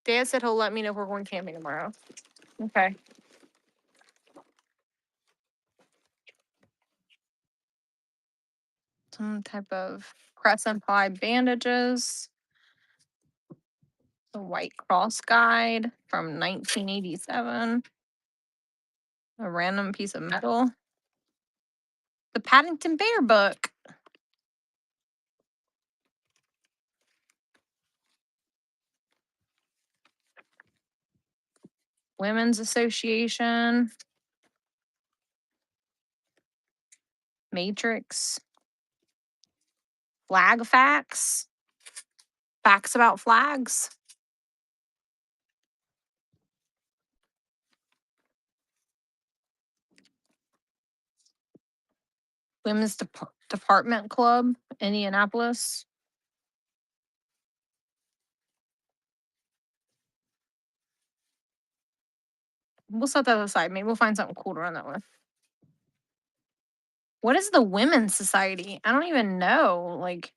Dad said he'll let me know if we're going camping tomorrow. Okay. Some type of crescent pie bandages. The White Cross Guide from 1987. A random piece of metal. The Paddington Bear book. Women's Association. Matrix. Flag facts. Facts about flags. Women's Department Club, Indianapolis. We'll set that aside. Maybe we'll find something cool to run that with. What is the Women's Society? I don't even know. Like,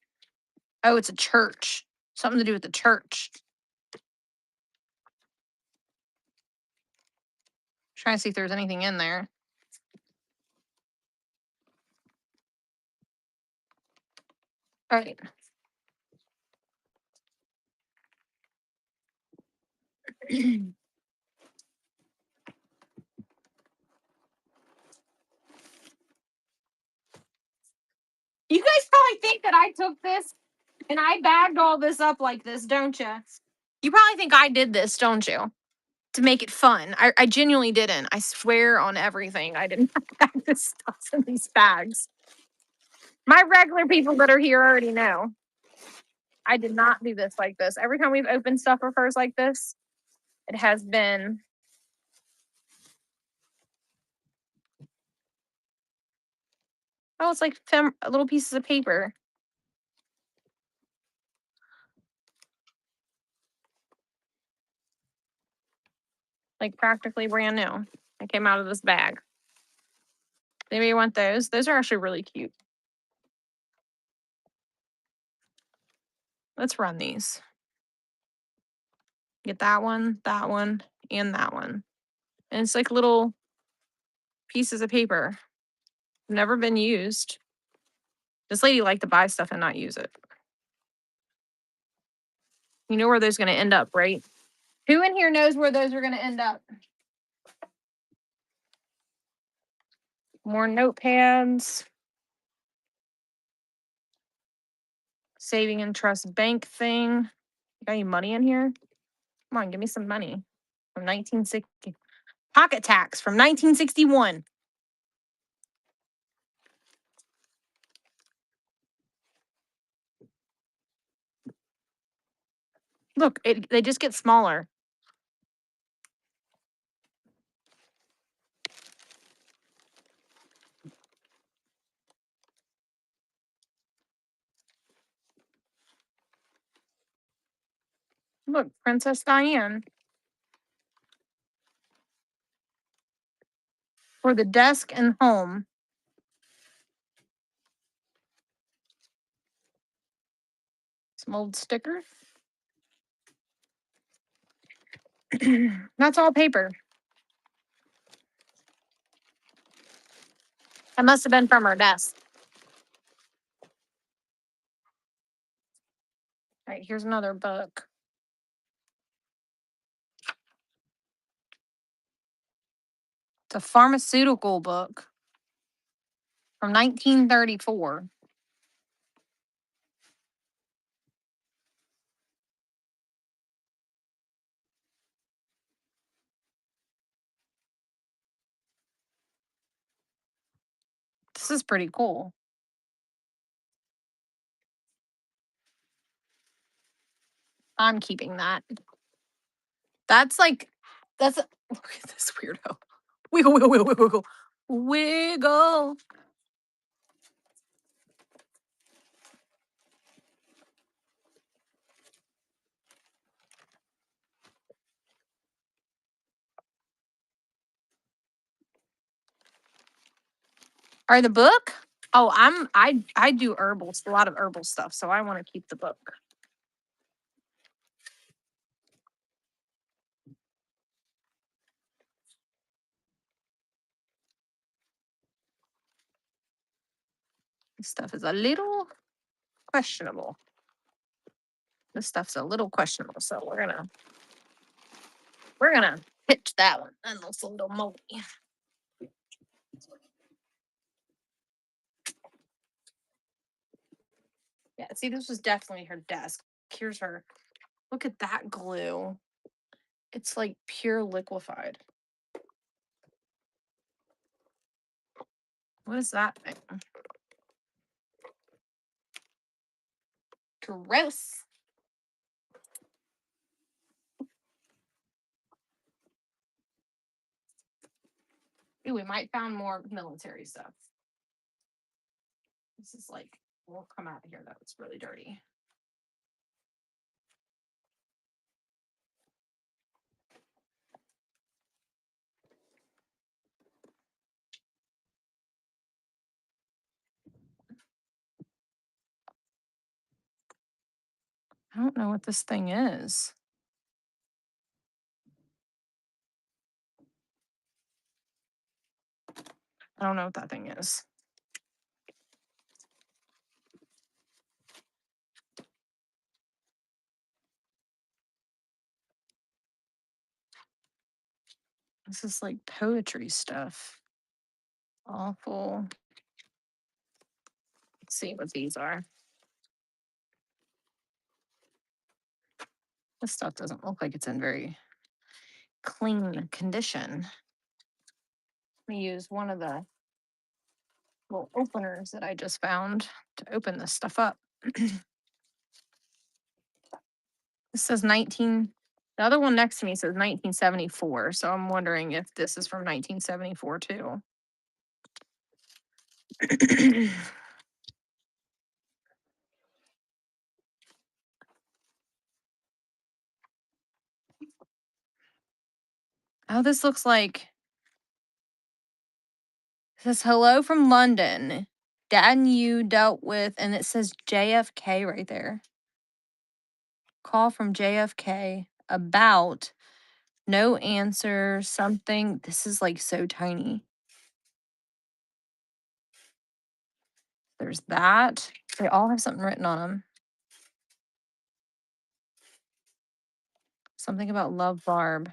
oh, it's a church. Something to do with the church. Trying to see if there's anything in there. All right. You guys probably think that I took this and I bagged all this up like this, don't you? You probably think I did this, don't you? To make it fun. I genuinely didn't. I swear on everything. I didn't bag this stuff in these bags. My regular people that are here already know. I did not do this like this. Every time we've opened stuff of hers like this, it has been oh, it's like little pieces of paper. Like practically brand new. I came out of this bag. Maybe you want those. Those are actually really cute. Let's run these. Get that one, and that one. And it's like little pieces of paper. Never been used. This lady liked to buy stuff and not use it. You know where those are going to end up, right? Who in here knows where those are going to end up? More notepads. Saving and trust bank thing. Got any money in here? Come on, give me some money. From 1960. Pocket tax from 1961. Look, they just get smaller. Look, Princess Diane. For the desk and home. Some old stickers. That's all paper. That must have been from her desk. All right, here's another book. It's a pharmaceutical book from 1934. This is pretty cool. I'm keeping that. That's like, look at this weirdo. Wiggle, wiggle, wiggle, wiggle, wiggle. Wiggle. Are the book? Oh, I do herbals, a lot of herbal stuff, so I want to keep the book. This stuff is a little questionable. This stuff's a little questionable, so we're gonna pitch that one. That looks a little moldy. Yeah, see, this was definitely her desk. Here's her. Look at that glue. It's like pure liquefied. What is that thing? Gross. Ooh, we might found more military stuff. This is like, we'll come out of here. That was really dirty. I don't know what this thing is. I don't know what that thing is. This is like poetry stuff. Awful. Let's see what these are. This stuff doesn't look like it's in very clean condition. Let me use one of the little openers that I just found to open this stuff up. This says 19. The other one next to me says 1974. So I'm wondering if this is from 1974 too. Oh, this looks like. It says hello from London. Dad and you dealt with, and it says JFK right there. Call from JFK about no answer, something. This is like so tiny. There's that. They all have something written on them. Something about love Barb.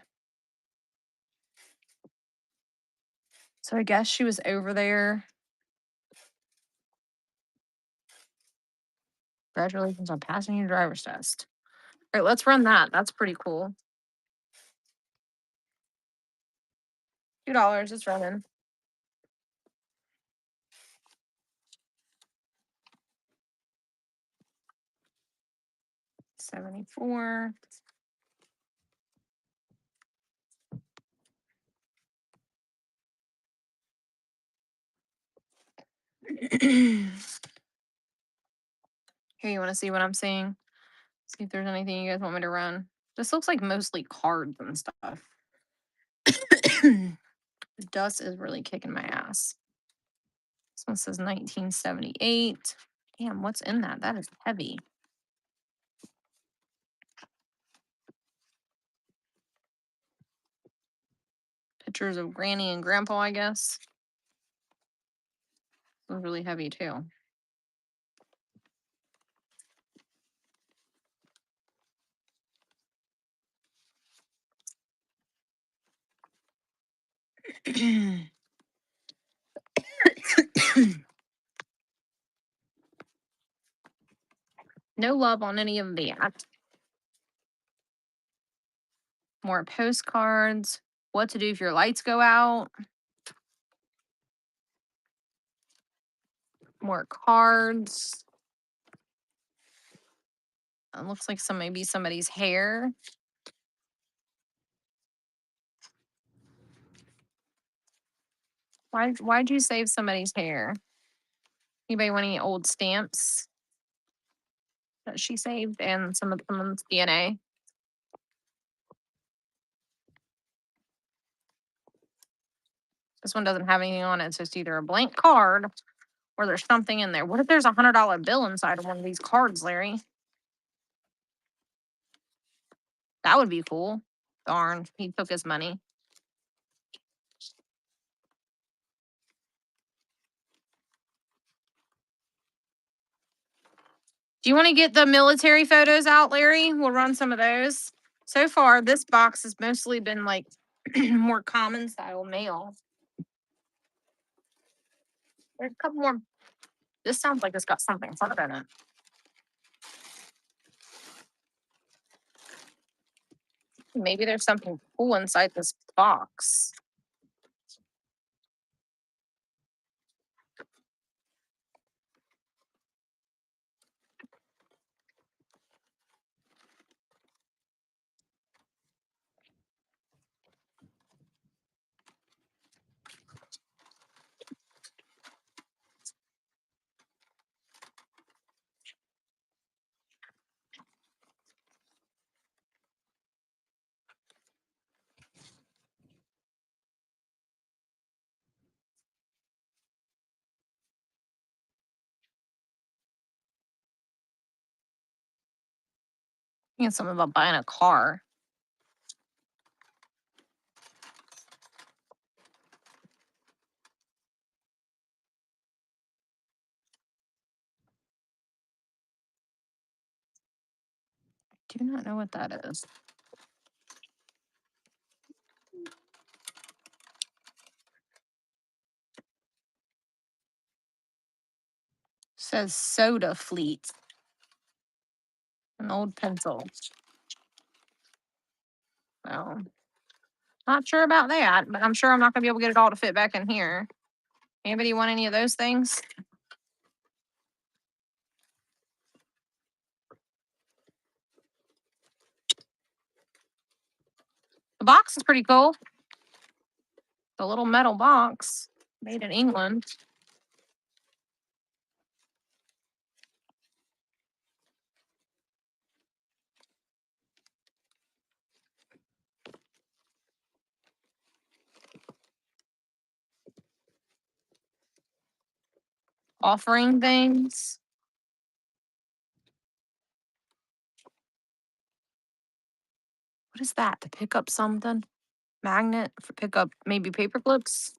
So I guess she was over there. Congratulations on passing your driver's test. All right, let's run that. That's pretty cool. $2. It's running. $74. Here, you want to see what I'm seeing? See if there's anything you guys want me to run. This looks like mostly cards and stuff. The dust is really kicking my ass. This one says 1978. Damn, what's in that? That is heavy. Pictures of Granny and Grandpa, I guess. It was really heavy too. No love on any of that. More postcards. What to do if your lights go out. More cards. It looks like maybe somebody's hair. Why'd you save somebody's hair? Anybody want any old stamps that she saved and some of someone's DNA? This one doesn't have anything on it. It's just either a blank card or there's something in there. What if there's $100 bill inside of one of these cards, Larry? That would be cool. Darn, he took his money. Do you want to get the military photos out, Larry? We'll run some of those. So far, this box has mostly been like more common style mail. There's a couple more. This sounds like it's got something fun in it. Maybe there's something cool inside this box. I think it's something about buying a car. Do not know what that is. Says Soda Fleet. An old pencil. Well, not sure about that, but I'm sure I'm not gonna be able to get it all to fit back in here. Anybody want any of those things? The box is pretty cool. The little metal box made in England. Offering things. What is that? To pick up something? Magnet for pick up maybe paper clips?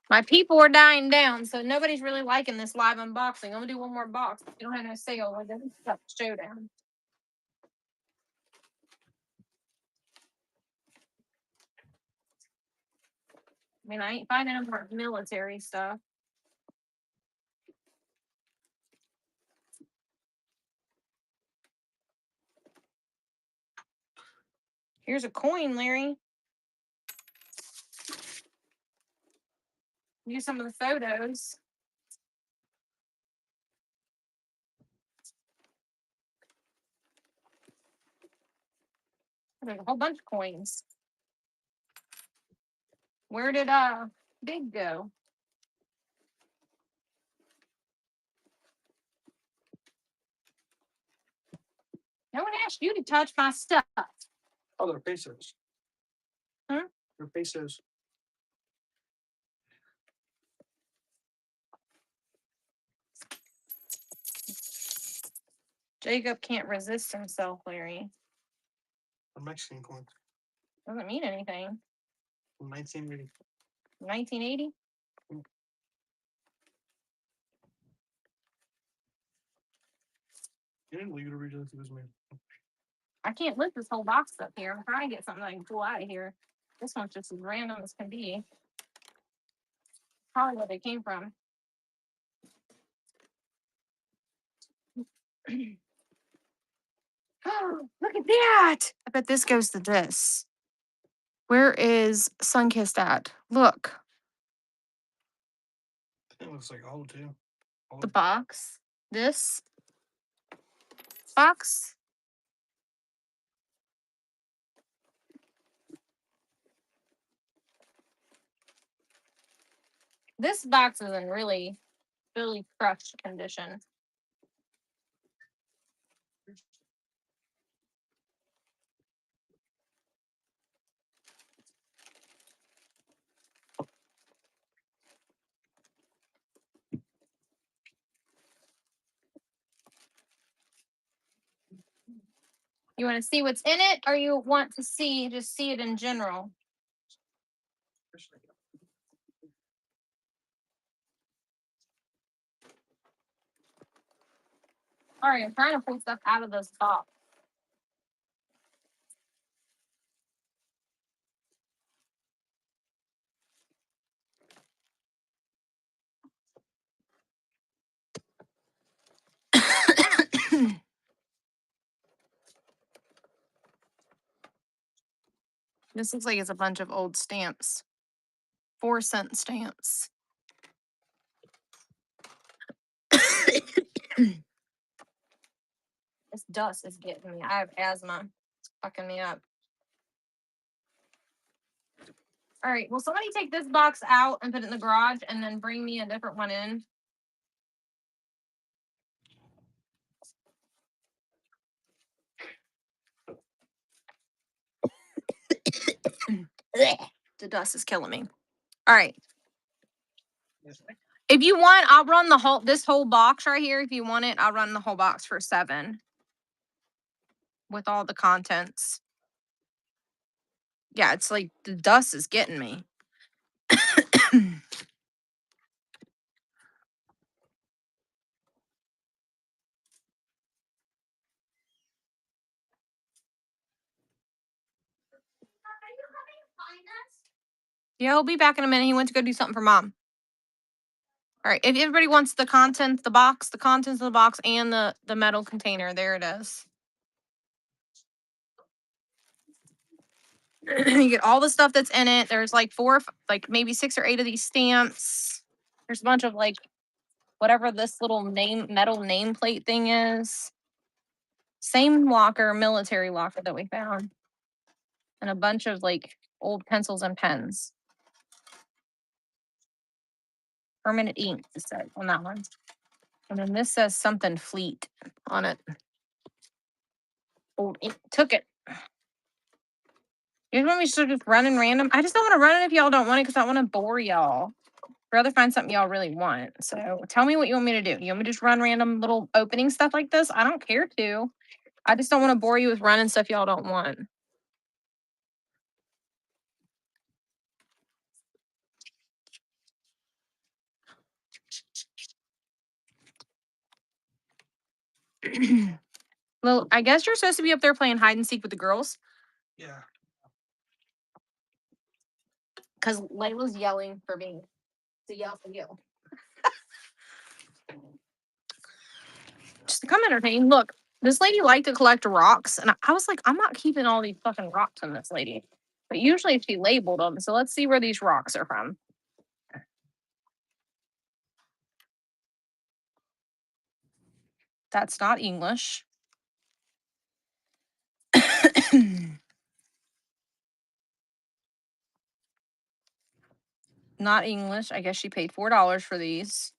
My people are dying down, so nobody's really liking this live unboxing. I'm gonna do one more box. We don't have no sale. We're gonna stop the showdown. I mean, I ain't finding them for military stuff. Here's a coin, Larry. Use some of the photos. There's a whole bunch of coins. Where did Big go? No one asked you to touch my stuff. Oh, they're pesos. Hmm? They're pesos. Jacob can't resist himself, Larry. A Mexican coin. Doesn't mean anything. From 1980. 1980? You didn't leave it to read it to this man. I can't lift this whole box up here. I'm trying to get something I can pull out of here. This one's just as random as can be. Probably where they came from. Oh, look at that! I bet this goes to this. Where is Sunkissed at? Look, It looks like old too. the box. This box. This box is in really crushed condition. You want to see what's in it, or you want to just see it in general? All right, I'm trying to pull stuff out of this box. This looks like it's a bunch of old stamps. 4-cent stamps. This dust is getting me. I have asthma. It's fucking me up. All right. Will somebody take this box out and put it in the garage and then bring me a different one in? The dust is killing me. All right. If you want, I'll run this whole box right here. If you want it, I'll run the whole box for $7 with all the contents. Yeah, it's like the dust is getting me. Yeah, he'll be back in a minute. He went to go do something for Mom. All right. If everybody wants the contents, the contents of the box, and the metal container, there it is. You get all the stuff that's in it. There's like maybe 6 or 8 of these stamps. There's a bunch of like whatever this little metal nameplate thing is. Same locker, military locker that we found. And a bunch of like old pencils and pens. Permanent ink, it said on that one. And then this says something Fleet on it. Old ink. Took it. You want me to just run in random? I just don't want to run it if y'all don't want it because I want to bore y'all. I'd rather find something y'all really want. So tell me what you want me to do. You want me to just run random little opening stuff like this? I don't care to. I just don't want to bore you with running stuff y'all don't want. Well, I guess you're supposed to be up there playing hide and seek with the girls. Yeah. Because Layla's yelling for me to yell for you. Just to come entertain. Look, this lady liked to collect rocks. And I was like, I'm not keeping all these fucking rocks from this lady. But usually she labeled them. So let's see where these rocks are from. That's not English. Not English. I guess she paid $4 for these.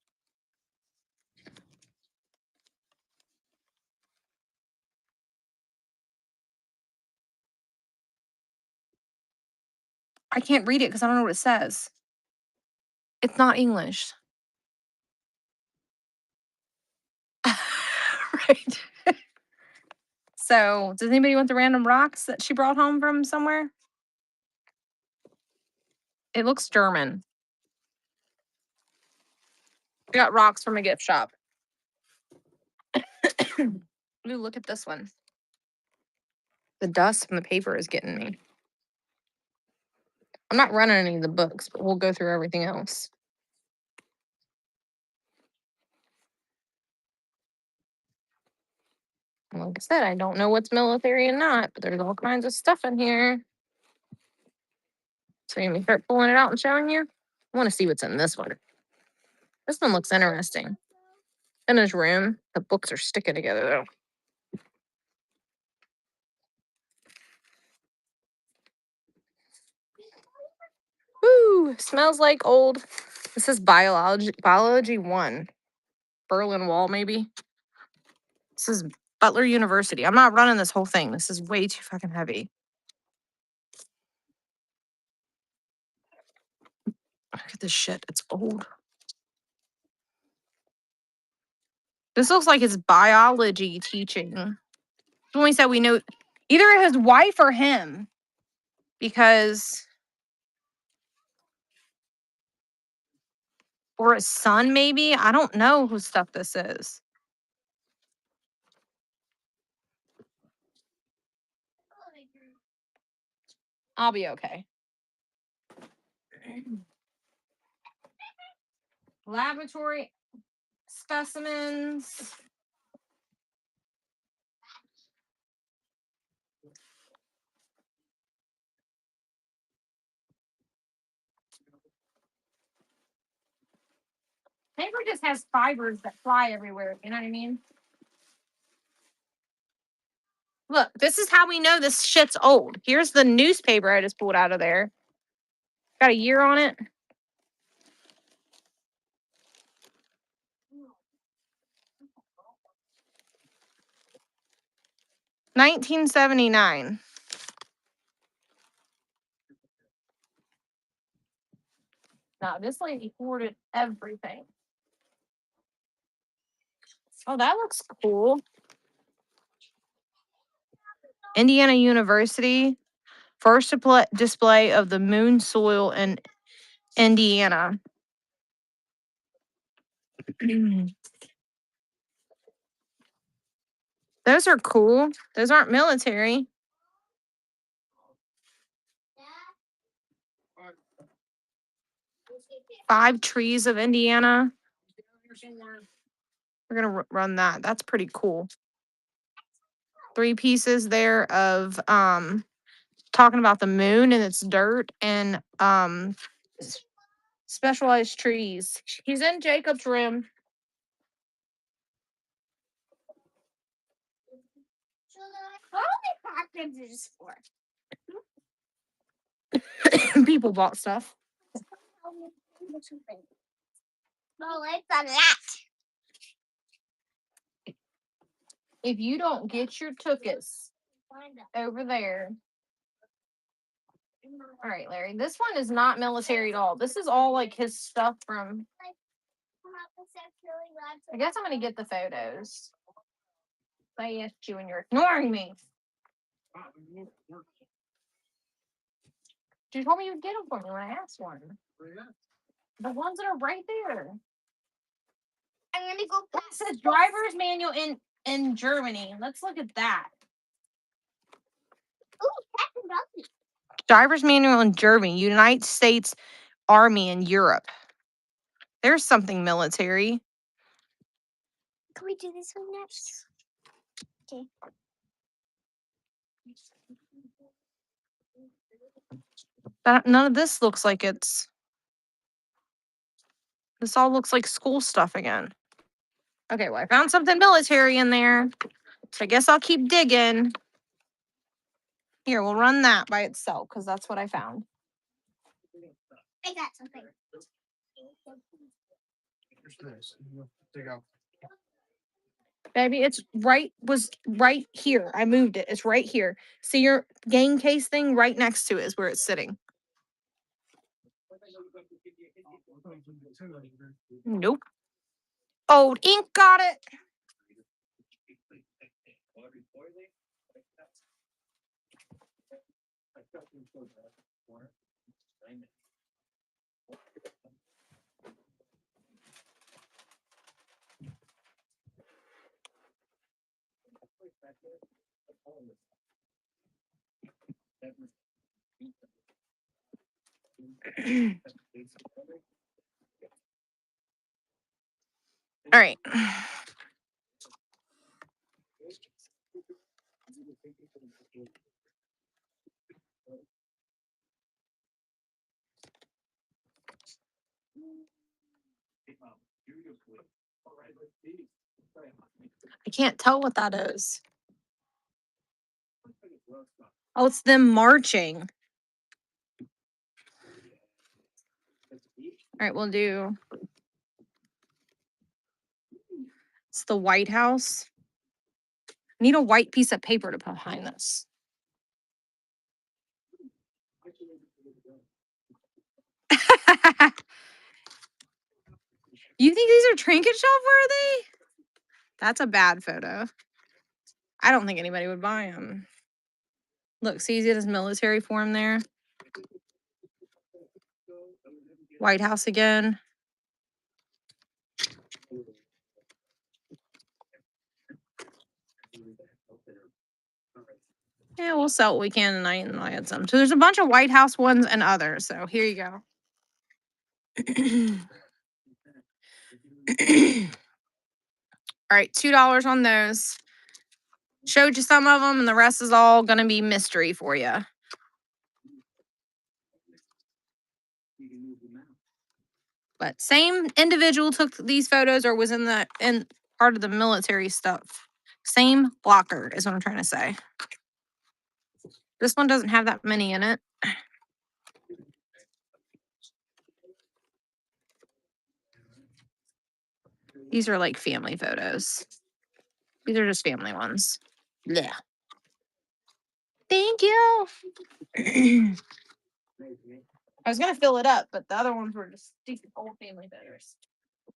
I can't read it because I don't know what it says. It's not English. Right. So, does anybody want the random rocks that she brought home from somewhere? It looks German. We got rocks from a gift shop. Ooh, look at this one. The dust from the paper is getting me. I'm not running any of the books, but we'll go through everything else. Like I said, I don't know what's military and not, but there's all kinds of stuff in here. So you want me to start pulling it out and showing you? I want to see what's in this one. This one looks interesting. In his room, the books are sticking together though. Woo! Smells like old. This is biology 1. Berlin Wall, maybe. This is Butler University. I'm not running this whole thing. This is way too fucking heavy. Look at this shit. It's old. This looks like it's biology teaching. When we said we know Either his wife or him. Because or his son, maybe. I don't know whose stuff this is. I'll be okay. Laboratory specimens. Paper just has fibers that fly everywhere. You know what I mean? Look, this is how we know this shit's old. Here's the newspaper I just pulled out of there. Got a year on it. 1979. Now, this lady hoarded everything. Oh, that looks cool. Indiana University. First display of the moon soil in Indiana. Those are cool. Those aren't military. Five trees of Indiana. We're going to run that. That's pretty cool. 3 pieces there of talking about the moon and its dirt and specialized trees. He's in Jacob's room. What are the packages for? People bought stuff. No, it's a lot. If you don't get your tickets over there. All right, Larry. This one is not military at all. This is all like his stuff from. I guess I'm going to get the photos. I asked you and you're ignoring me. You told me you'd get them for me when I asked one. The ones that are right there. I'm gonna go That past says driver's manual in Germany. Let's look at that. Ooh, that's lovely. Driver's manual in Germany, United States Army in Europe. There's something military. Can we do this one next? Okay. None of this looks like it's. This all looks like school stuff again. Okay, well, I found something military in there. So I guess I'll keep digging. Here, we'll run that by itself because that's what I found. I got something. Dig out. Baby, was right here. I moved it. It's right here. See your game case thing right next to it is where it's sitting. Nope. Old ink got it. All right. I can't tell what that is. Oh, it's them marching. All right, we'll do. It's the White House. I need a white piece of paper to put behind this. You think these are trinket shelf worthy? That's a bad photo. I don't think anybody would buy them. Look, see, he's in his military form there. White House again. Yeah, we'll sell what we can tonight, and I'll add some. So there's a bunch of White House ones and others. So here you go. All right, $2 on those. Showed you some of them, and the rest is all gonna be mystery for you. But same individual took these photos or was in part of the military stuff. Same blocker is what I'm trying to say. This one doesn't have that many in it. These are like family photos. These are just family ones. Yeah. Thank you. I was gonna fill it up, but the other ones were just stupid old family photos.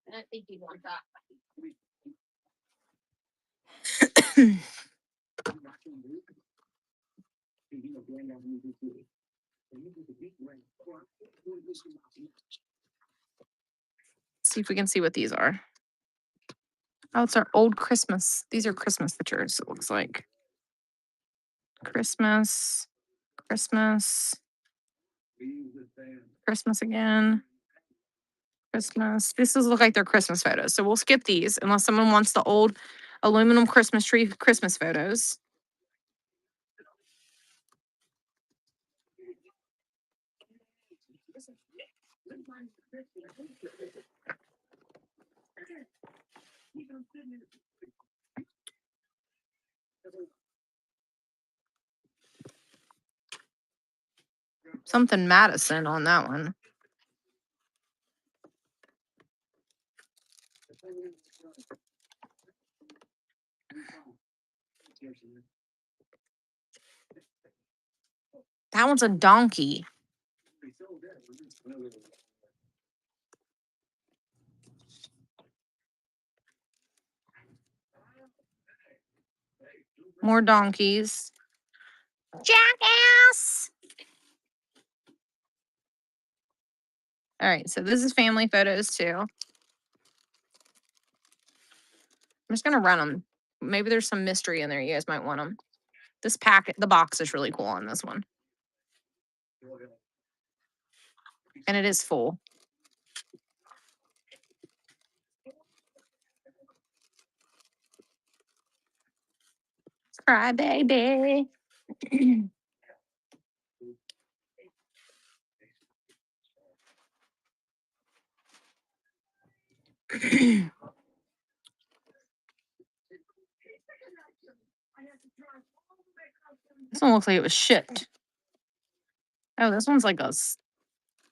And I think you want that. See if we can see what these are. Oh, it's our old Christmas. These are Christmas pictures, it looks like. Christmas, Christmas, Christmas again, Christmas. This look like they're Christmas photos. So we'll skip these unless someone wants the old aluminum Christmas tree Christmas photos. Something Madison on that one. That one's a donkey. More donkeys. Jackass! All right, so this is family photos too. I'm just gonna run them. Maybe there's some mystery in there. You guys might want them. This packet, the box is really cool on this one. And it is full. Cry baby. This one looks like it was shipped. Oh, this one's like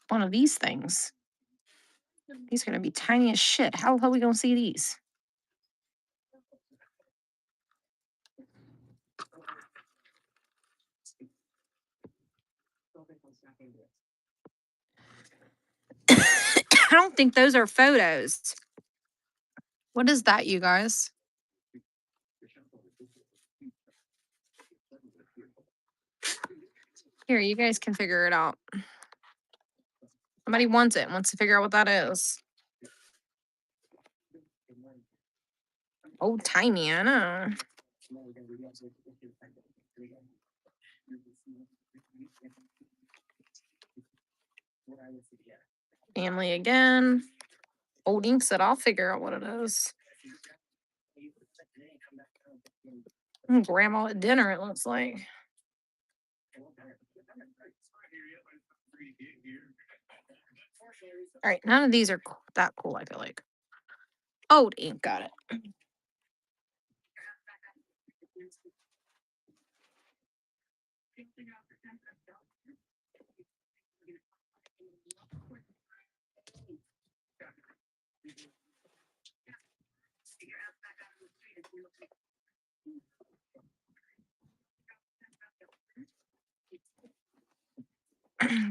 one of these things. These are gonna be tiny as shit. How the hell are we gonna see these? I don't think those are photos. What is that, you guys? Here, you guys can figure it out. Somebody wants to figure out what that is. Old timey, I know. Family again. Old ink said, I'll figure out what it is. Grandma at dinner, it looks like. All right, none of these are that cool, I feel like. Old ink, got it.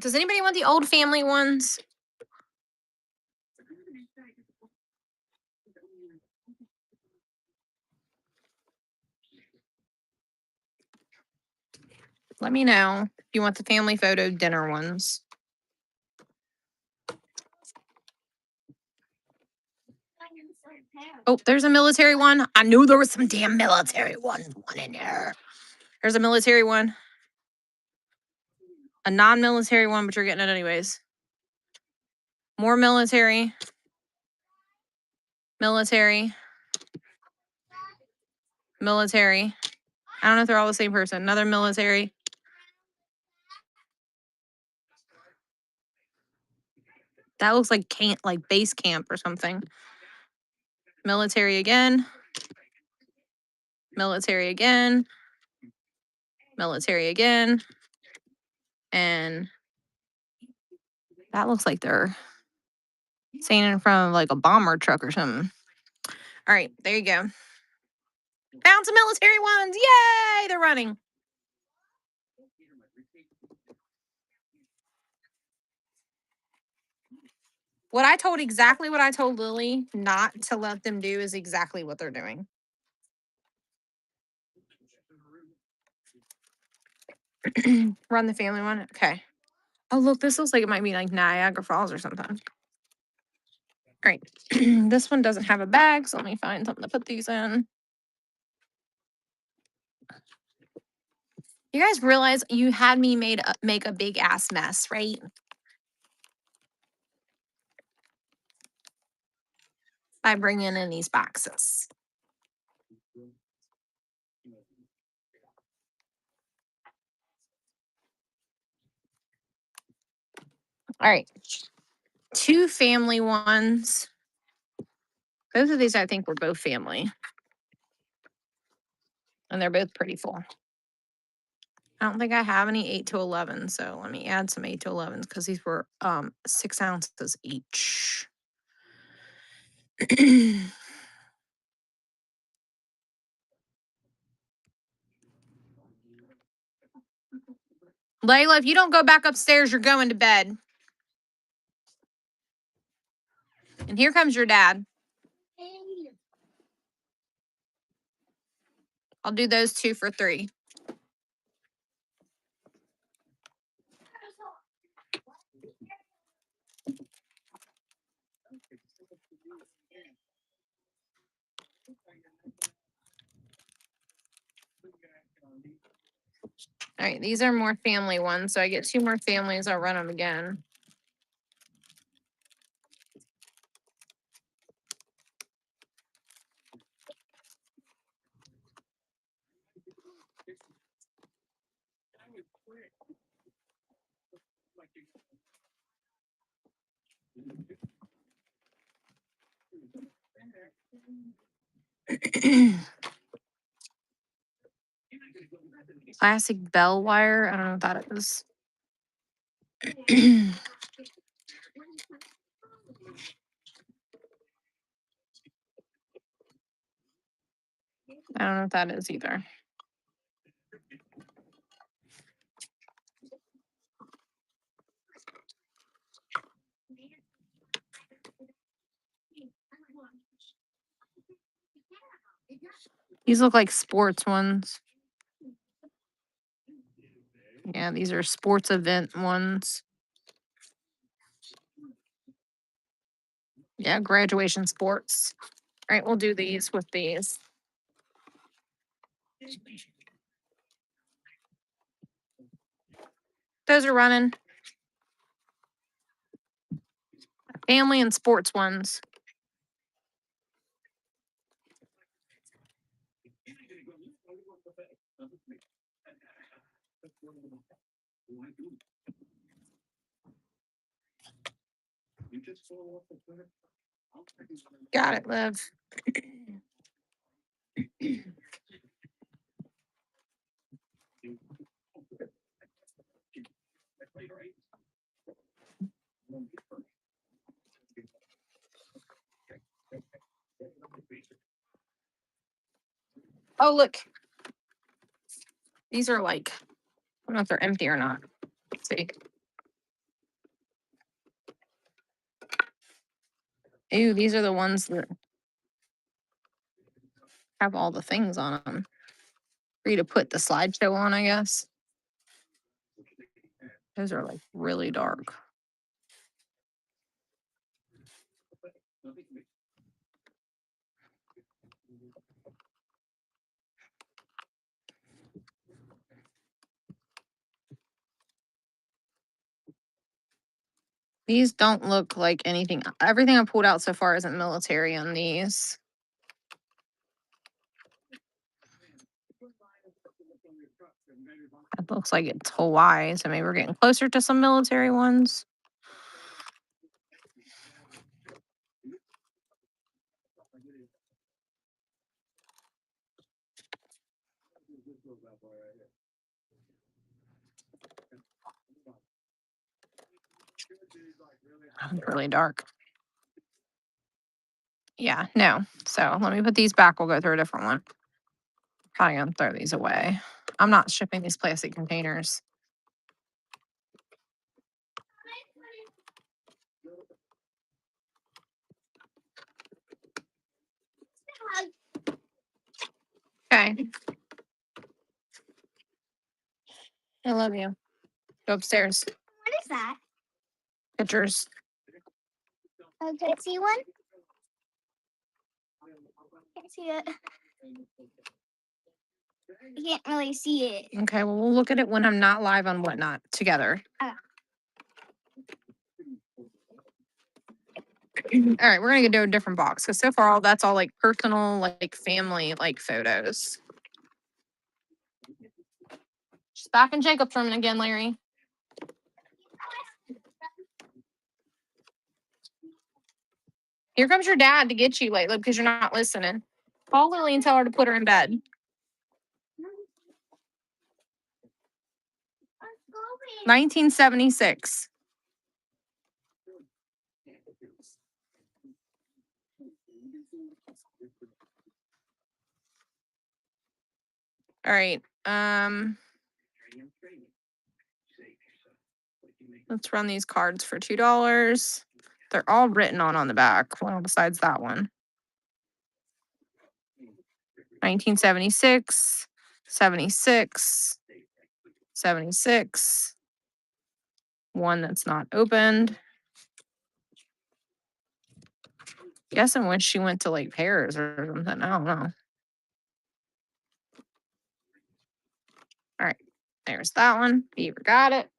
Does anybody want the old family ones? Let me know if you want the family photo dinner ones. Oh, there's a military one. I knew there was some damn military one in there. There's a military one. A non-military one, but you're getting it anyways. More military. Military. Military. I don't know if they're all the same person. Another military. That looks like base camp or something. Military again. Military again. Military again. And that looks like they're standing in front of like a bomber truck or something. All right, there you go. Found some military ones. Yay! They're running. Exactly what I told Lily not to let them do is exactly what they're doing. Run the family one. Okay. Oh, look, this looks like it might be like Niagara Falls or something. All right. This one doesn't have a bag, so let me find something to put these in. You guys realize you had me make a big ass mess, right? By bringing in these boxes. All right. 2 family ones. Both of these, I think, were both family. And they're both pretty full. I don't think I have any 8 to 11, so let me add some 8 to 11s because these were 6 ounces each. Layla, if you don't go back upstairs, you're going to bed. And here comes your dad. I'll do those 2 for 3. All right, these are more family ones, so I get 2 more families. I'll run them again. Classic bell wire. I don't know what that is. I don't know what that is either. These look like sports ones. Yeah, these are sports event ones. Yeah, graduation sports. All right, we'll do these with these. Those are running. Family and sports ones. Got it, Liv. Oh, look. These are like, I don't know if they're empty or not. Let's see. Ew, these are the ones that have all the things on them. For you to put the slideshow on, I guess. Those are like really dark. These don't look like anything. Everything I pulled out so far isn't military on these. It looks like it's Hawaii, so maybe we're getting closer to some military ones. Really dark. Yeah, no. So let me put these back. We'll go through a different one. Probably gonna throw these away. I'm not shipping these plastic containers. Okay. I love you. Go upstairs. What is that? Pictures. Oh, can I see one? Can't see it. You can't really see it. Okay, well, we'll look at it when I'm not live on Whatnot together. Ah. All right, we're gonna do a different box because so far all that's all like personal, like family, like photos. She's back in Jacob's room again, Larry. Here comes your dad to get you lately because you're not listening. Call Lily and tell her to put her in bed. 1976. All right. Let's run these cards for $2. They're all written on the back. Well, besides that one. 1976, 76, 76. One that's not opened. Guessing when she went to like Paris or something. I don't know. All right. There's that one. Beaver got it.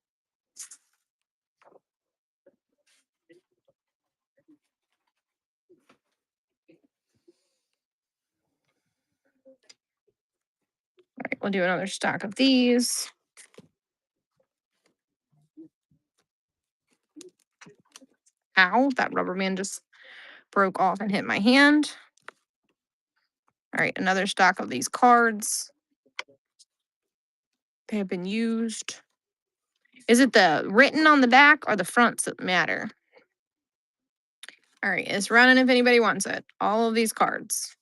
All right, we'll do another stack of these. Ow, that rubber band just broke off and hit my hand. All right, another stack of these cards. They have been used. Is it the written on the back or the fronts that matter? All right, it's running if anybody wants it. All of these cards.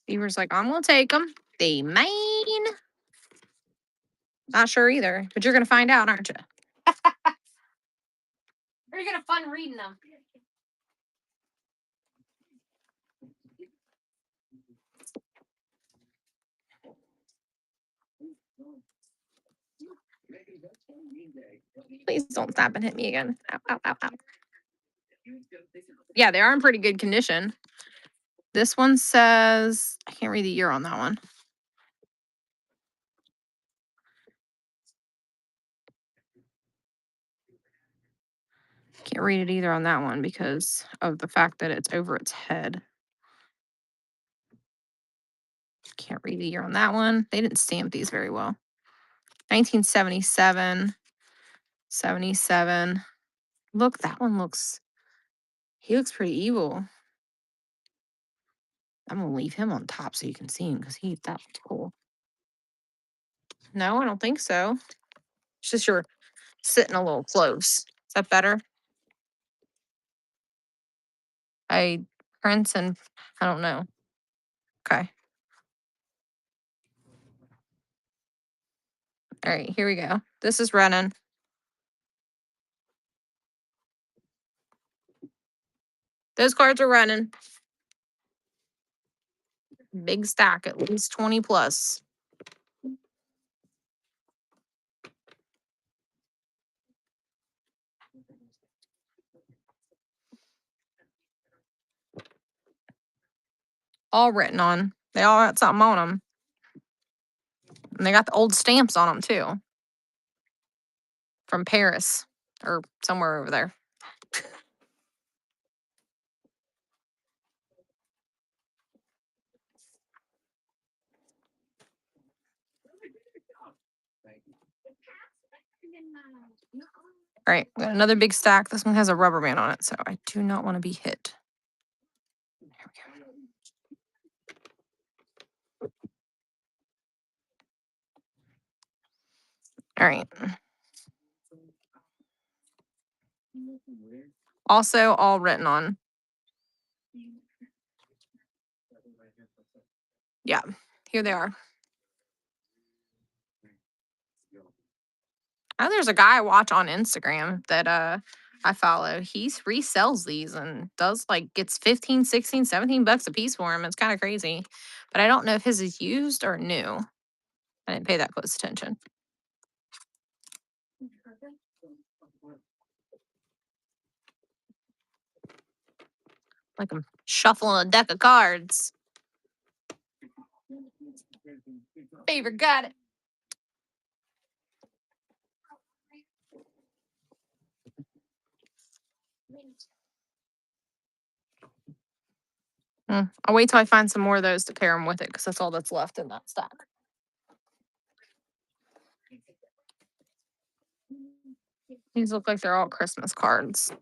Beaver's like, I'm gonna take them. They mine. Not sure either, but you're gonna find out, aren't you? Or you're gonna fun reading them. Please don't stop and hit me again. Ow, ow, ow, ow. Yeah, they are in pretty good condition. This one says, I can't read the year on that one. Can't read it either on that one because of the fact that it's over its head. Can't read the year on that one. They didn't stamp these very well. 1977, 77. Look, that one looks, he looks pretty evil. I'm gonna leave him on top so you can see him because that looks cool. No, I don't think so. It's just you're sitting a little close. Is that better? Prince and I don't know. Okay. All right, here we go. This is running. Those cards are running. Big stack, at least 20 plus. All written on. They all got something on them. And they got the old stamps on them too. From Paris or somewhere over there. All right, we got another big stack. This one has a rubber band on it, so I do not want to be hit. There we go. All right. Also, all written on. Yeah, here they are. Oh, there's a guy I watch on Instagram that I follow. He resells these and does like gets 15, 16, 17 bucks a piece for him. It's kind of crazy. But I don't know if his is used or new. I didn't pay that close attention. Like I'm shuffling a deck of cards. Favorite got it. I'll wait till I find some more of those to pair them with it because that's all that's left in that stack. These look like they're all Christmas cards.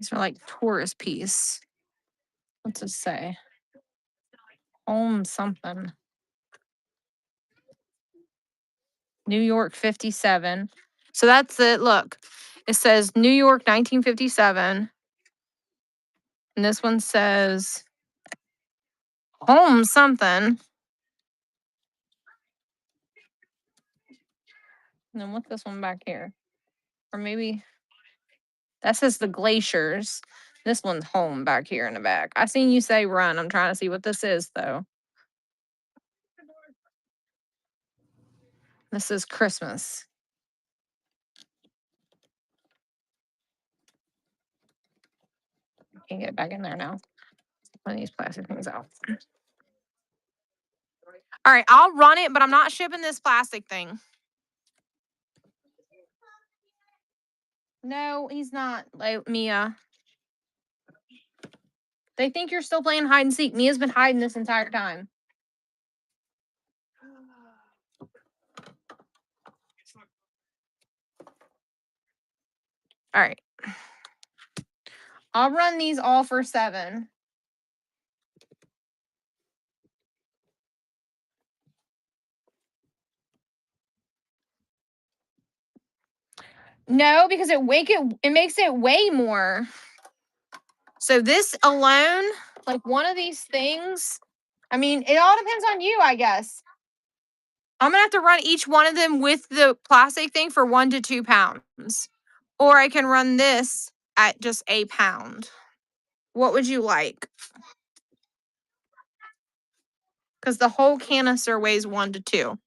These are like tourist piece. What's it say? Home something. New York 57. So that's it. Look, it says New York 1957. And this one says home something. And then what's this one back here? Or maybe that says the glaciers. This one's home back here in the back. I seen you say run. I'm trying to see what this is though. This is Christmas. Can't get back in there now. One of these plastic things out. All right, I'll run it, but I'm not shipping this plastic thing. No, he's not. Like Mia. They think you're still playing hide and seek. Mia's been hiding this entire time. All right. I'll run these all for 7. No, because it makes it way more. So this alone, like one of these things, I mean, it all depends on you, I guess. I'm gonna have to run each one of them with the plastic thing for 1 to 2 pounds. Or I can run this at just a pound. What would you like? Because the whole canister weighs 1 to 2.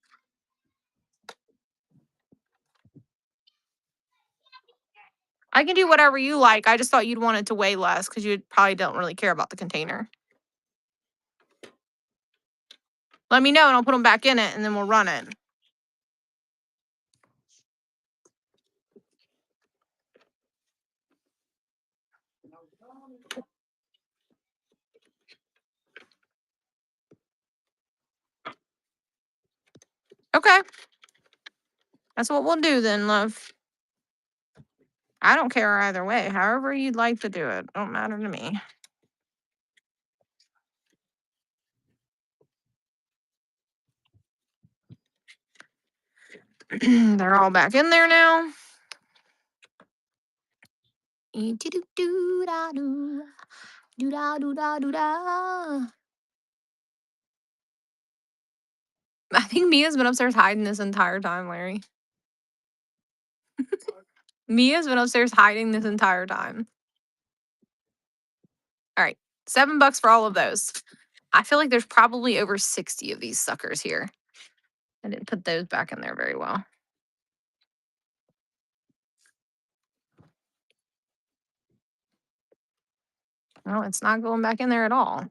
I can do whatever you like. I just thought you'd want it to weigh less because you probably don't really care about the container. Let me know and I'll put them back in it and then we'll run it. Okay. That's what we'll do then, love. I don't care either way. However you'd like to do it. Don't matter to me. They're all back in there now. Do-do-do-da-do. Do-da-do-da-do-da. I think Mia's been upstairs hiding this entire time, Larry. Mia's been upstairs hiding this entire time. All right, $7 for all of those. I feel like there's probably over 60 of these suckers here. I didn't put those back in there very well. No, it's not going back in there at all.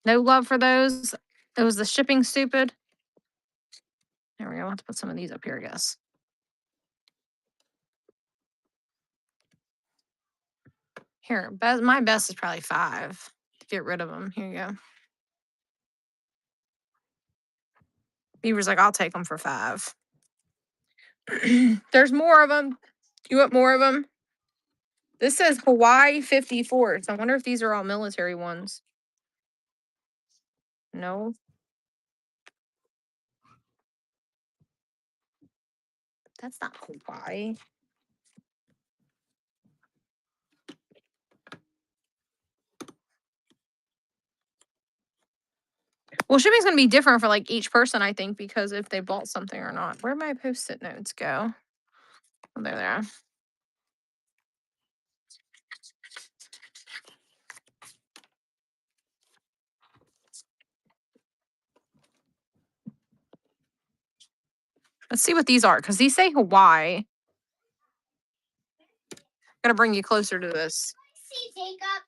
No love for those. It was the shipping stupid. There we go. I'll have to put some of these up here, I guess. Here, my best is probably 5 to get rid of them. Here you go. Beaver's like, I'll take them for 5. There's more of them. You want more of them? This says Hawaii 54. So I wonder if these are all military ones. No. That's not Hawaii. Well, shipping's going to be different for like each person, I think, because if they bought something or not. Where'd my post-it notes go? Oh, there they are. Let's see what these are, because these say Hawaii. Gotta bring you closer to this. See, Jacob.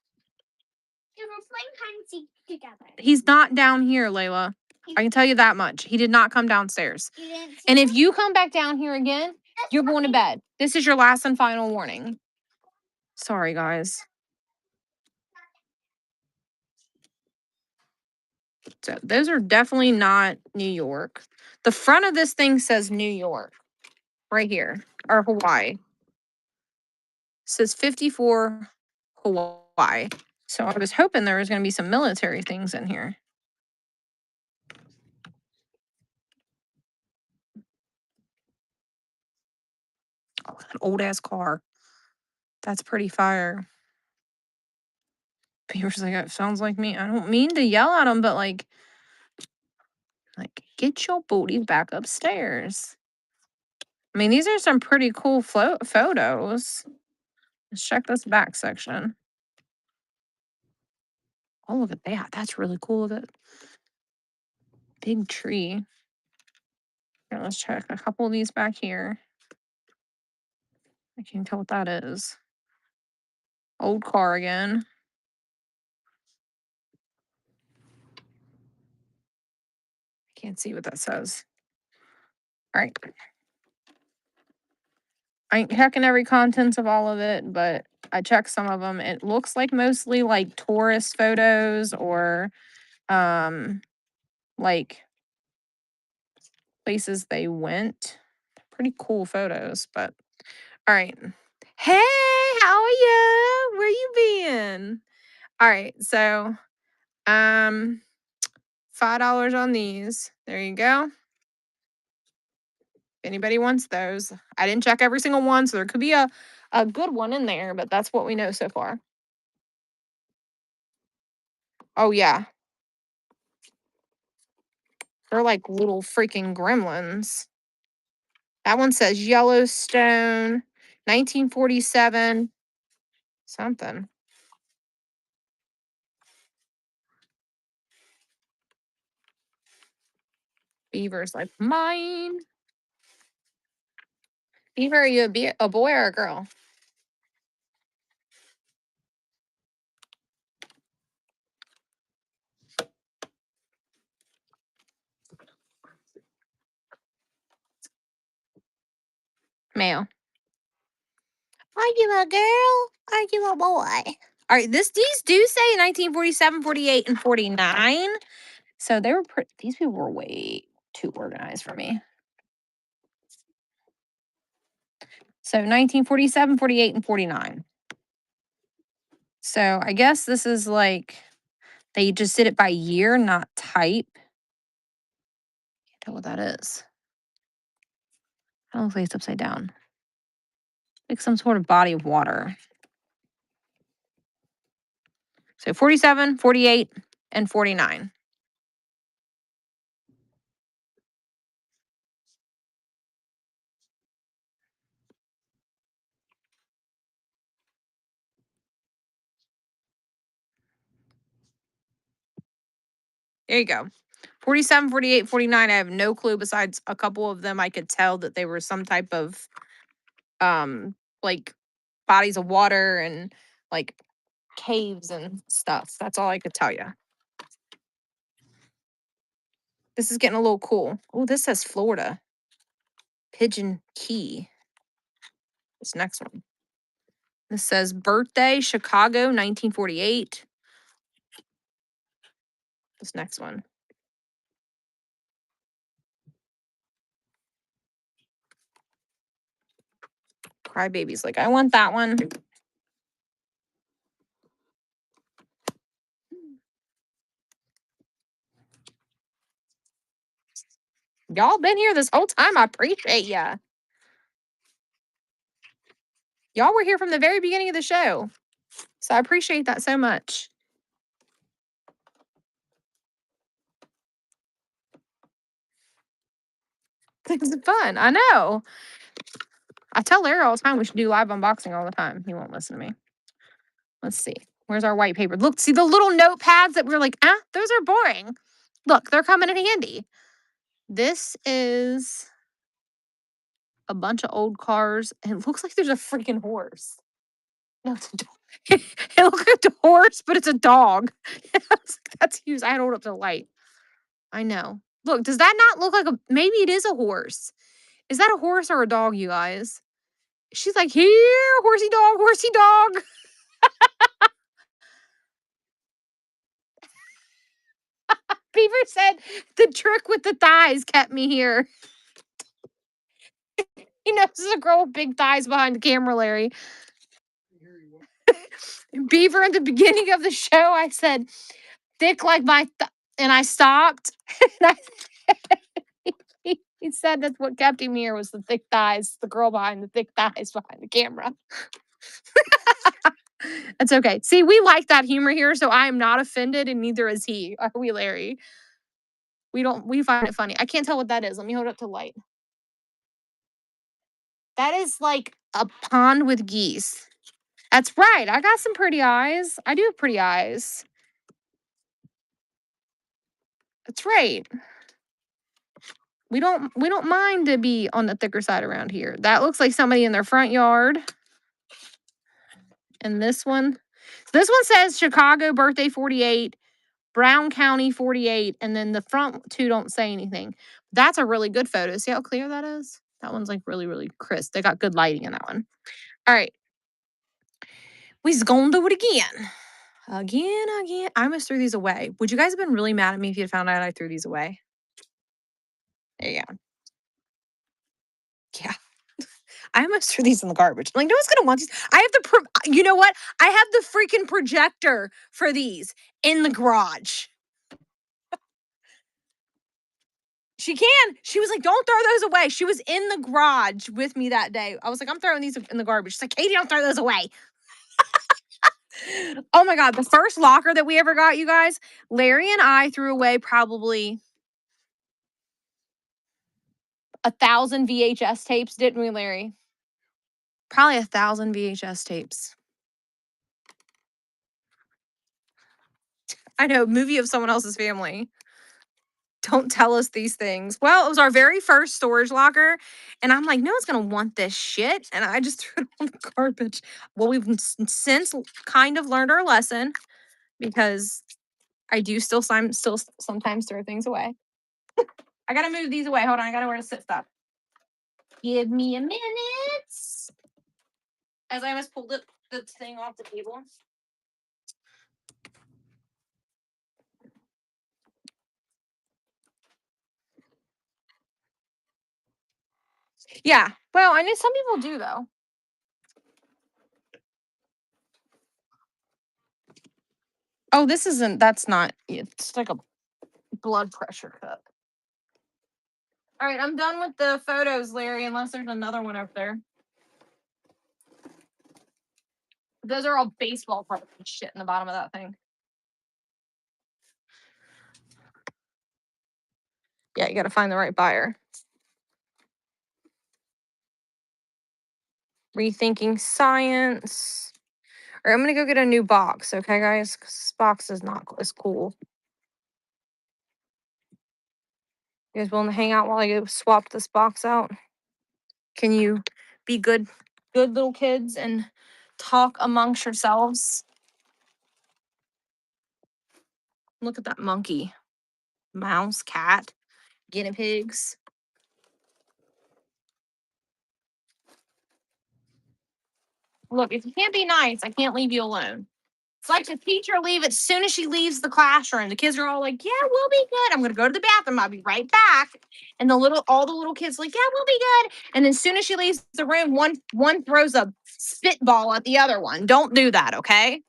They were playing hide and seek together. He's not down here, Layla. I can tell you that much. He did not come downstairs. You didn't see And if them? you come back down here again, you're going to bed. This is your last and final warning. Sorry, guys. So those are definitely not New York. The front of this thing says New York right here, or Hawaii. It says 54 Hawaii. So I was hoping there was going to be some military things in here. Oh, an old ass car. That's pretty fire. Beaver's like, it sounds like me. I don't mean to yell at him, but like get your booty back upstairs. I mean, these are some pretty cool photos. Let's check this back section. Oh, look at that. That's really cool. Look at big tree. Here, let's check a couple of these back here. I can't tell what that is. Old car again. I can't see what that says. All right. I ain't hacking every contents of all of it, but I checked some of them. It looks like mostly like tourist photos or like places they went. Pretty cool photos, but all right. Hey, how are you? Where you been? All right, so $5 on these. There you go. If anybody wants those. I didn't check every single one, so there could be a good one in there, but that's what we know so far. Oh yeah. They're like little freaking gremlins. That one says Yellowstone, 1947, something. Beaver's like, mine. Beaver, are you a boy or a girl? Male. Are you a girl? Are you a boy? All right, these do say 1947, 48, and 49. So they were these people were way too organized for me. So 1947, 48, and 49. So I guess this is like they just did it by year, not type. Can't tell what that is. I don't think it's upside down. Like some sort of body of water. So 47, 48, and 49. There you go. 47, 48, 49. I have no clue besides a couple of them I could tell that they were some type of like bodies of water and like caves and stuff. That's all I could tell you. This is getting a little cool. Oh, this says Florida. Pigeon Key. This next one. This says birthday, Chicago, 1948. This next one. Crybaby's like, I want that one. Y'all been here this whole time. I appreciate ya. Y'all were here from the very beginning of the show. So I appreciate that so much. Things are fun. I know. I tell Larry all the time we should do live unboxing all the time. He won't listen to me. Let's see. Where's our white paper? Look, see the little notepads that we're like, those are boring. Look, they're coming in handy. This is a bunch of old cars, and it looks like there's a freaking horse. No, it's a dog. It looks like a horse, but it's a dog. I was like, that's used. I had to hold up to the light. I know. Look, does that not look like a? Maybe it is a horse. Is that a horse or a dog, you guys? She's like, here, horsey dog, horsey dog. Beaver said the trick with the thighs kept me here. He knows there's a girl with big thighs behind the camera, Larry. Beaver, at the beginning of the show, I said, thick like my and I stopped. And he said that's what kept him here was the thick thighs, the girl behind the thick thighs behind the camera. That's okay. See, we like that humor here, so I am not offended, and neither is he. Are we, Larry? We find it funny. I can't tell what that is. Let me hold it up to light. That is like a pond with geese. That's right. I got some pretty eyes. I do have pretty eyes. That's right. We don't mind to be on the thicker side around here. That looks like somebody in their front yard. And this one says Chicago birthday 48, Brown County 48, and then the front two don't say anything. That's a really good photo. See how clear that is? That one's like really, really crisp. They got good lighting in that one. All right. We's gonna do it again. Again. I almost threw these away. Would you guys have been really mad at me if you had found out I threw these away? There you go. Yeah. I almost threw these in the garbage. I'm like, no one's gonna want these. I have the you know what? I have the freaking projector for these in the garage. She can. She was like, don't throw those away. She was in the garage with me that day. I was like, I'm throwing these in the garbage. She's like, Katie, don't throw those away. Oh my God. The first locker that we ever got, you guys, Larry and I threw away probably 1,000 VHS tapes, didn't we, Larry? Probably 1,000 VHS tapes. I know, movie of someone else's family. Don't tell us these things. Well, it was our very first storage locker. And I'm like, no one's going to want this shit. And I just threw it on the garbage. Well, we've since kind of learned our lesson because I do still sometimes throw things away. I got to move these away. Hold on. I got to wear to sit stuff. Give me a minute. As I almost pulled the thing off the table. Yeah. Well, I know some people do, though. Oh, that's not, it's like a blood pressure cup. All right, I'm done with the photos, Larry, unless there's another one up there. Those are all baseball cards and shit in the bottom of that thing. Yeah, you got to find the right buyer. Rethinking science. All right, I'm gonna go get a new box, okay, guys? 'Cause this box is not as cool. You guys willing to hang out while I go swap this box out? Can you be good little kids and talk amongst yourselves? Look at that monkey, mouse, cat, guinea pigs. Look, if you can't be nice, I can't leave you alone. It's like the teacher leave as soon as she leaves the classroom. The kids are all like, "Yeah, we'll be good. I'm gonna go to the bathroom. I'll be right back." And all the little kids like, "Yeah, we'll be good." And then as soon as she leaves the room, one throws a spitball at the other one. Don't do that, okay?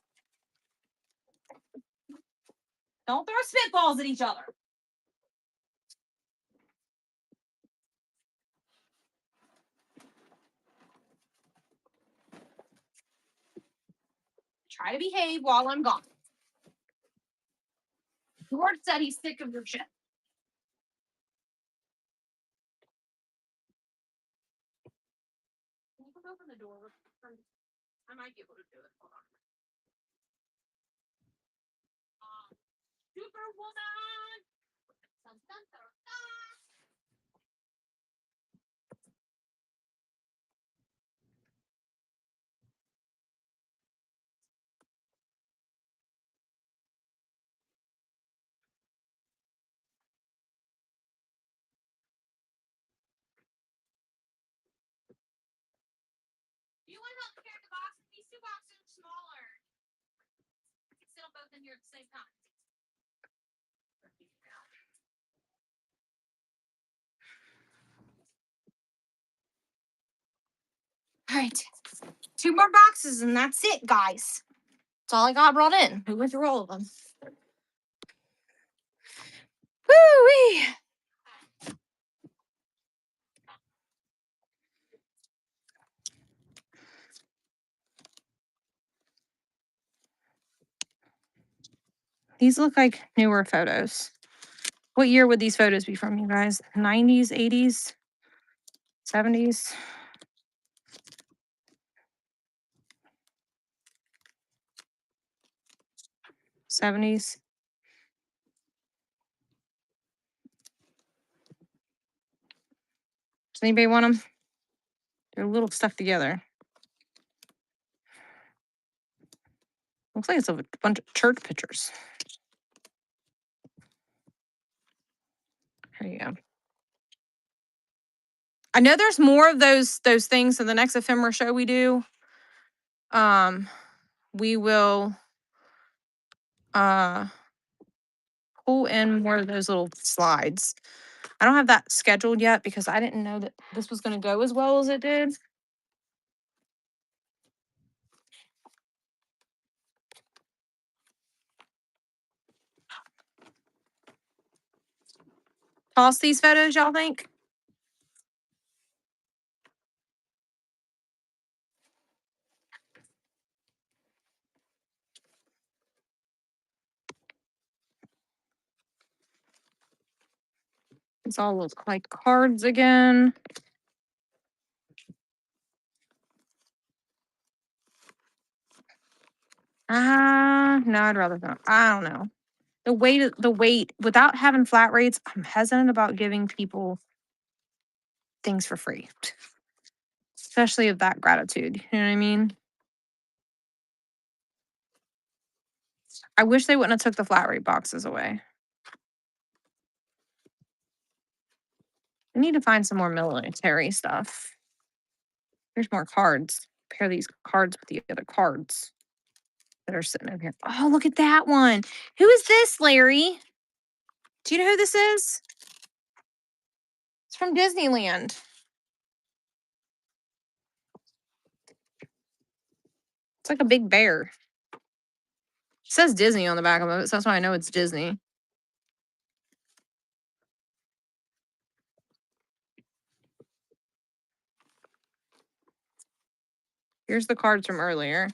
Don't throw spitballs at each other. Try to behave while I'm gone. George said he's sick of your shit. Can you open the door? I might be able to do it. Hold on. Superwoman. Dun, dun, dun, dun. Do you want help carry the boxes? These two boxes are smaller. You can sit them both in here at the same time. All right. 2 more boxes and that's it, guys. That's all I got brought in. We went through all of them. Woo-wee. These look like newer photos. What year would these photos be from, you guys? 90s, 80s, 70s? '70s. Does anybody want them? They're a little stuck together. Looks like it's a bunch of church pictures. Here you go. I know there's more of those things in the next ephemera show we do. We will pull in more of those little slides. I don't have that scheduled yet because I didn't know that this was going to go as well as it did. Toss these photos, y'all think? It's all look like cards again. No, I'd rather not. I don't know. The weight, without having flat rates, I'm hesitant about giving people things for free. Especially of that gratitude. You know what I mean? I wish they wouldn't have took the flat rate boxes away. We need to find some more military stuff. There's more cards. Pair these cards with the other cards that are sitting over here. Oh, look at that one. Who is this, Larry? Do you know who this is? It's from Disneyland. It's like a big bear. It says Disney on the back of it, so that's why I know it's Disney. Here's the cards from earlier.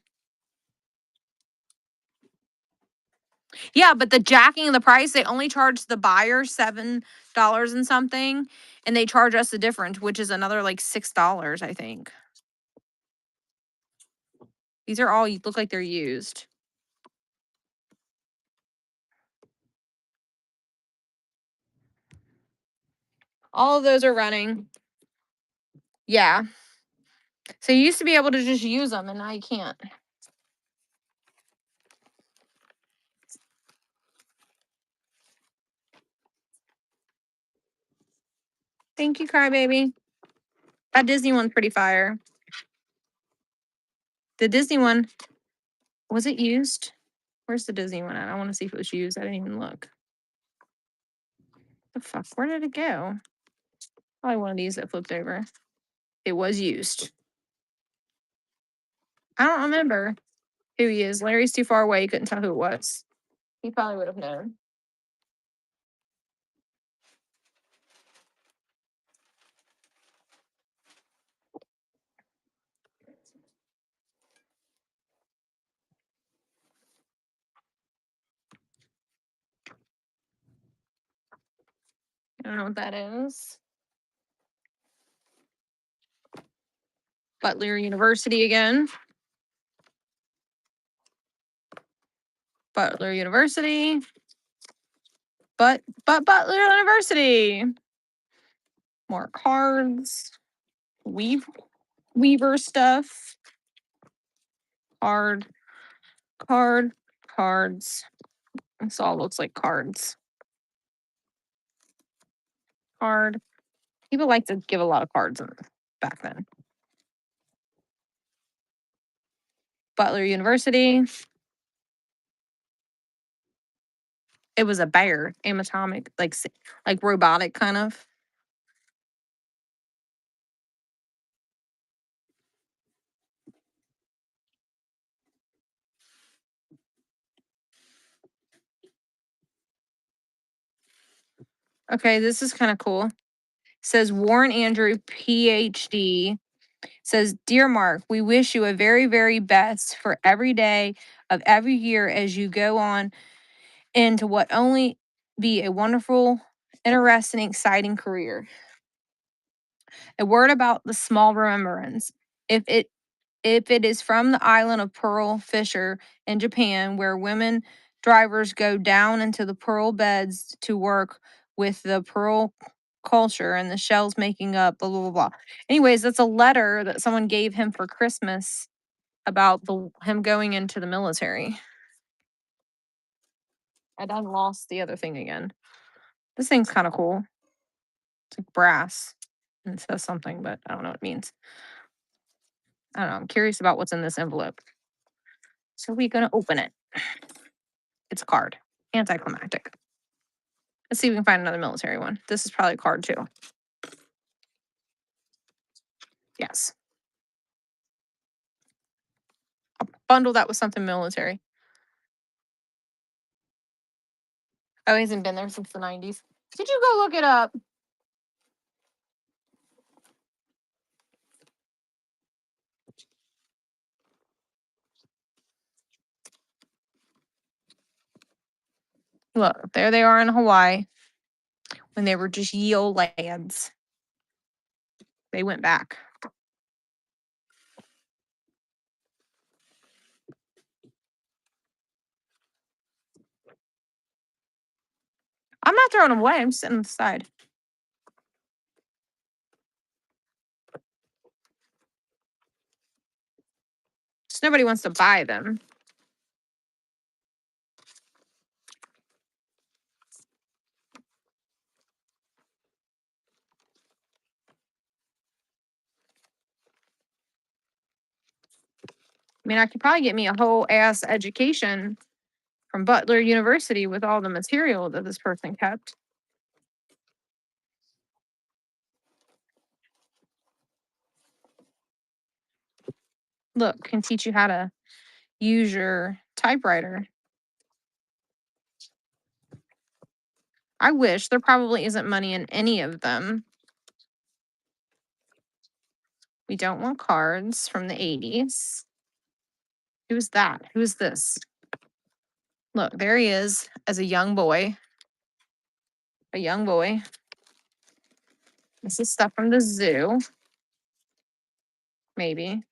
Yeah, but the jacking of the price, they only charge the buyer $7 and something, and they charge us the difference, which is another like $6, I think. These are all look like they're used. All of those are running. Yeah. So you used to be able to just use them, and now you can't. Thank you, Crybaby. That Disney one's pretty fire. The Disney one, was it used? Where's the Disney one at? I want to see if it was used. I didn't even look. The fuck? Where did it go? Probably one of these that flipped over. It was used. I don't remember who he is. Larry's too far away. He couldn't tell who it was. He probably would have known. I don't know what that is. Butler University again. Butler University. But Butler University. More cards. Weaver stuff. Cards. This all looks like cards. Card. People like to give a lot of cards back then. Butler University. It was a bear, anatomic, like robotic kind of. Okay, this is kind of cool. Says Warren Andrew, PhD. Says, Dear Mark, we wish you a very, very best for every day of every year as you go on into what only be a wonderful, interesting, exciting career. A word about the small remembrance. If it is from the island of Pearl Fisher in Japan, where women drivers go down into the pearl beds to work with the pearl culture and the shells making up blah blah blah blah. Anyways, that's a letter that someone gave him for Christmas about him going into the military. I done lost the other thing again. This thing's kind of cool. It's like brass and it says something, but I don't know what it means. I don't know. I'm curious about what's in this envelope. So we're gonna open it. It's a card. Anticlimactic. Let's see if we can find another military one. This is probably a card too. Yes. I'll bundle that with something military. Oh, he hasn't been there since the 90s. Did you go look it up? Look, there they are in Hawaii when they were just ye old lads. They went back. I'm not throwing them away. I'm just sitting on the side. Just nobody wants to buy them. I mean, I could probably get me a whole ass education from Butler University with all the material that this person kept. Look, can teach you how to use your typewriter. I wish there probably isn't money in any of them. We don't want cards from the 80s. Who's that? Who's this? Look, there he is as a young boy. A young boy. This is stuff from the zoo. Maybe.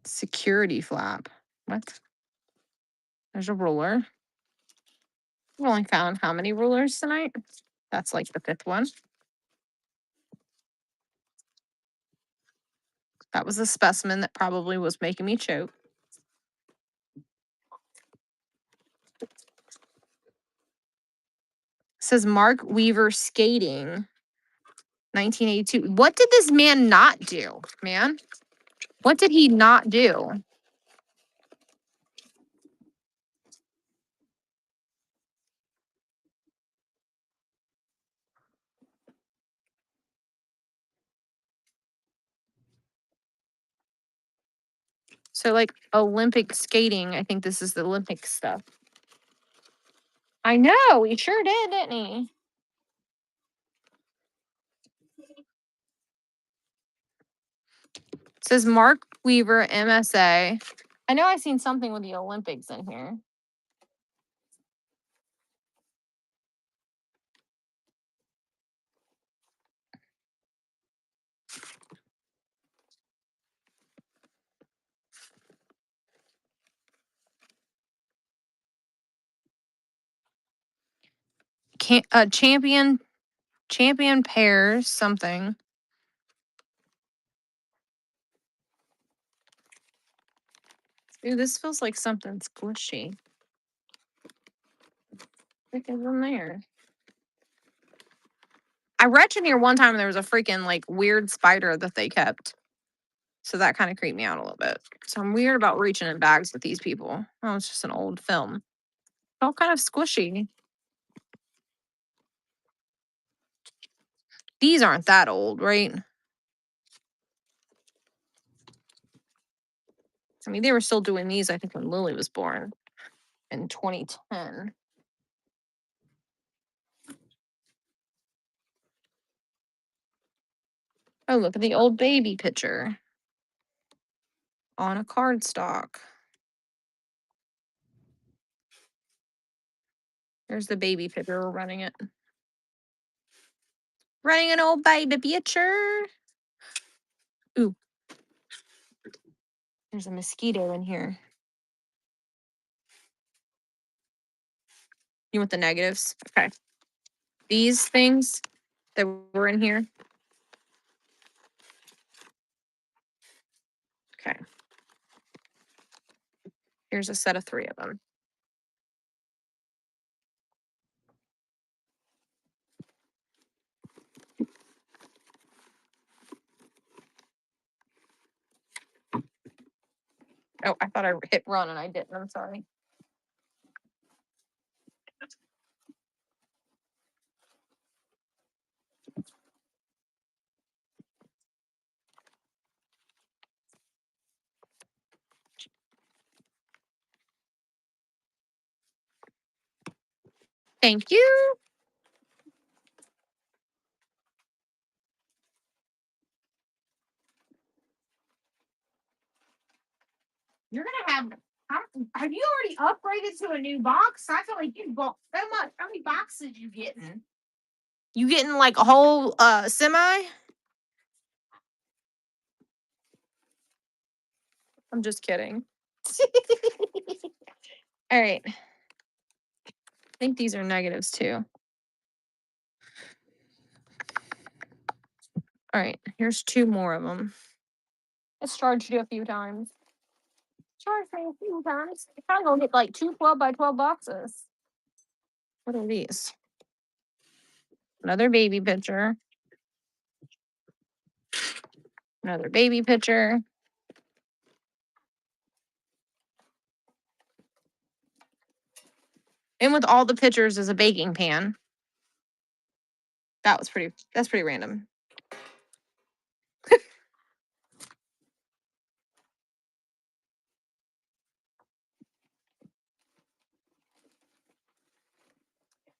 Security flap. What? There's a ruler. We've only found how many rulers tonight? That's like the 5th one. That was a specimen that probably was making me choke. Says Mark Weaver skating, 1982. What did this man not do, man? What did he not do? So, like, Olympic skating, I think this is the Olympic stuff. I know, he sure did, didn't he? It says Mark Weaver, MSA. I know I've seen something with the Olympics in here. Champion pairs something. Ooh, this feels like something squishy. What is in there? I read in here one time and there was a freaking like weird spider that they kept. So that kind of creeped me out a little bit. So I'm weird about reaching in bags with these people. Oh, it's just an old film. All kind of squishy. These aren't that old, right? I mean, they were still doing these, I think, when Lily was born in 2010. Oh, look at the old baby picture on a cardstock. There's the baby picture. We're running it. Running an old baby picture. Ooh. There's a mosquito in here. You want the negatives? Okay. These things that were in here. Okay. Here's a set of 3 of them. Oh, I thought I hit run and I didn't. I'm sorry. Thank you. You're gonna have you already upgraded to a new box? I feel like you bought so much. How many boxes you getting? You getting like a whole semi? I'm just kidding. All right. I think these are negatives too. All right, here's 2 more of them. It's charged you a few times. Charged me a few times. I'm probably gonna get like 2 12 by 12 boxes. What are these? Another baby picture. Another baby picture. And with all the pictures is a baking pan. That's pretty random.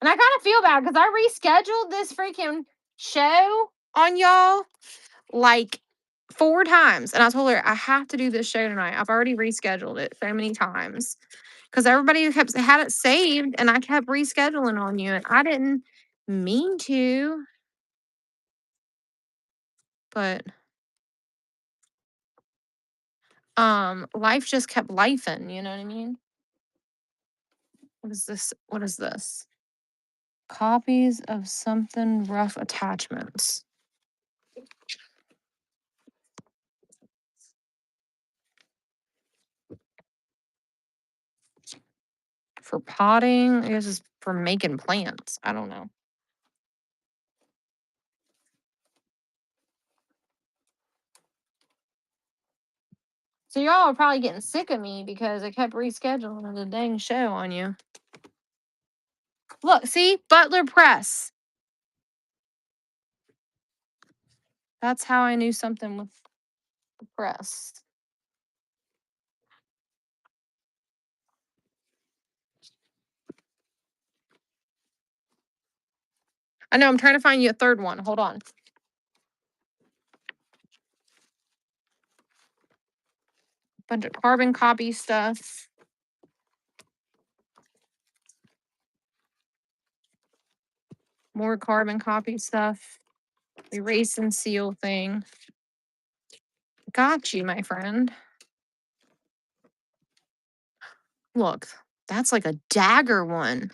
And I kind of feel bad because I rescheduled this freaking show on y'all like 4 times. And I told her I have to do this show tonight. I've already rescheduled it so many times. Because everybody kept had it saved and I kept rescheduling on you and I didn't mean to. But life just kept lifing, you know what I mean? What is this? What is this? Copies of something rough attachments. For potting, I guess it's for making plants. I don't know. So y'all are probably getting sick of me because I kept rescheduling the dang show on you. Look, see? Butler Press. That's how I knew something with the press. I know, I'm trying to find you a third one. Hold on. Bunch of carbon copy stuff. More carbon copy stuff. Erase and seal thing. Got you, my friend. Look, that's like a dagger one.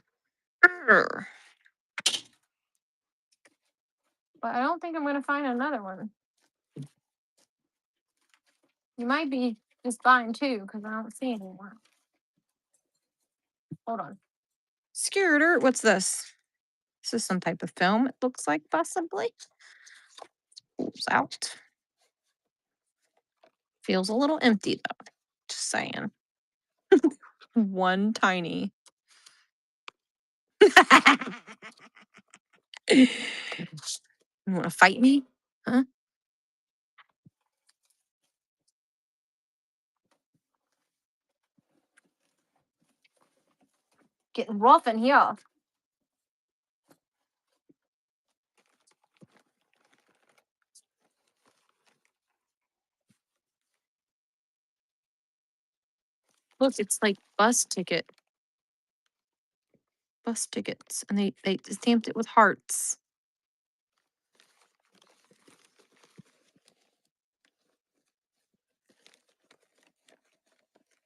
Urgh. But I don't think I'm going to find another one. You might be just buying two because I don't see anymore. Hold on. Scooter, what's this? This is some type of film, it looks like, possibly. Pulls out. Feels a little empty, though. Just saying. One tiny. You want to fight me? Huh? Getting rough in here. Look, it's like bus tickets, and they stamped it with hearts.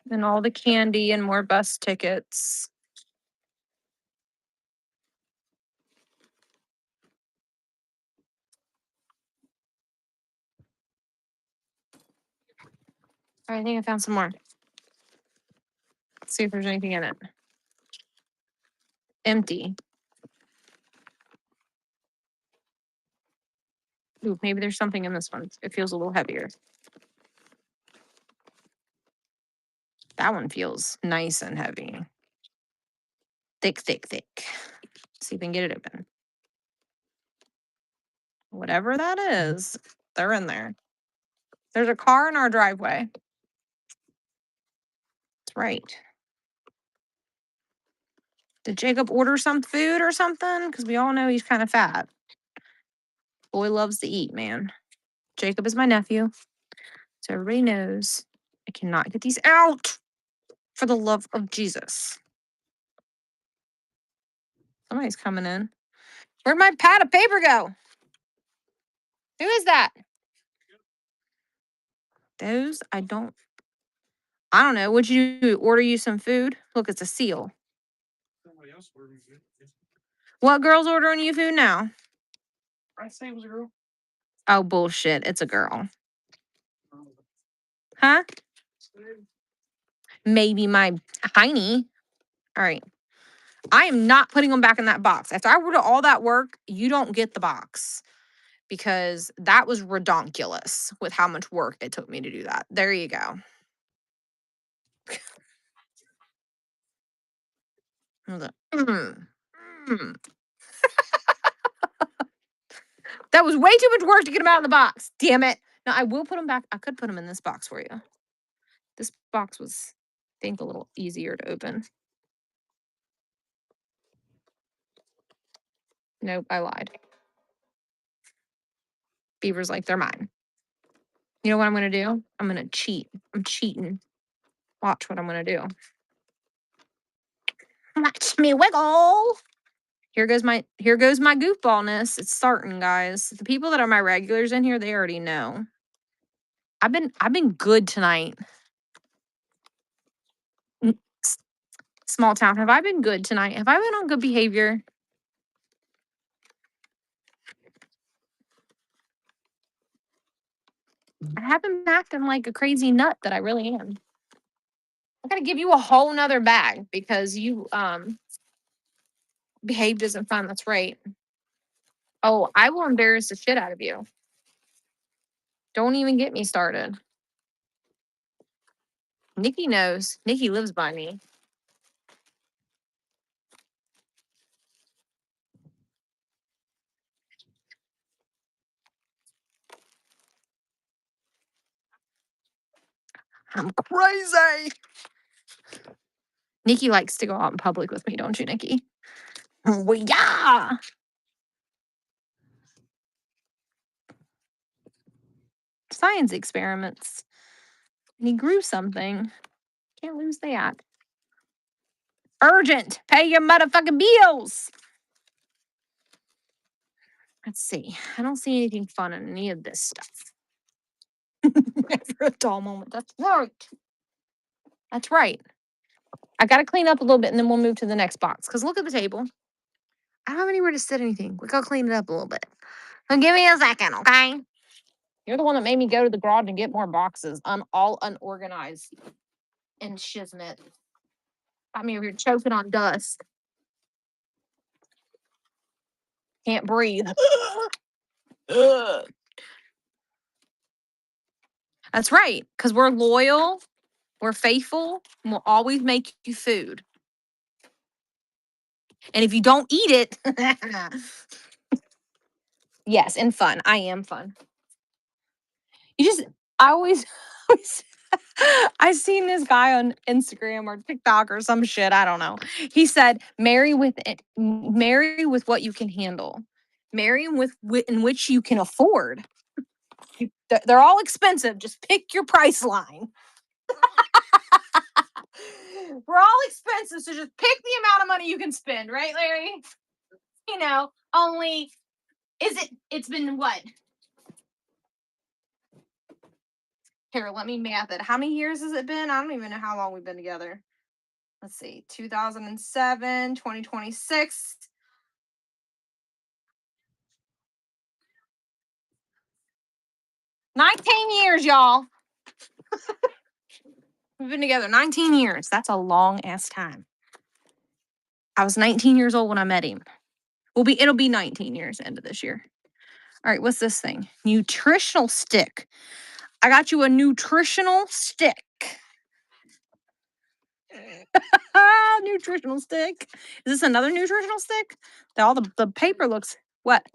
And all the candy and more bus tickets. All right, I think I found some more. Let's see if there's anything in it. Empty. Ooh, maybe there's something in this one. It feels a little heavier. That one feels nice and heavy. Thick, thick, thick. See if we can get it open. Whatever that is, they're in there. There's a car in our driveway. That's right. Did Jacob order some food or something? Because we all know he's kind of fat. Boy loves to eat, man. Jacob is my nephew. So everybody knows I cannot get these out for the love of Jesus. Somebody's coming in. Where'd my pad of paper go? Who is that? Those I don't know. What'd you do? Order you some food? Look, it's a seal. Somebody else ordered it. What girl's ordering you food now? I say it was a girl. Oh, bullshit. It's a girl. Huh? Maybe my Heiny. All right. I am not putting them back in that box. After I ordered all that work, you don't get the box because that was redonkulous with how much work it took me to do that. There you go. That was way too much work to get them out of the box. Damn it. Now I will put them back. I could put them in this box for you. This box was, I think, a little easier to open. Nope, I lied. Beaver's like, they're mine. You know what I'm going to do? I'm going to cheat. I'm cheating. Watch what I'm going to do. Watch me wiggle. Here goes my goofballness. It's starting, guys. The people that are my regulars in here, they already know. I've been good tonight. Small town. Have I been good tonight? Have I been on good behavior? I haven't been acting like a crazy nut that I really am. I gotta give you a whole nother bag because you behaved isn't fun. That's right. Oh, I will embarrass the shit out of you. Don't even get me started. Nikki knows. Nikki lives by me. I'm crazy. Nikki likes to go out in public with me, don't you, Nikki? Well, yeah. Science experiments. And he grew something. Can't lose that. Urgent. Pay your motherfucking bills. Let's see. I don't see anything fun in any of this stuff. Never a dull moment. That's right. That's right. I got to clean up a little bit and then we'll move to the next box. Because look at the table. I don't have anywhere to sit anything. We got to clean it up a little bit. So give me a second, okay? You're the one that made me go to the garage and get more boxes. I'm all unorganized and shiznit. I mean, you're choking on dust. Can't breathe. That's right. Because we're loyal, we're faithful, and we'll always make you food. And if you don't eat it, yes, and fun. I am fun. I always, I seen this guy on Instagram or TikTok or some shit. I don't know. He said, marry with what you can handle. Marry with in which you can afford. They're all expensive. Just pick your price line. We're all expensive, so just pick the amount of money you can spend, right, Larry? You know, only it's been what? Here, let me math it. How many years has it been? I don't even know how long we've been together. Let's see, 2007, 2026. $19 years, y'all. We've been together 19 years. That's a long ass time. I was 19 years old when I met him. It'll be 19 years end of this year. All right, what's this thing? Nutritional stick. I got you a nutritional stick. Nutritional stick. Is this another nutritional stick? All the paper looks what?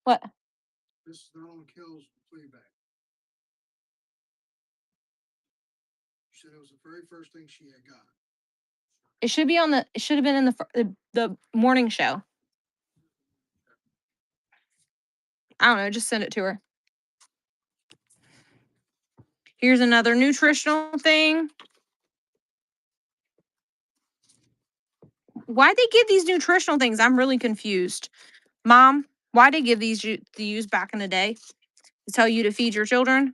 What? This not only kills playback. She said it was the very first thing she had got. It should have been in the morning show. I don't know, just send it to her. Here's another nutritional thing. Why'd they give these nutritional things? I'm really confused. Mom, why'd they give these to use back in the day? To tell you to feed your children?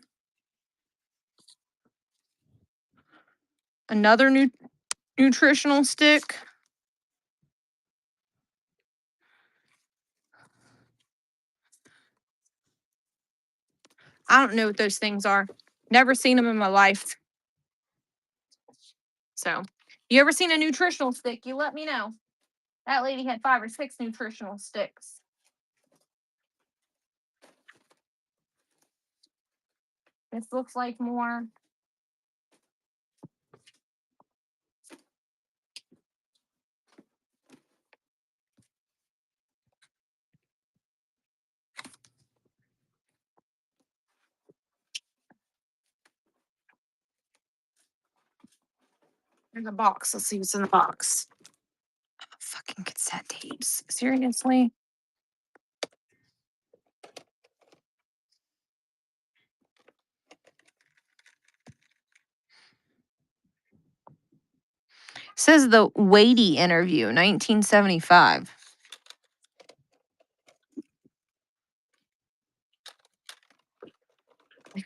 Another nutritional stick. I don't know what those things are. Never seen them in my life. So, you ever seen a nutritional stick? You let me know. That lady had 5 or 6 nutritional sticks. This looks like more. There's a box. Let's see what's in the box. Fucking cassette tapes. Seriously? Says the Weighty interview, 1975.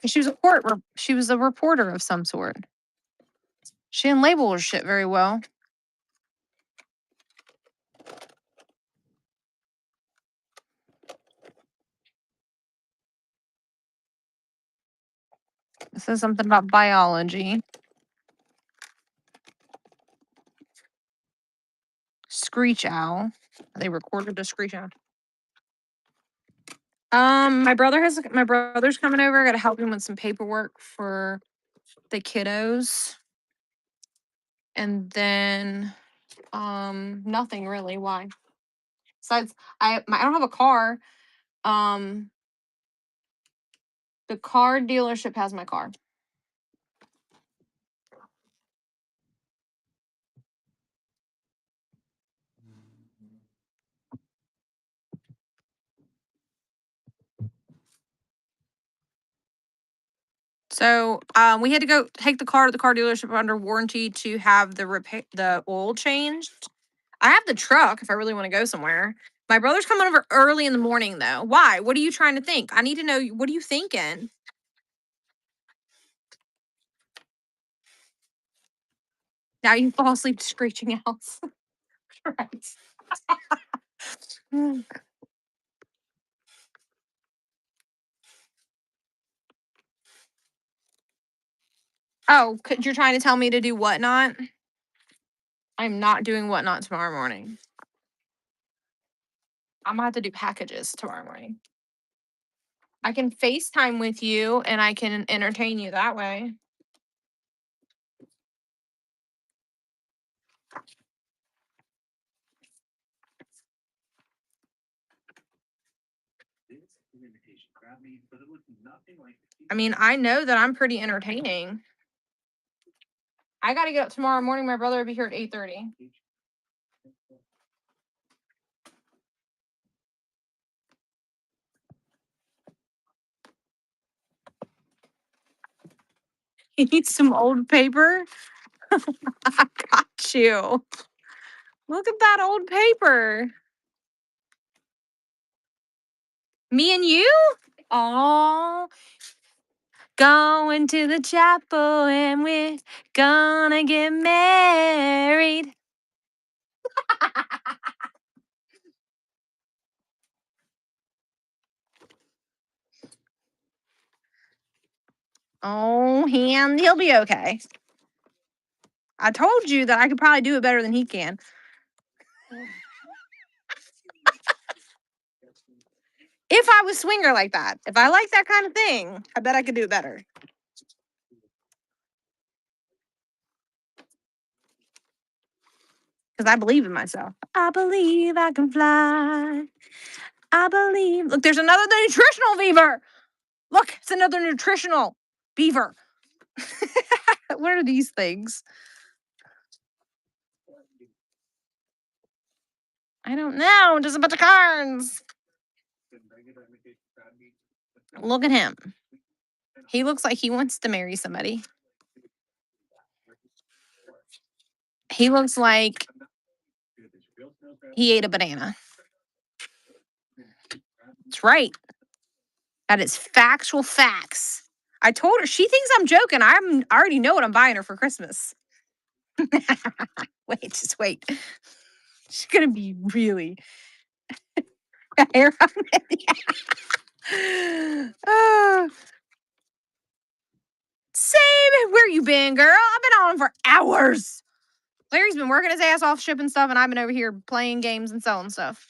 She was she was a reporter of some sort. She didn't label her shit very well. It says something about biology. Screech owl. They recorded a screech owl. My brother's coming over. I gotta help him with some paperwork for the kiddos. And then nothing really. Why? Besides, I don't have a car. The car dealership has my car. So we had to go take the car to the car dealership under warranty to have the oil changed. I have the truck if I really want to go somewhere. My brother's coming over early in the morning though. Why? What are you trying to think? I need to know. What are you thinking? Now you fall asleep to screeching owls. Right. Oh, you're trying to tell me to do whatnot? I'm not doing whatnot tomorrow morning. I'm gonna have to do packages tomorrow morning. I can FaceTime with you and I can entertain you that way. I mean, I know that I'm pretty entertaining. I gotta get up tomorrow morning. My brother will be here at 8:30. You need some old paper? I got you. Look at that old paper. Me and you? Oh, going to the chapel and we're gonna get married. Oh, he'll be okay. I told you that I could probably do it better than he can. If I was swinger like that, if I like that kind of thing, I bet I could do it better. Because I believe in myself. I believe I can fly. I believe. Look, there's another nutritional beaver. Look, it's another nutritional beaver. What are these things? I don't know. Just a bunch of cards. Look at him. He looks like he wants to marry somebody. He looks like he ate a banana. That's right. That is factual facts. I told her. She thinks I'm joking. I already know what I'm buying her for Christmas. Wait, just wait. She's gonna be really. Same. Where you been, girl? I've been on for hours. Larry's been working his ass off shipping stuff, and I've been over here playing games and selling stuff.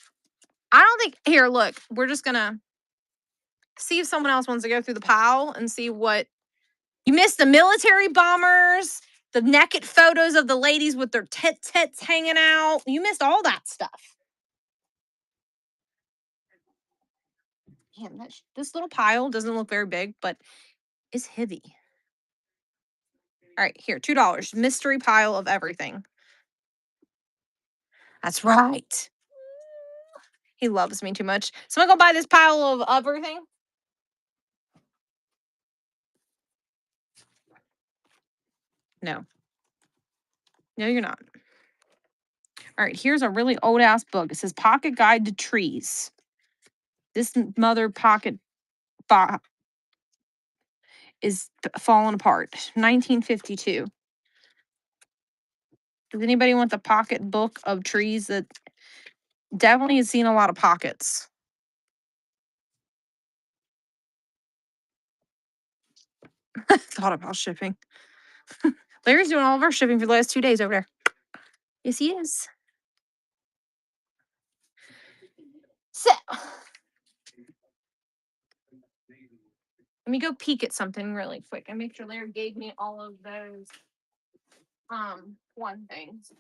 I don't think. Here, look. We're just gonna see if someone else wants to go through the pile and see what. You missed the military bombers, the naked photos of the ladies with their tits hanging out. You missed all that stuff. Damn, this little pile doesn't look very big, but it's heavy. All right, here, $2. Mystery pile of everything. That's right. He loves me too much. So I'm gonna go buy this pile of everything. No. No, you're not. All right, here's a really old ass book. It says Pocket Guide to Trees. This mother pocket is falling apart. 1952. Does anybody want the pocket book of trees that definitely has seen a lot of pockets? Thought about shipping. Larry's doing all of our shipping for the last 2 days over there. Yes, he is. So, let me go peek at something really quick and make sure Larry gave me all of those one things.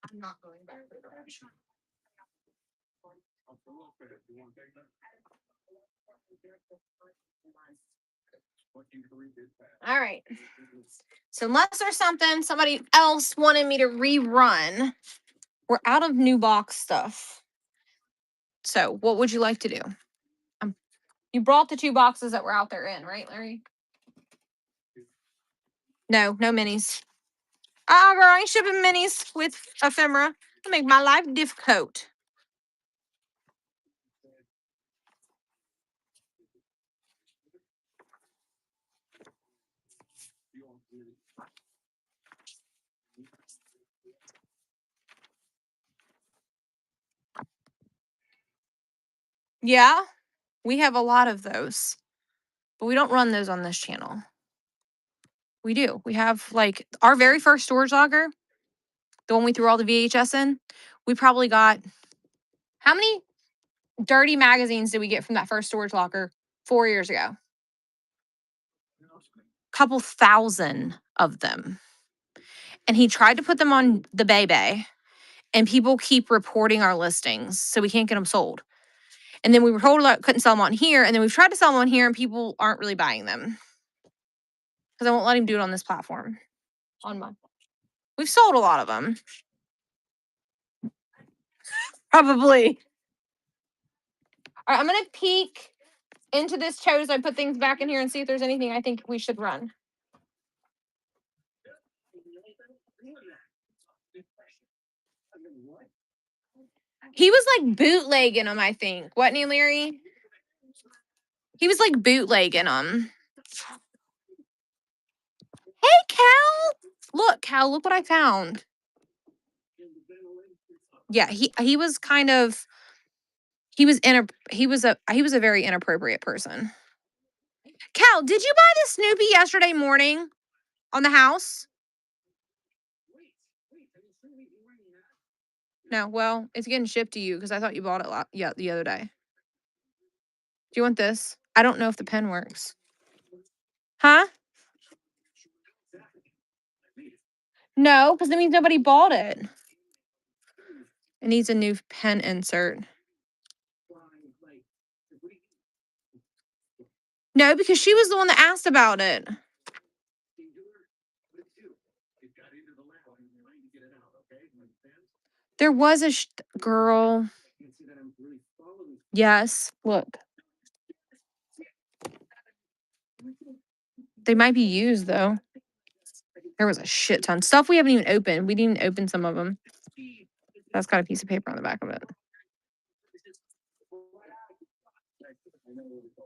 I'm not going back the direction. All right. So unless there's somebody else wanted me to rerun, we're out of new box stuff. So what would you like to do? You brought the 2 boxes that were out there in, right, Larry? No minis. Ah, girl, I ain't shipping minis with ephemera. It'll make my life difficult. Yeah, we have a lot of those, but we don't run those on this channel. We do. We have like our very first storage locker, the one we threw all the VHS in. We probably got how many dirty magazines did we get from that first storage locker 4 years ago? Couple thousand of them. And he tried to put them on the Bay, and people keep reporting our listings, so we can't get them sold. And then we were told couldn't sell them on here, and then we've tried to sell them on here, and people aren't really buying them because I won't let him do it on this platform. We've sold a lot of them. Probably. All right, I'm gonna peek into this chose. I put things back in here and see if there's anything I think we should run. He was like bootlegging them, I think. Wasn't he, Larry? He was like bootlegging them. Hey, Cal. Look, Cal, look what I found. Yeah, he was kind of he was a very inappropriate person. Cal, did you buy the Snoopy yesterday morning on the house? No, well, it's getting shipped to you because I thought you bought it the other day. Do you want this? I don't know if the pen works. Huh? No, because that means nobody bought it. It needs a new pen insert. No, because she was the one that asked about it. There was a girl. Yes, look. They might be used, though. There was a shit ton. Stuff we haven't even opened. We didn't even open some of them. That's got a piece of paper on the back of it.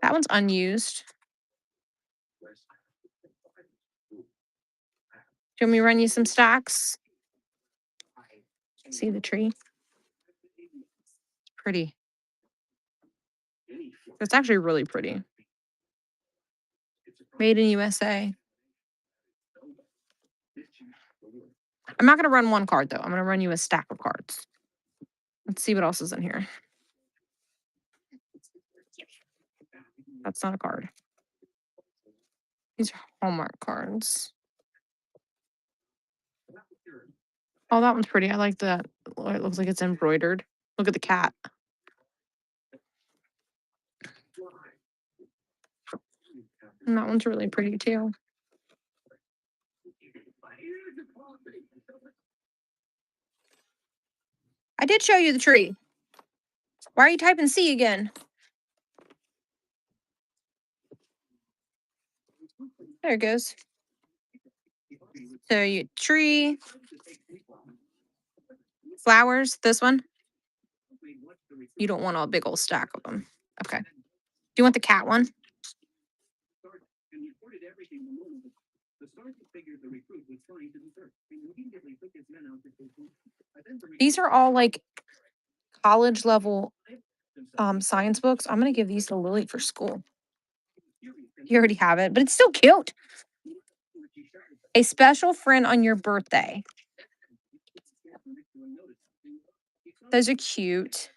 That one's unused. Do you want me to run you some stacks? See the tree? It's pretty. It's actually really pretty. Made in USA. I'm not going to run one card, though. I'm going to run you a stack of cards. Let's see what else is in here. That's not a card. These are Hallmark cards. Oh, that one's pretty. I like that. It looks like it's embroidered. Look at the cat. And that one's really pretty, too. I did show you the tree. Why are you typing C again? There it goes. So you tree, flowers, this one. You don't want a big old stack of them. Okay. Do you want the cat one? These are all like college level science books. I'm gonna give these to Lily for school. You already have it, but it's still cute. A special friend on your birthday. Those are cute.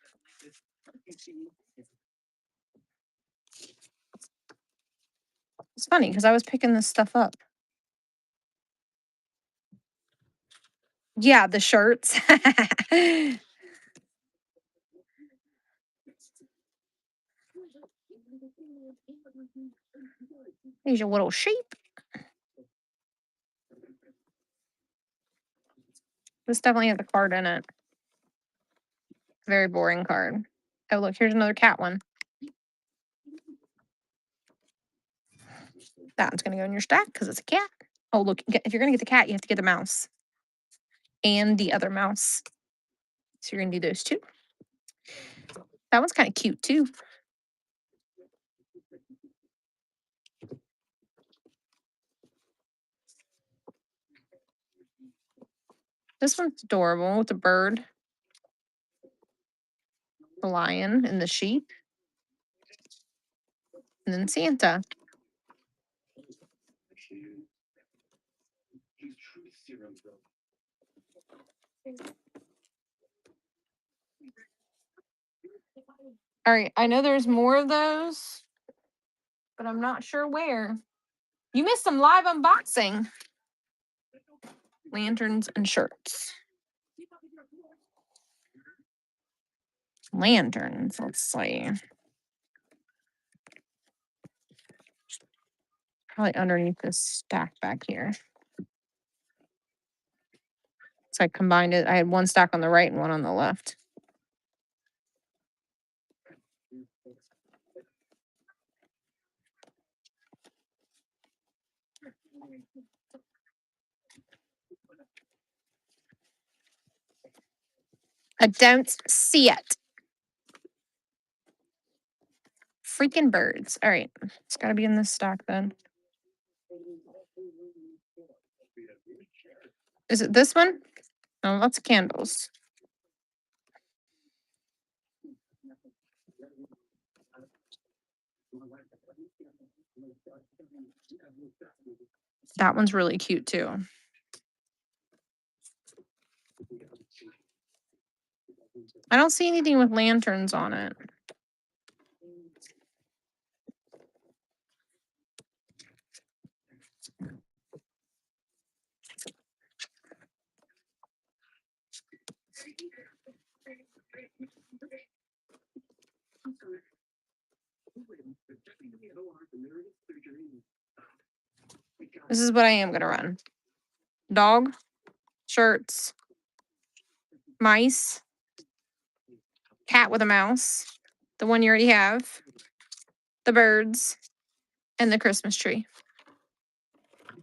It's funny because I was picking this stuff up. Yeah, the shirts. There's your little sheep. This definitely has a card in it. Very boring card. Oh, look, here's another cat one. That one's going to go in your stack because it's a cat. Oh, look, if you're going to get the cat, you have to get the mouse and the other mouse. So you're going to do those two. That one's kind of cute too. This one's adorable with the bird, the lion, and the sheep. And then Santa. All right, I know there's more of those, but I'm not sure where. You missed some live unboxing. Lanterns and shirts. Lanterns, let's see. Probably underneath this stack back here. So I combined it. I had one stack on the right and one on the left. I don't see it. Freaking birds. All right. It's got to be in this stack then. Is it this one? Oh, lots of candles. That one's really cute too. I don't see anything with lanterns on it. This is what I am going to run. Dog, shirts, mice, cat with a mouse, the one you already have, the birds, and the Christmas tree.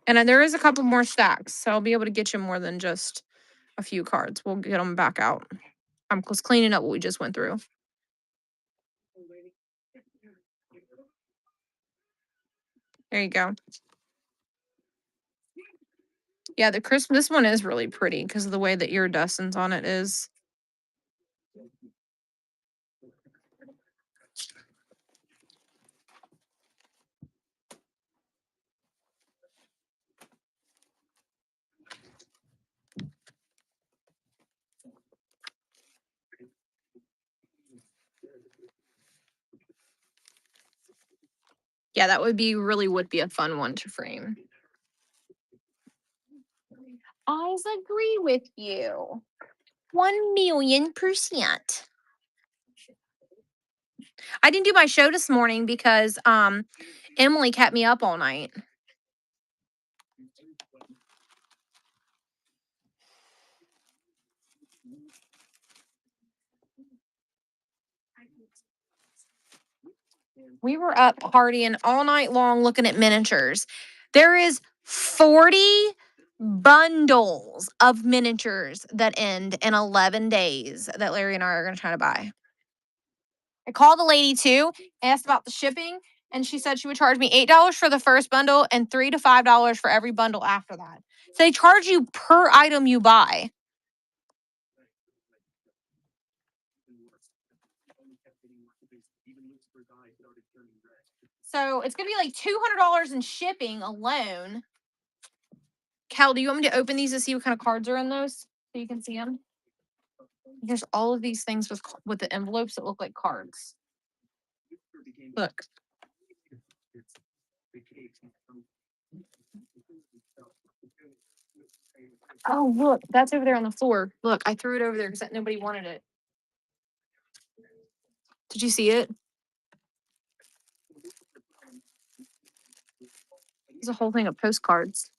And then there is a couple more stacks, so I'll be able to get you more than just a few cards. We'll get them back out. I'm just cleaning up what we just went through. There you go. Yeah, the Christmas, this one is really pretty because of the way that iridescence on it is. Yeah, that would be a fun one to frame. I agree with you. 1,000,000%. I didn't do my show this morning because Emily kept me up all night. We were up partying all night long looking at miniatures. There is 40 bundles of miniatures that end in 11 days that Larry and I are going to try to buy. I called the lady too, asked about the shipping, and she said she would charge me $8 for the first bundle and $3 to $5 for every bundle after that. So they charge you per item you buy. So it's gonna be like $200 in shipping alone. Cal, do you want me to open these to see what kind of cards are in those so you can see them? There's all of these things with the envelopes that look like cards. Look. Oh, look, that's over there on the floor. Look, I threw it over there because nobody wanted it. Did you see it? There's a whole thing of postcards.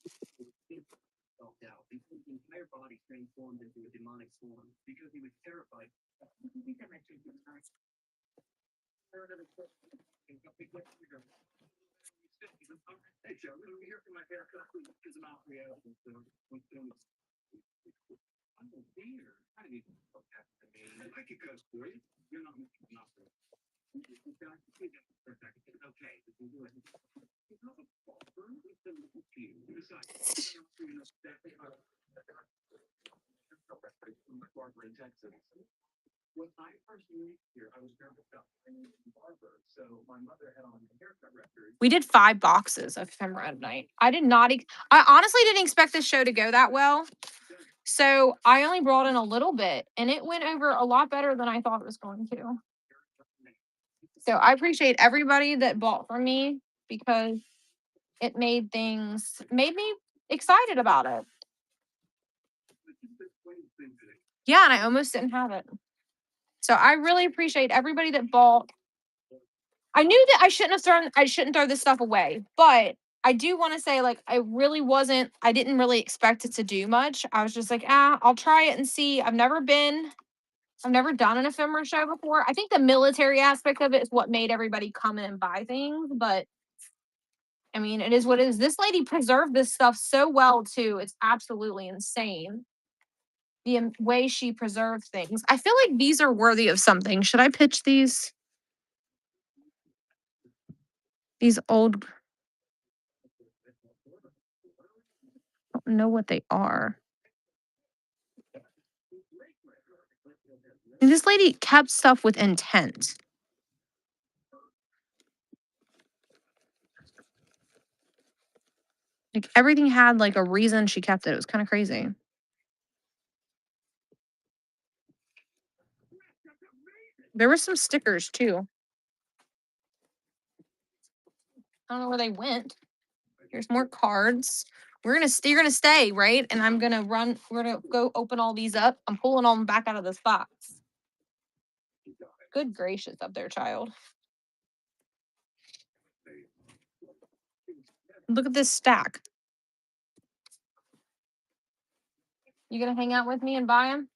We did 5 boxes of ephemera tonight. I did not. I honestly didn't expect this show to go that well. So I only brought in a little bit, and it went over a lot better than I thought it was going to. So I appreciate everybody that bought from me because it made me excited about it. Yeah, and I almost didn't have it. So I really appreciate everybody that bought. I knew that I shouldn't throw this stuff away, but I do want to say, like, I didn't really expect it to do much. I was just like, I'll try it and see. I've never done an ephemera show before. I think the military aspect of it is what made everybody come in and buy things, but I mean, it is what it is. This lady preserved this stuff so well too. It's absolutely insane. The way she preserved things. I feel like these are worthy of something. Should I pitch these? These old. I don't know what they are. And this lady kept stuff with intent. Like everything had like a reason she kept it. It was kind of crazy. There were some stickers too. I don't know where they went. Here's more cards. You're gonna stay, right? And we're gonna go open all these up. I'm pulling all them back out of this box. Good gracious up there, child. Look at this stack. You gonna hang out with me and buy them?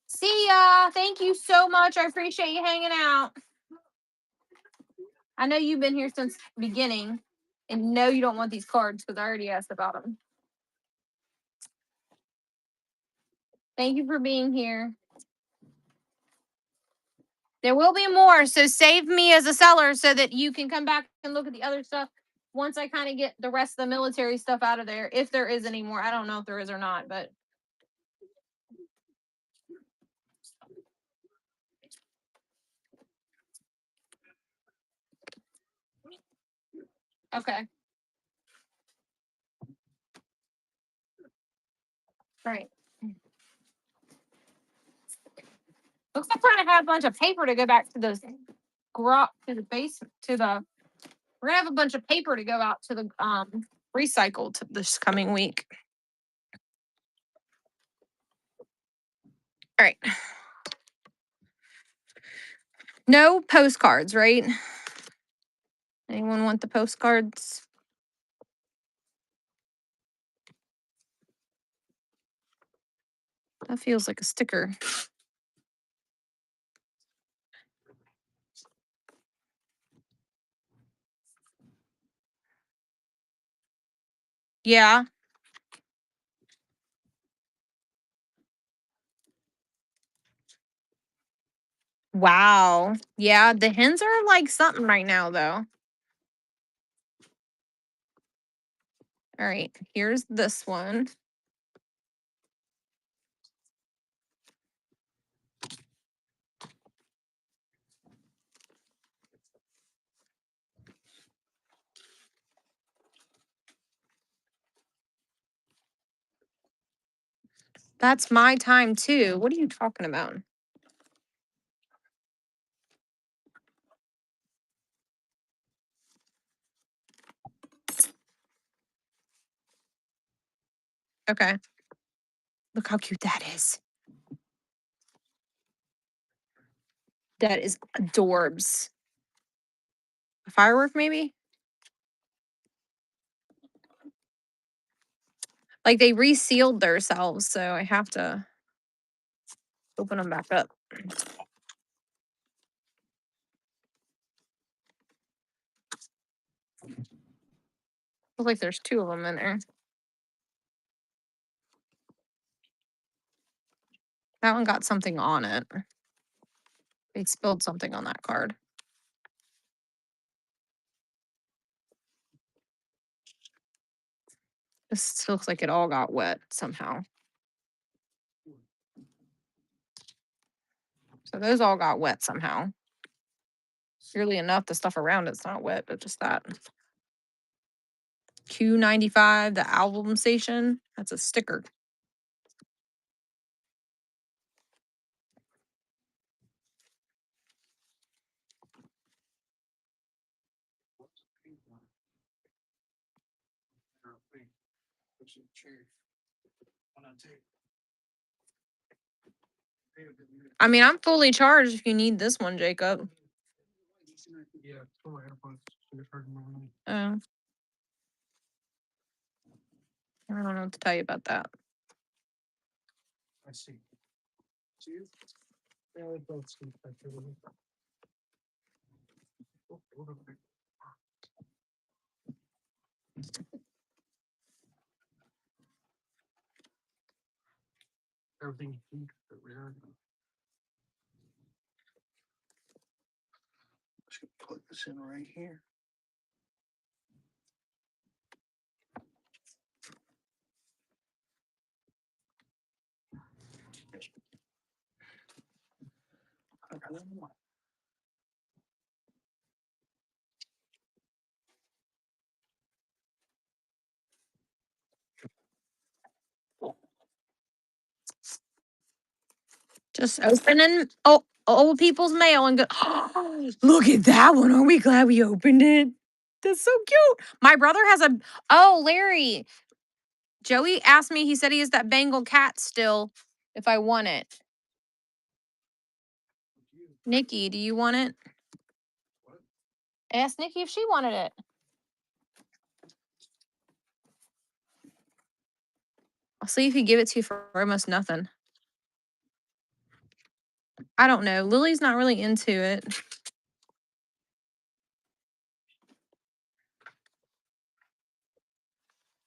See ya. Thank you so much. I appreciate you hanging out. I know you've been here since the beginning, and no, you don't want these cards because I already asked about them. Thank you for being here. There will be more, so save me as a seller so that you can come back and look at the other stuff once I kind of get the rest of the military stuff out of there. If there is any more, I don't know if there is or not, but. Okay. Right. Looks like we're gonna have a bunch of paper to go back to the basement we're gonna have a bunch of paper to go out to the recycled this coming week. All right. No postcards, right? Anyone want the postcards? That feels like a sticker. Yeah. Wow. Yeah, the hens are like something right now, though. All right, here's this one. That's my time too. What are you talking about? Okay. Look how cute that is. That is adorbs. A firework, maybe? Like they resealed themselves, so I have to open them back up. Looks like there's 2 of them in there. That one got something on it. They spilled something on that card. This looks like it all got wet somehow. So those all got wet somehow. Weirdly enough, the stuff around it's not wet, but just that. Q95, the album station. That's a sticker. I mean, I'm fully charged if you need this one, Jacob. Oh. I don't know what to tell you about that. I see. Yeah, they both sleep like they're little. Everything pink, but rare. Just gonna put this in right here. Just opening old people's mail and go, oh, look at that one. Are we glad we opened it? That's so cute. My brother has a, oh, Larry. Joey asked me, he said he has that Bengal cat still if I want it. Nikki, do you want it? Ask Nikki if she wanted it. I'll see if he give it to you for almost nothing. I don't know. Lily's not really into it.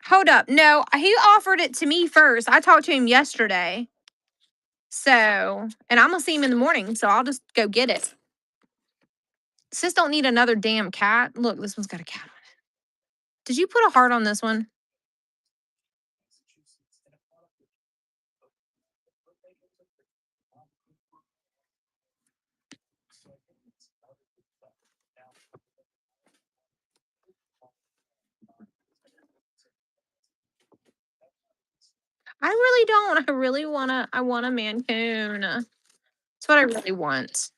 Hold up. No, he offered it to me first. I talked to him yesterday. So, and I'm going to see him in the morning. So I'll just go get it. Sis don't need another damn cat. Look, this one's got a cat on it. Did you put a heart on this one? I really don't. I really I want a Mancoon. That's what I really want.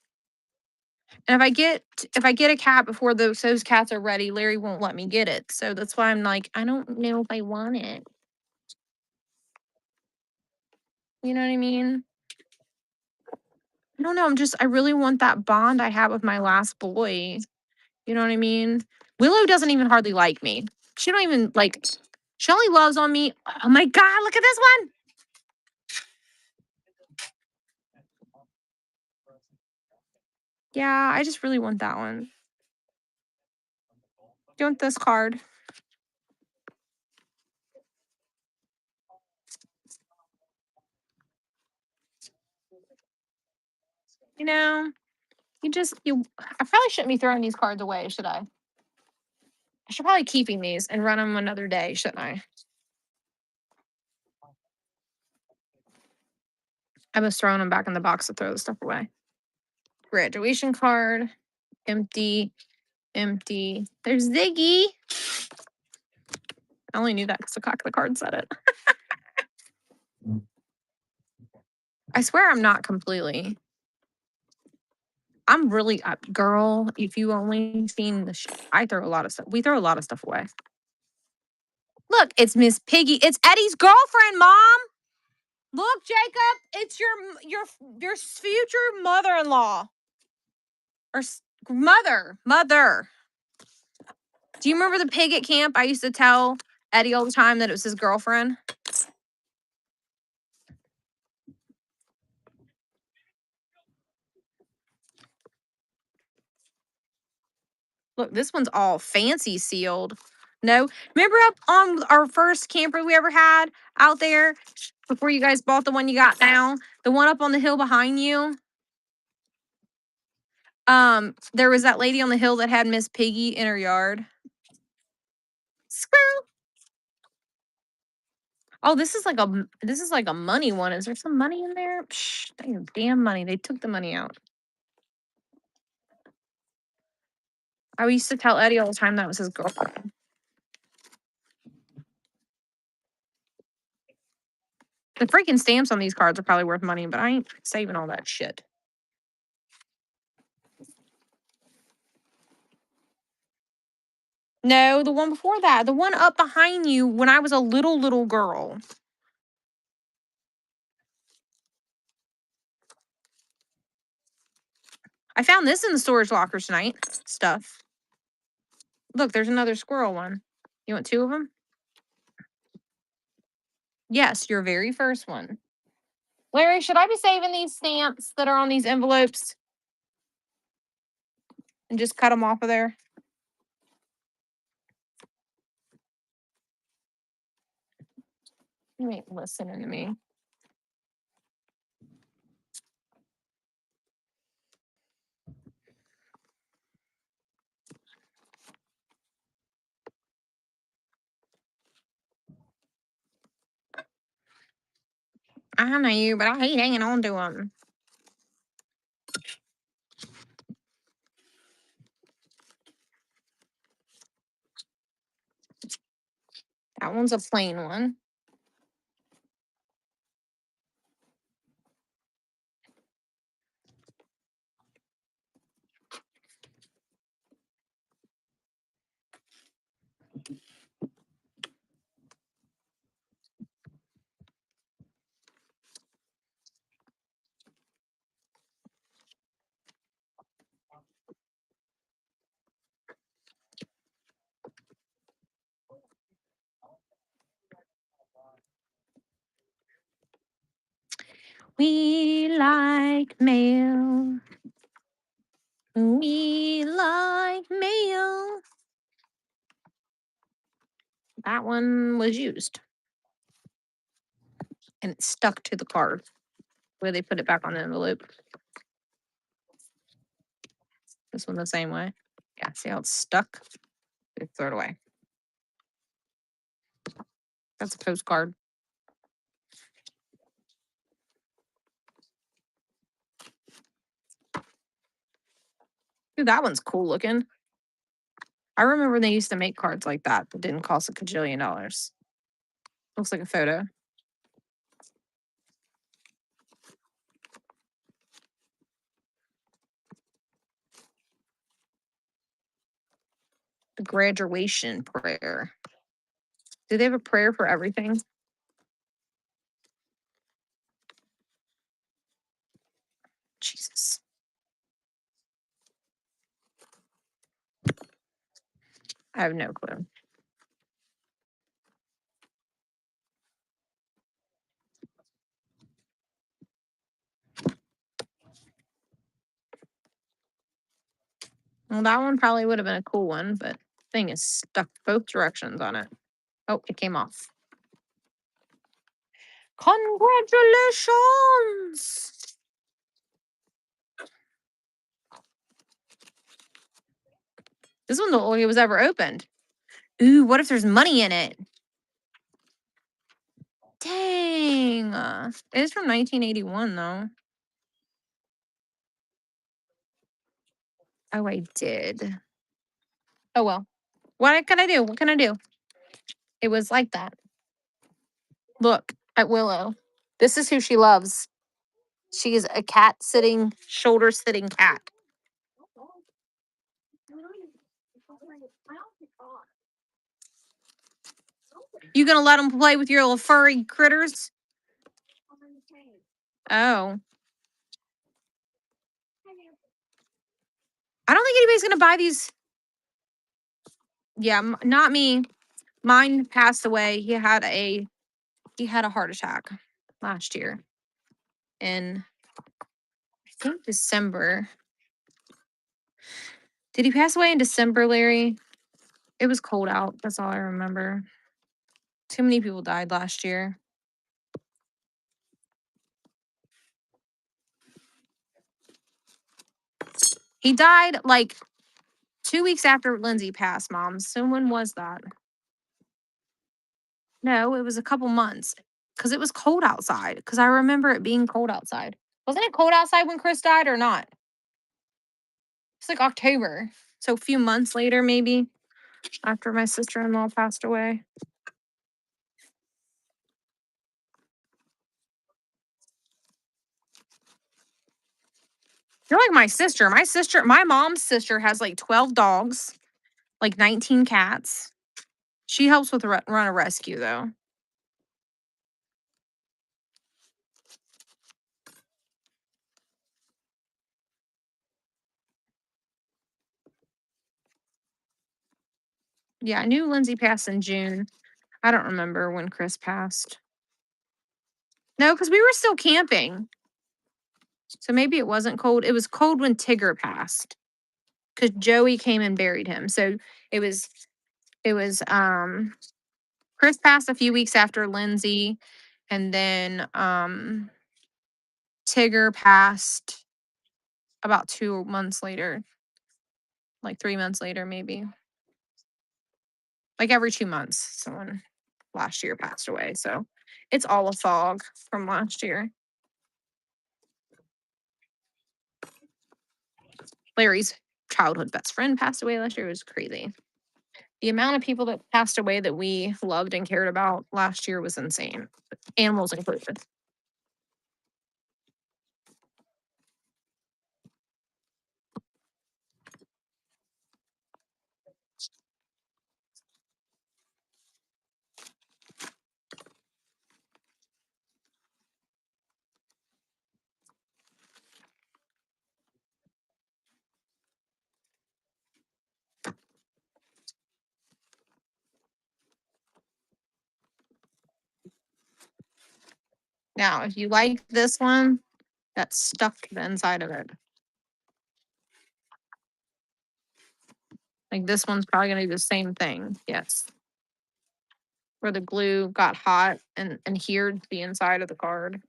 And if I get a cat before those cats are ready, Larry won't let me get it. So that's why I'm like, I don't know if I want it. You know what I mean? I don't know. I really want that bond I had with my last boy. You know what I mean? Willow doesn't even hardly like me. She don't even like, she only loves on me. Oh my God, look at this one. Yeah, I just really want that one. Do you want this card? You know, I probably shouldn't be throwing these cards away, should I? I should probably keeping these and run them another day, shouldn't I? I was throwing them back in the box to throw the stuff away. Graduation card, empty, empty. There's Ziggy. I only knew that because the cock of the card said it. I swear I'm not completely. I'm really, girl, if you only seen the I throw a lot of stuff. We throw a lot of stuff away. Look, it's Miss Piggy. It's Eddie's girlfriend, Mom. Look, Jacob, it's your future mother-in-law. Or mother. Do you remember the pig at camp? I used to tell Eddie all the time that it was his girlfriend. Look, this one's all fancy sealed. No, remember up on our first camper we ever had out there before you guys bought the one you got now? The one up on the hill behind you? There was that lady on the hill that had Miss Piggy in her yard. Squirrel. Oh, this is like a money one. Is there some money in there? Psh, damn money. They took the money out. I used to tell Eddie all the time that was his girlfriend. The freaking stamps on these cards are probably worth money, but I ain't saving all that shit. No, the one before that. The one up behind you when I was a little girl. I found this in the storage locker tonight. Stuff. Look, there's another squirrel one. You want two of them? Yes, your very first one. Larry, should I be saving these stamps that are on these envelopes? And just cut them off of there? You ain't listening to me. I know you, but I hate hanging on to them. That one's a plain one. We like mail. We like mail. That one was used. And it stuck to the card where they put it back on the envelope. This one the same way. Yeah, see how it's stuck? They throw it away. That's a postcard. Dude, that one's cool looking. I remember they used to make cards like that that didn't cost a cajillion dollars. Looks like a photo. The graduation prayer. Do they have a prayer for everything? Jesus. I have no clue. Well, that one probably would have been a cool one, but thing is stuck both directions on it. Oh, it came off. Congratulations! This one don't look like it was ever opened. Ooh, what if there's money in it? Dang. It is from 1981, though. Oh, I did. Oh, well. What can I do? What can I do? It was like that. Look at Willow. This is who she loves. She's a cat sitting, shoulder sitting cat. You gonna let them play with your little furry critters? Oh. I don't think anybody's gonna buy these. Yeah, not me. Mine passed away. He had a heart attack last year in, I think, December. Did he pass away in December, Larry? It was cold out. That's all I remember. Too many people died last year. He died like 2 weeks after Lindsay passed, Mom. So when was that? No, it was a couple months because it was cold outside. Because I remember it being cold outside. Wasn't it cold outside when Chris died or not? It's like October. So a few months later, maybe, after my sister-in-law passed away. You're like my sister. My mom's sister has like 12 dogs, like 19 cats. She helps with run a rescue, though. Yeah, I knew Lindsay passed in June. I don't remember when Chris passed. No, because we were still camping. So maybe it wasn't cold. It was cold when Tigger passed. Because Joey came and buried him. So it was Chris passed a few weeks after Lindsay. And then Tigger passed about 2 months later. Like 3 months later, maybe. Like every 2 months, someone last year passed away. So it's all a fog from last year. Larry's childhood best friend passed away last year. It was crazy. The amount of people that passed away that we loved and cared about last year was insane. Animals included. Now, if you like this one, that's stuck to the inside of it. Like this one's probably gonna do the same thing. Yes. Where the glue got hot and adhered to the inside of the card.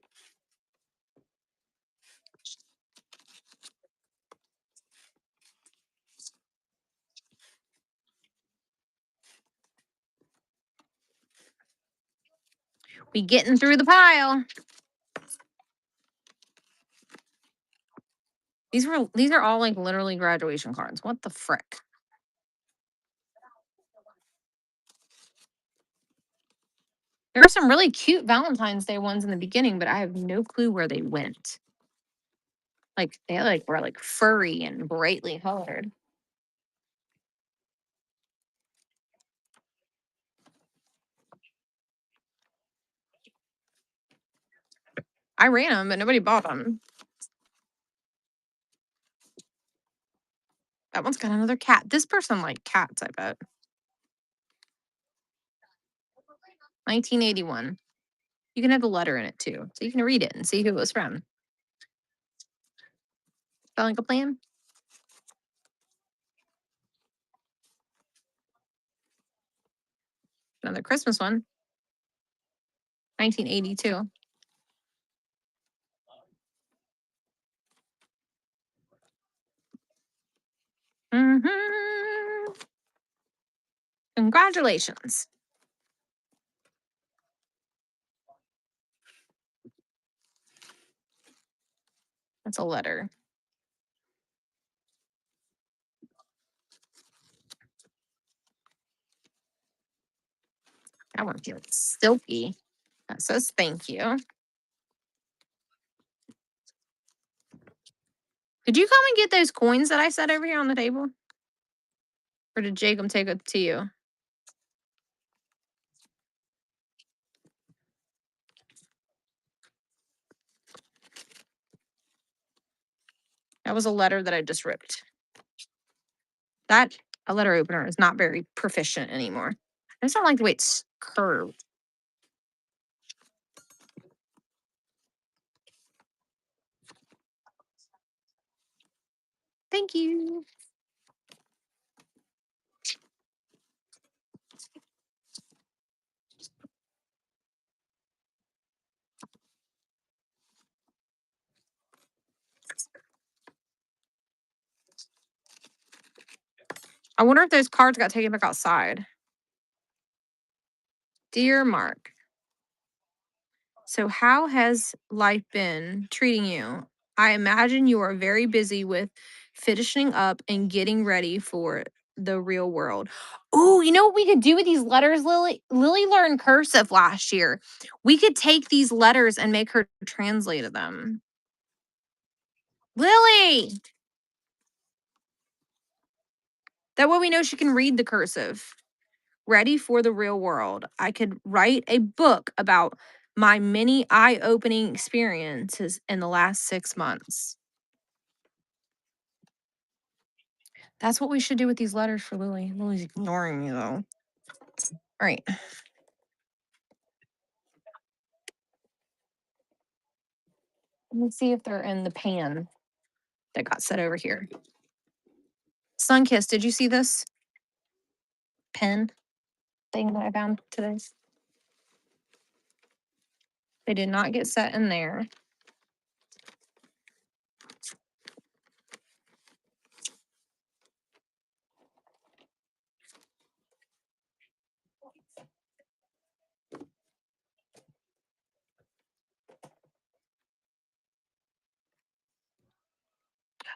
We getting through the pile. These are all like literally graduation cards. What the frick? There are some really cute Valentine's Day ones in the beginning, but I have no clue where they went. Like they were like furry and brightly colored. I ran them, but nobody bought them. That one's got another cat. This person liked cats, I bet. 1981. You can have the letter in it too, so you can read it and see who it was from. Sound like a plan? Another Christmas one. 1982. Mm-hmm. Congratulations. That's a letter. That one feels silky. That says thank you. Did you come and get those coins that I set over here on the table? Or did Jacob take it to you? That was a letter that I just ripped. That a letter opener is not very proficient anymore. I just don't like the way it's curved. Thank you. I wonder if those cards got taken back outside. Dear Mark, so how has life been treating you? I imagine you are very busy with finishing up and getting ready for the real world. Oh, you know what we could do with these letters, Lily? Lily learned cursive last year. We could take these letters and make her translate them. Lily! That way we know she can read the cursive. Ready for the real world. I could write a book about my many eye-opening experiences in the last 6 months. That's what we should do with these letters for Lily. Lily's ignoring me though. All right. Let me see if they're in the pan that got set over here. Sunkiss, did you see this pen thing that I found today? They did not get set in there.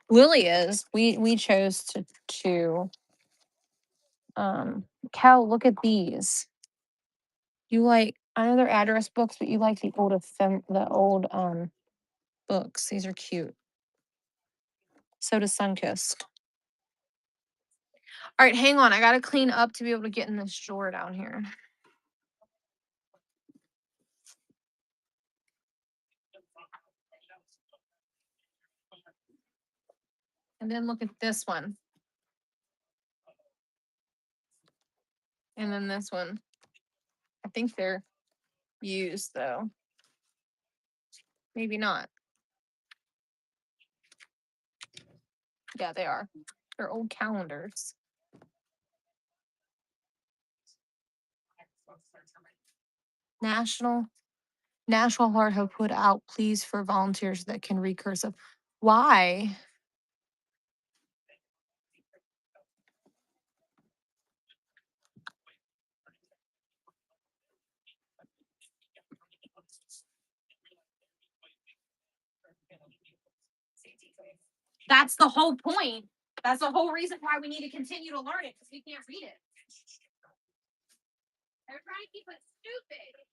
Lily is. We chose to Cal, look at these. You like, I know they're address books, but you like the old books. These are cute. So does Sunkiss. All right, hang on. I gotta clean up to be able to get in this drawer down here. And then look at this one. And then this one. I think they're used though. Maybe not. Yeah, they are. They're old calendars. National Heart have put out pleas for volunteers that can read cursive. Why? That's the whole point. That's the whole reason why we need to continue to learn it, because we can't read it. They're trying to keep us stupid.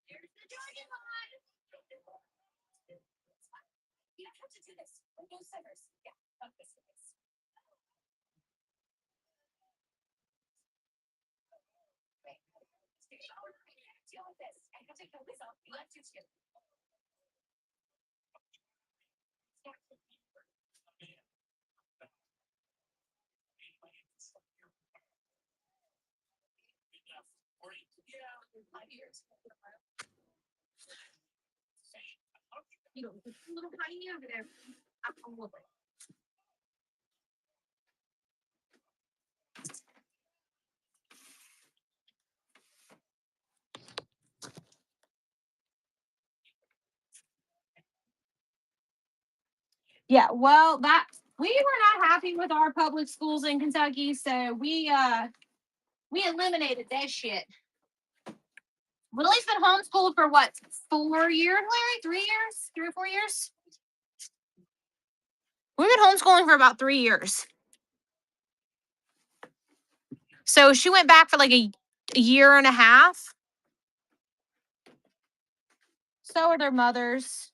Here's the Jordan line. You have to do this. Windows centers. Yeah. Yeah, well, that we were not happy with our public schools in Kentucky, so we eliminated that shit. Lily's been homeschooled for what, 4 years, Larry? 3 years? 3 or 4 years? We've been homeschooling for about 3 years. So she went back for like a year and a half. So are their mothers.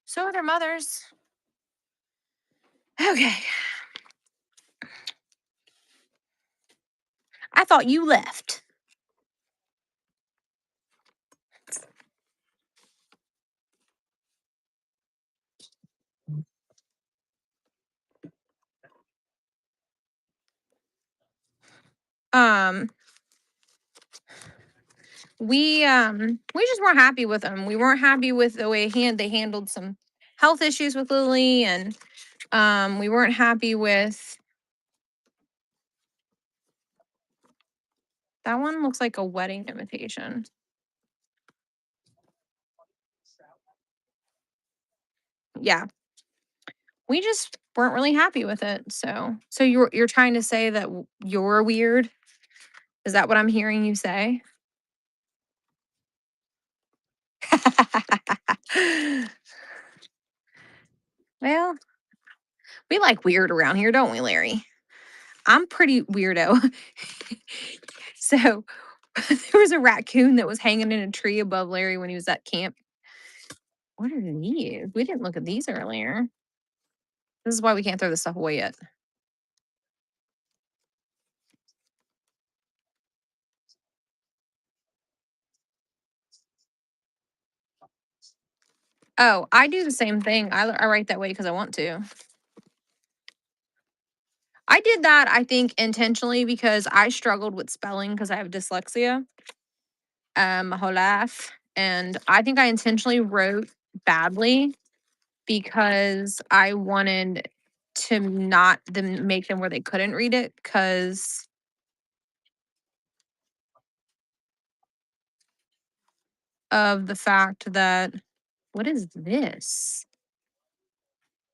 So are their mothers. Okay. I thought you left. We just weren't happy with them. We weren't happy with the way they handled some health issues with Lily, and we weren't happy with that one. Looks like a wedding invitation. Yeah. We just weren't really happy with it. So you're trying to say that you're weird? Is that what I'm hearing you say? Well, we like weird around here, don't we, Larry? I'm pretty weirdo. So there was a raccoon that was hanging in a tree above Larry when he was at camp. What are these? We didn't look at these earlier. This is why we can't throw this stuff away yet. Oh, I do the same thing. I write that way because I want to. I did that, I think, intentionally because I struggled with spelling because I have dyslexia my whole life. And I think I intentionally wrote badly because I wanted to not them make them where they couldn't read it because of the fact that what is this?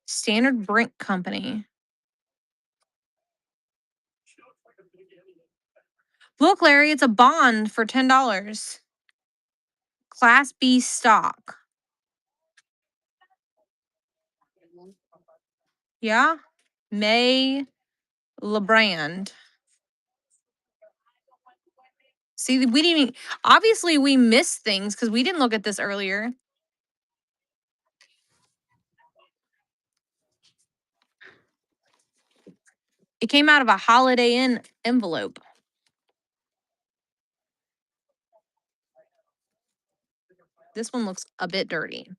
Standard Brink Company. Look, Larry, it's a bond for $10. Class B stock. Yeah. May LeBrand. See, we didn't even, obviously we missed things because we didn't look at this earlier. It came out of a Holiday Inn envelope. This one looks a bit dirty.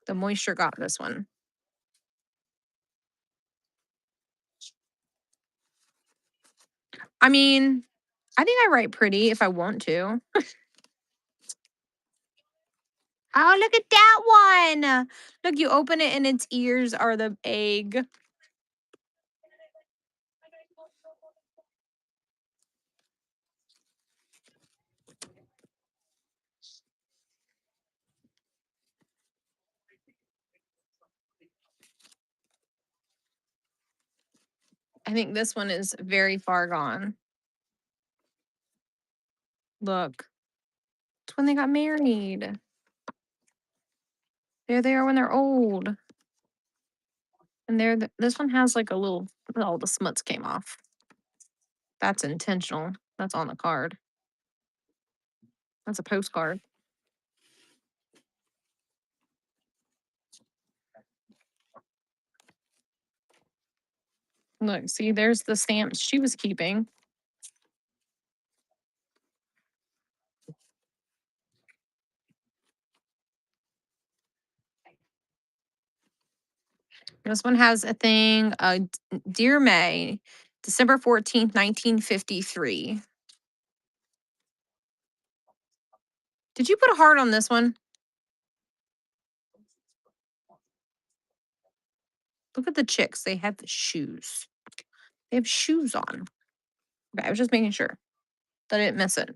The moisture got this one. I mean, I think I write pretty if I want to. Oh, look at that one. Look, you open it and its ears are the egg. I think this one is very far gone. Look. It's when they got married. There they are when they're old. And this one has like a little, all the smuts came off. That's intentional. That's on the card. That's a postcard. Look, see, there's the stamps she was keeping. This one has a thing, Dear May, December 14th, 1953. Did you put a heart on this one? Look at the chicks. They have the shoes. They have shoes on. Okay, I was just making sure that I didn't miss it.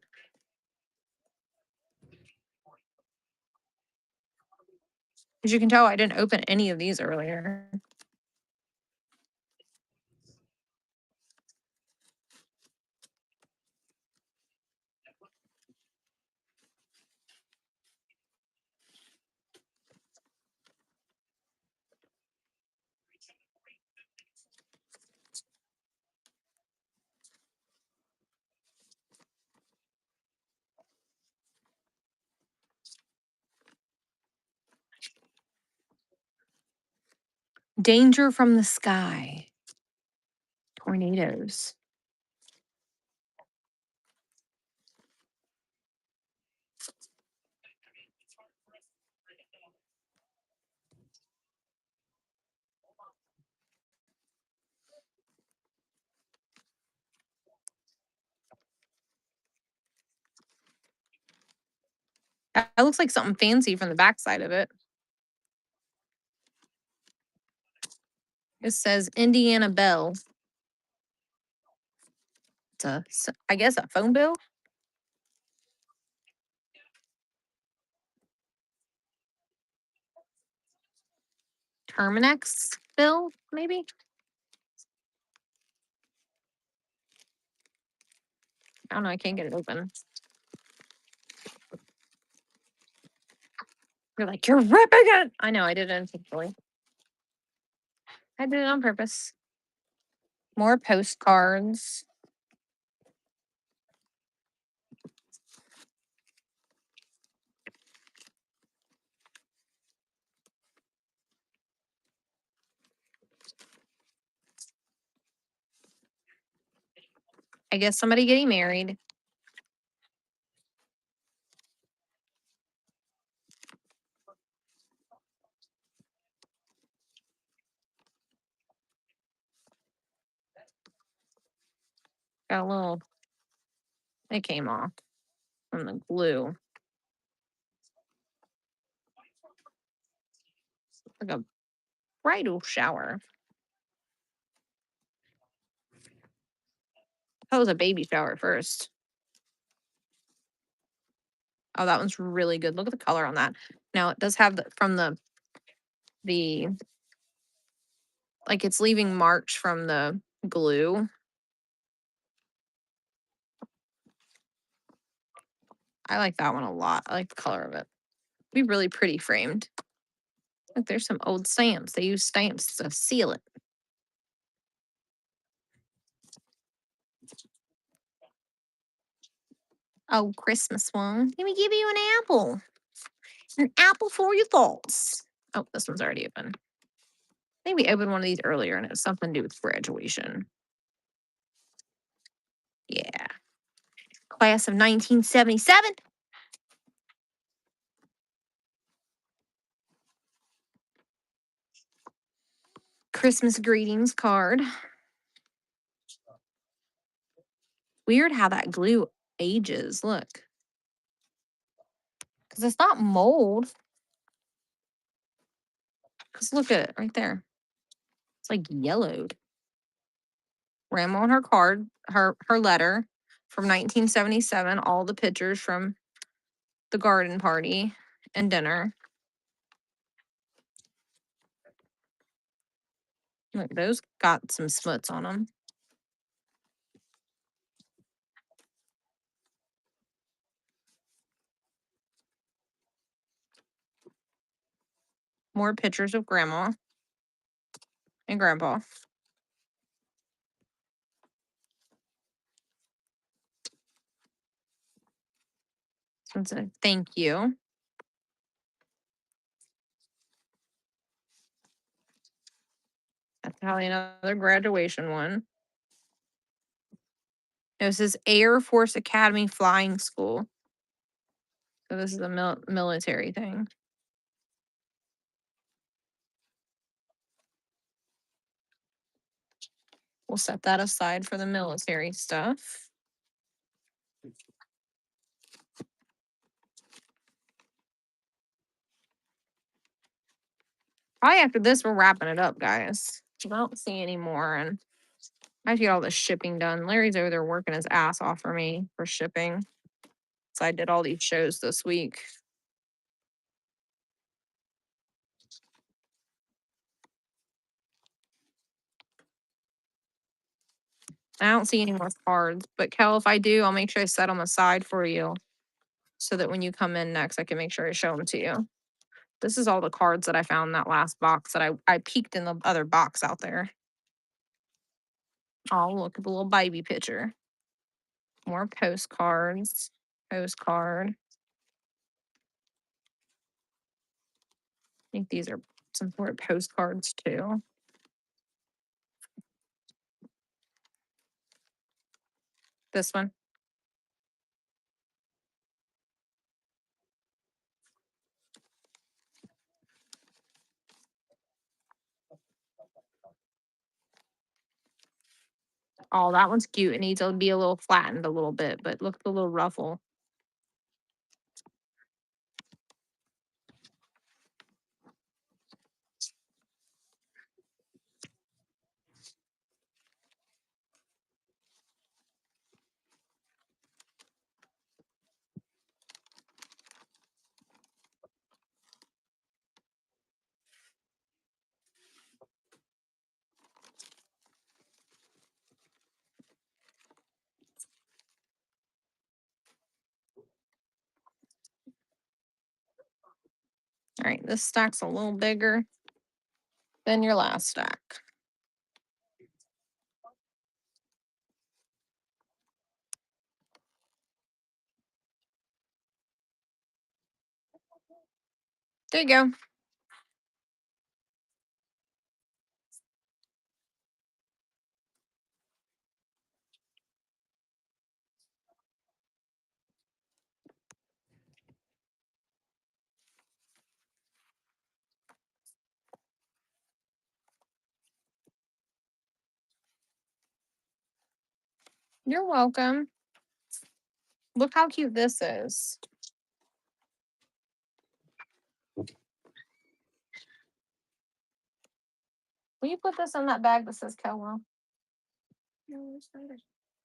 As you can tell, I didn't open any of these earlier. Danger from the sky. Tornadoes. That looks like something fancy from the backside of it. It says Indiana Bell. It's I guess a phone bill. Terminex bill, maybe? I don't know. I can't get it open. You're like, you're ripping it. I know. I did it intentionally. I did it on purpose. More postcards. I guess somebody getting married. Got a little. It came off from the glue. Like a bridal shower. That was a baby shower first. Oh, that one's really good. Look at the color on that. Now it does have from the like it's leaving marks from the glue. I like that one a lot. I like the color of it. Be really pretty framed. Look, there's some old stamps. They use stamps to seal it. Oh, Christmas one. Let me give you an apple. An apple for your thoughts. Oh, this one's already open. I think we opened one of these earlier and it was something to do with graduation. Yeah. Class of 1977. Christmas greetings card. Weird how that glue ages. Look. Because it's not mold. Because look at it right there. It's like yellowed. Grandma on her card, her letter from 1977, all the pictures from the garden party and dinner. Look, those got some smuts on them. More pictures of grandma and grandpa. This one's a thank you. That's probably another graduation one. This is Air Force Academy Flying School. So this is a military thing. We'll set that aside for the military stuff. Probably after this, we're wrapping it up, guys. I don't see any more, and I have to get all this shipping done. Larry's over there working his ass off for me for shipping. So I did all these shows this week. I don't see any more cards, but Kel, if I do, I'll make sure I set them aside for you so that when you come in next, I can make sure I show them to you. This is all the cards that I found in that last box that I peeked in the other box out there. Oh, look at the little baby picture. More postcards. Postcard. I think these are some sort of postcards too. This one. Oh, that one's cute. It needs to be a little flattened a little bit, but look at the little ruffle. All right, this stack's a little bigger than your last stack. There you go. You're welcome. Look how cute this is. Will you put this in that bag that says Kelwell?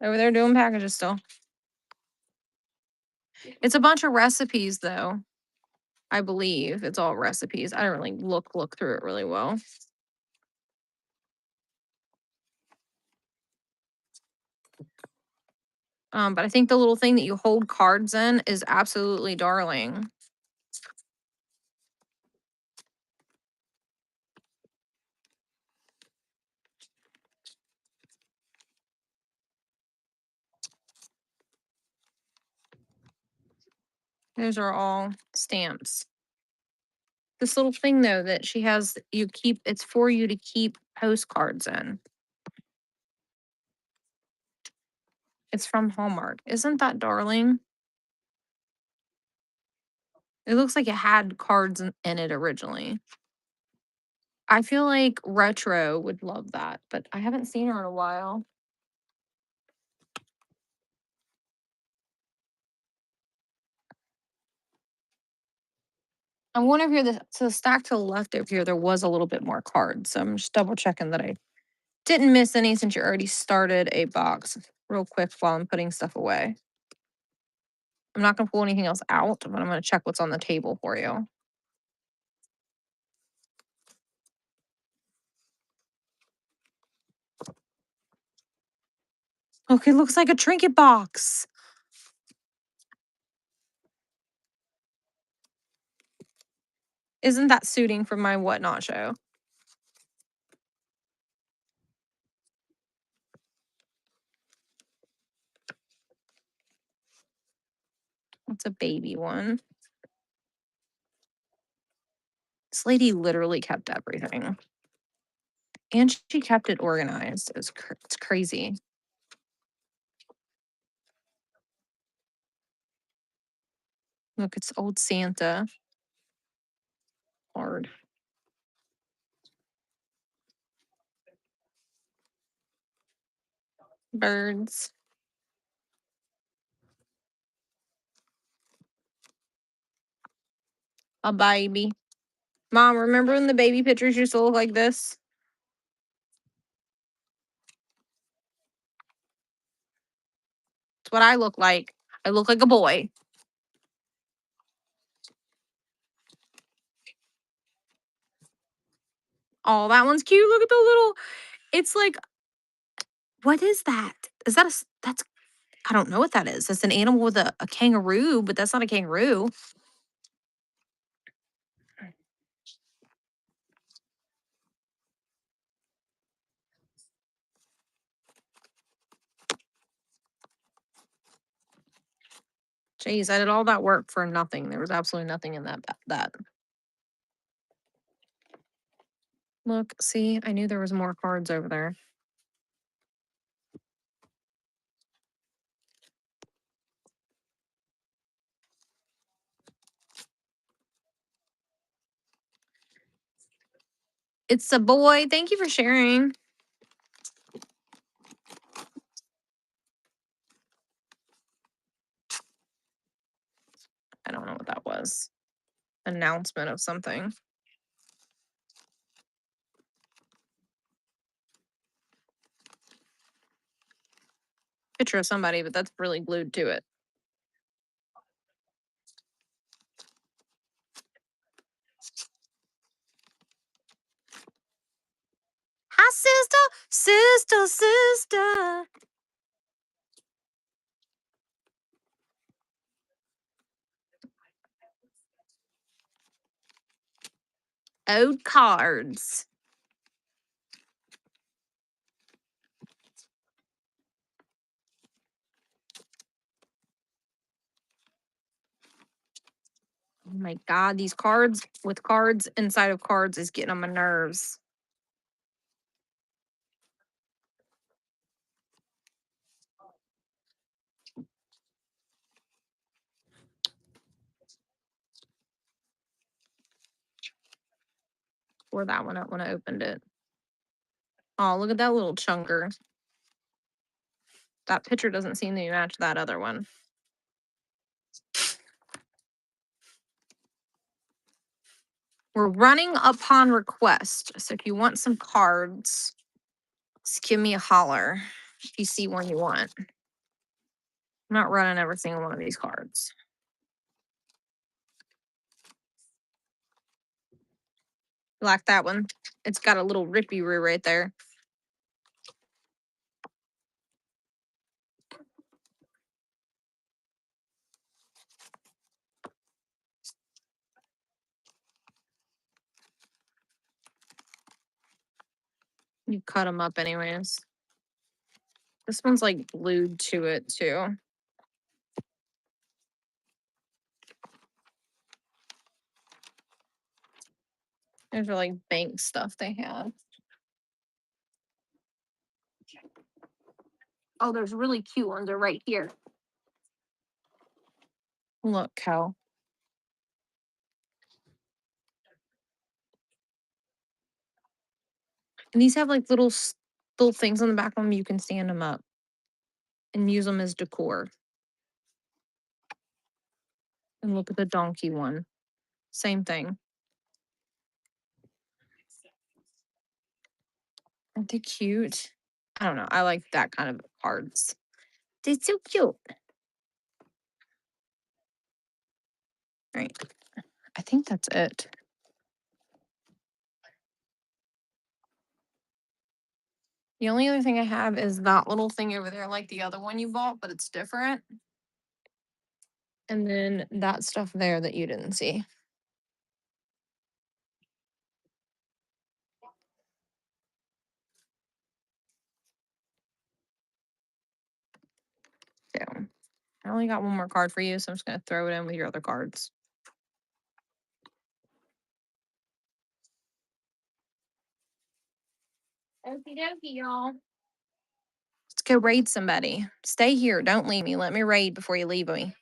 Over there doing packages still. It's a bunch of recipes though. I believe it's all recipes. I don't really look through it really well. But I think the little thing that you hold cards in is absolutely darling. Those are all stamps. This little thing though that she has, it's for you to keep postcards in. It's from Hallmark. Isn't that darling? It looks like it had cards in it originally. I feel like Retro would love that, but I haven't seen her in a while. I wonder if you're so the stack to the left over here, there was a little bit more cards. So I'm just double checking that I didn't miss any since you already started a box real quick while I'm putting stuff away. I'm not going to pull anything else out, but I'm going to check what's on the table for you. Okay, looks like a trinket box. Isn't that suiting for my Whatnot show? That's a baby one. This lady literally kept everything. And she kept it organized. It's crazy. Look, it's old Santa. Hard. Birds. A baby. Mom, remember when the baby pictures used to look like this? That's what I look like. I look like a boy. Oh, that one's cute. Look at the little. It's like, what is that? Is that that's, I don't know what that is. It's an animal with a kangaroo, but that's not a kangaroo. Jeez, I did all that work for nothing. There was absolutely nothing in that. Look, see, I knew there was more cards over there. It's a boy. Thank you for sharing. I don't know what that was. Announcement of something. Picture of somebody, but that's really glued to it. Hi, sister. Old cards. Oh my God, these cards with cards inside of cards is getting on my nerves. Tore that one up when I opened it. Oh, look at that little chunker. That picture doesn't seem to match that other one. We're running upon request. So if you want some cards, just give me a holler if you see one you want. I'm not running every single one of these cards. Like that one. It's got a little rippy roo right there. You cut them up anyways. This one's like glued to it too. Those are like bank stuff they have. Oh, there's really cute ones are right here. Look, Cal. And these have like little things on the back of them. You can stand them up and use them as decor. And look at the donkey one. Same thing. Aren't they cute? I don't know. I like that kind of cards. They're so cute. All right. I think that's it. The only other thing I have is that little thing over there, like the other one you bought, but it's different. And then that stuff there that you didn't see. So I only got one more card for you, so I'm just going to throw it in with your other cards. Okie dokie, y'all. Let's go raid somebody. Stay here. Don't leave me. Let me raid before you leave me.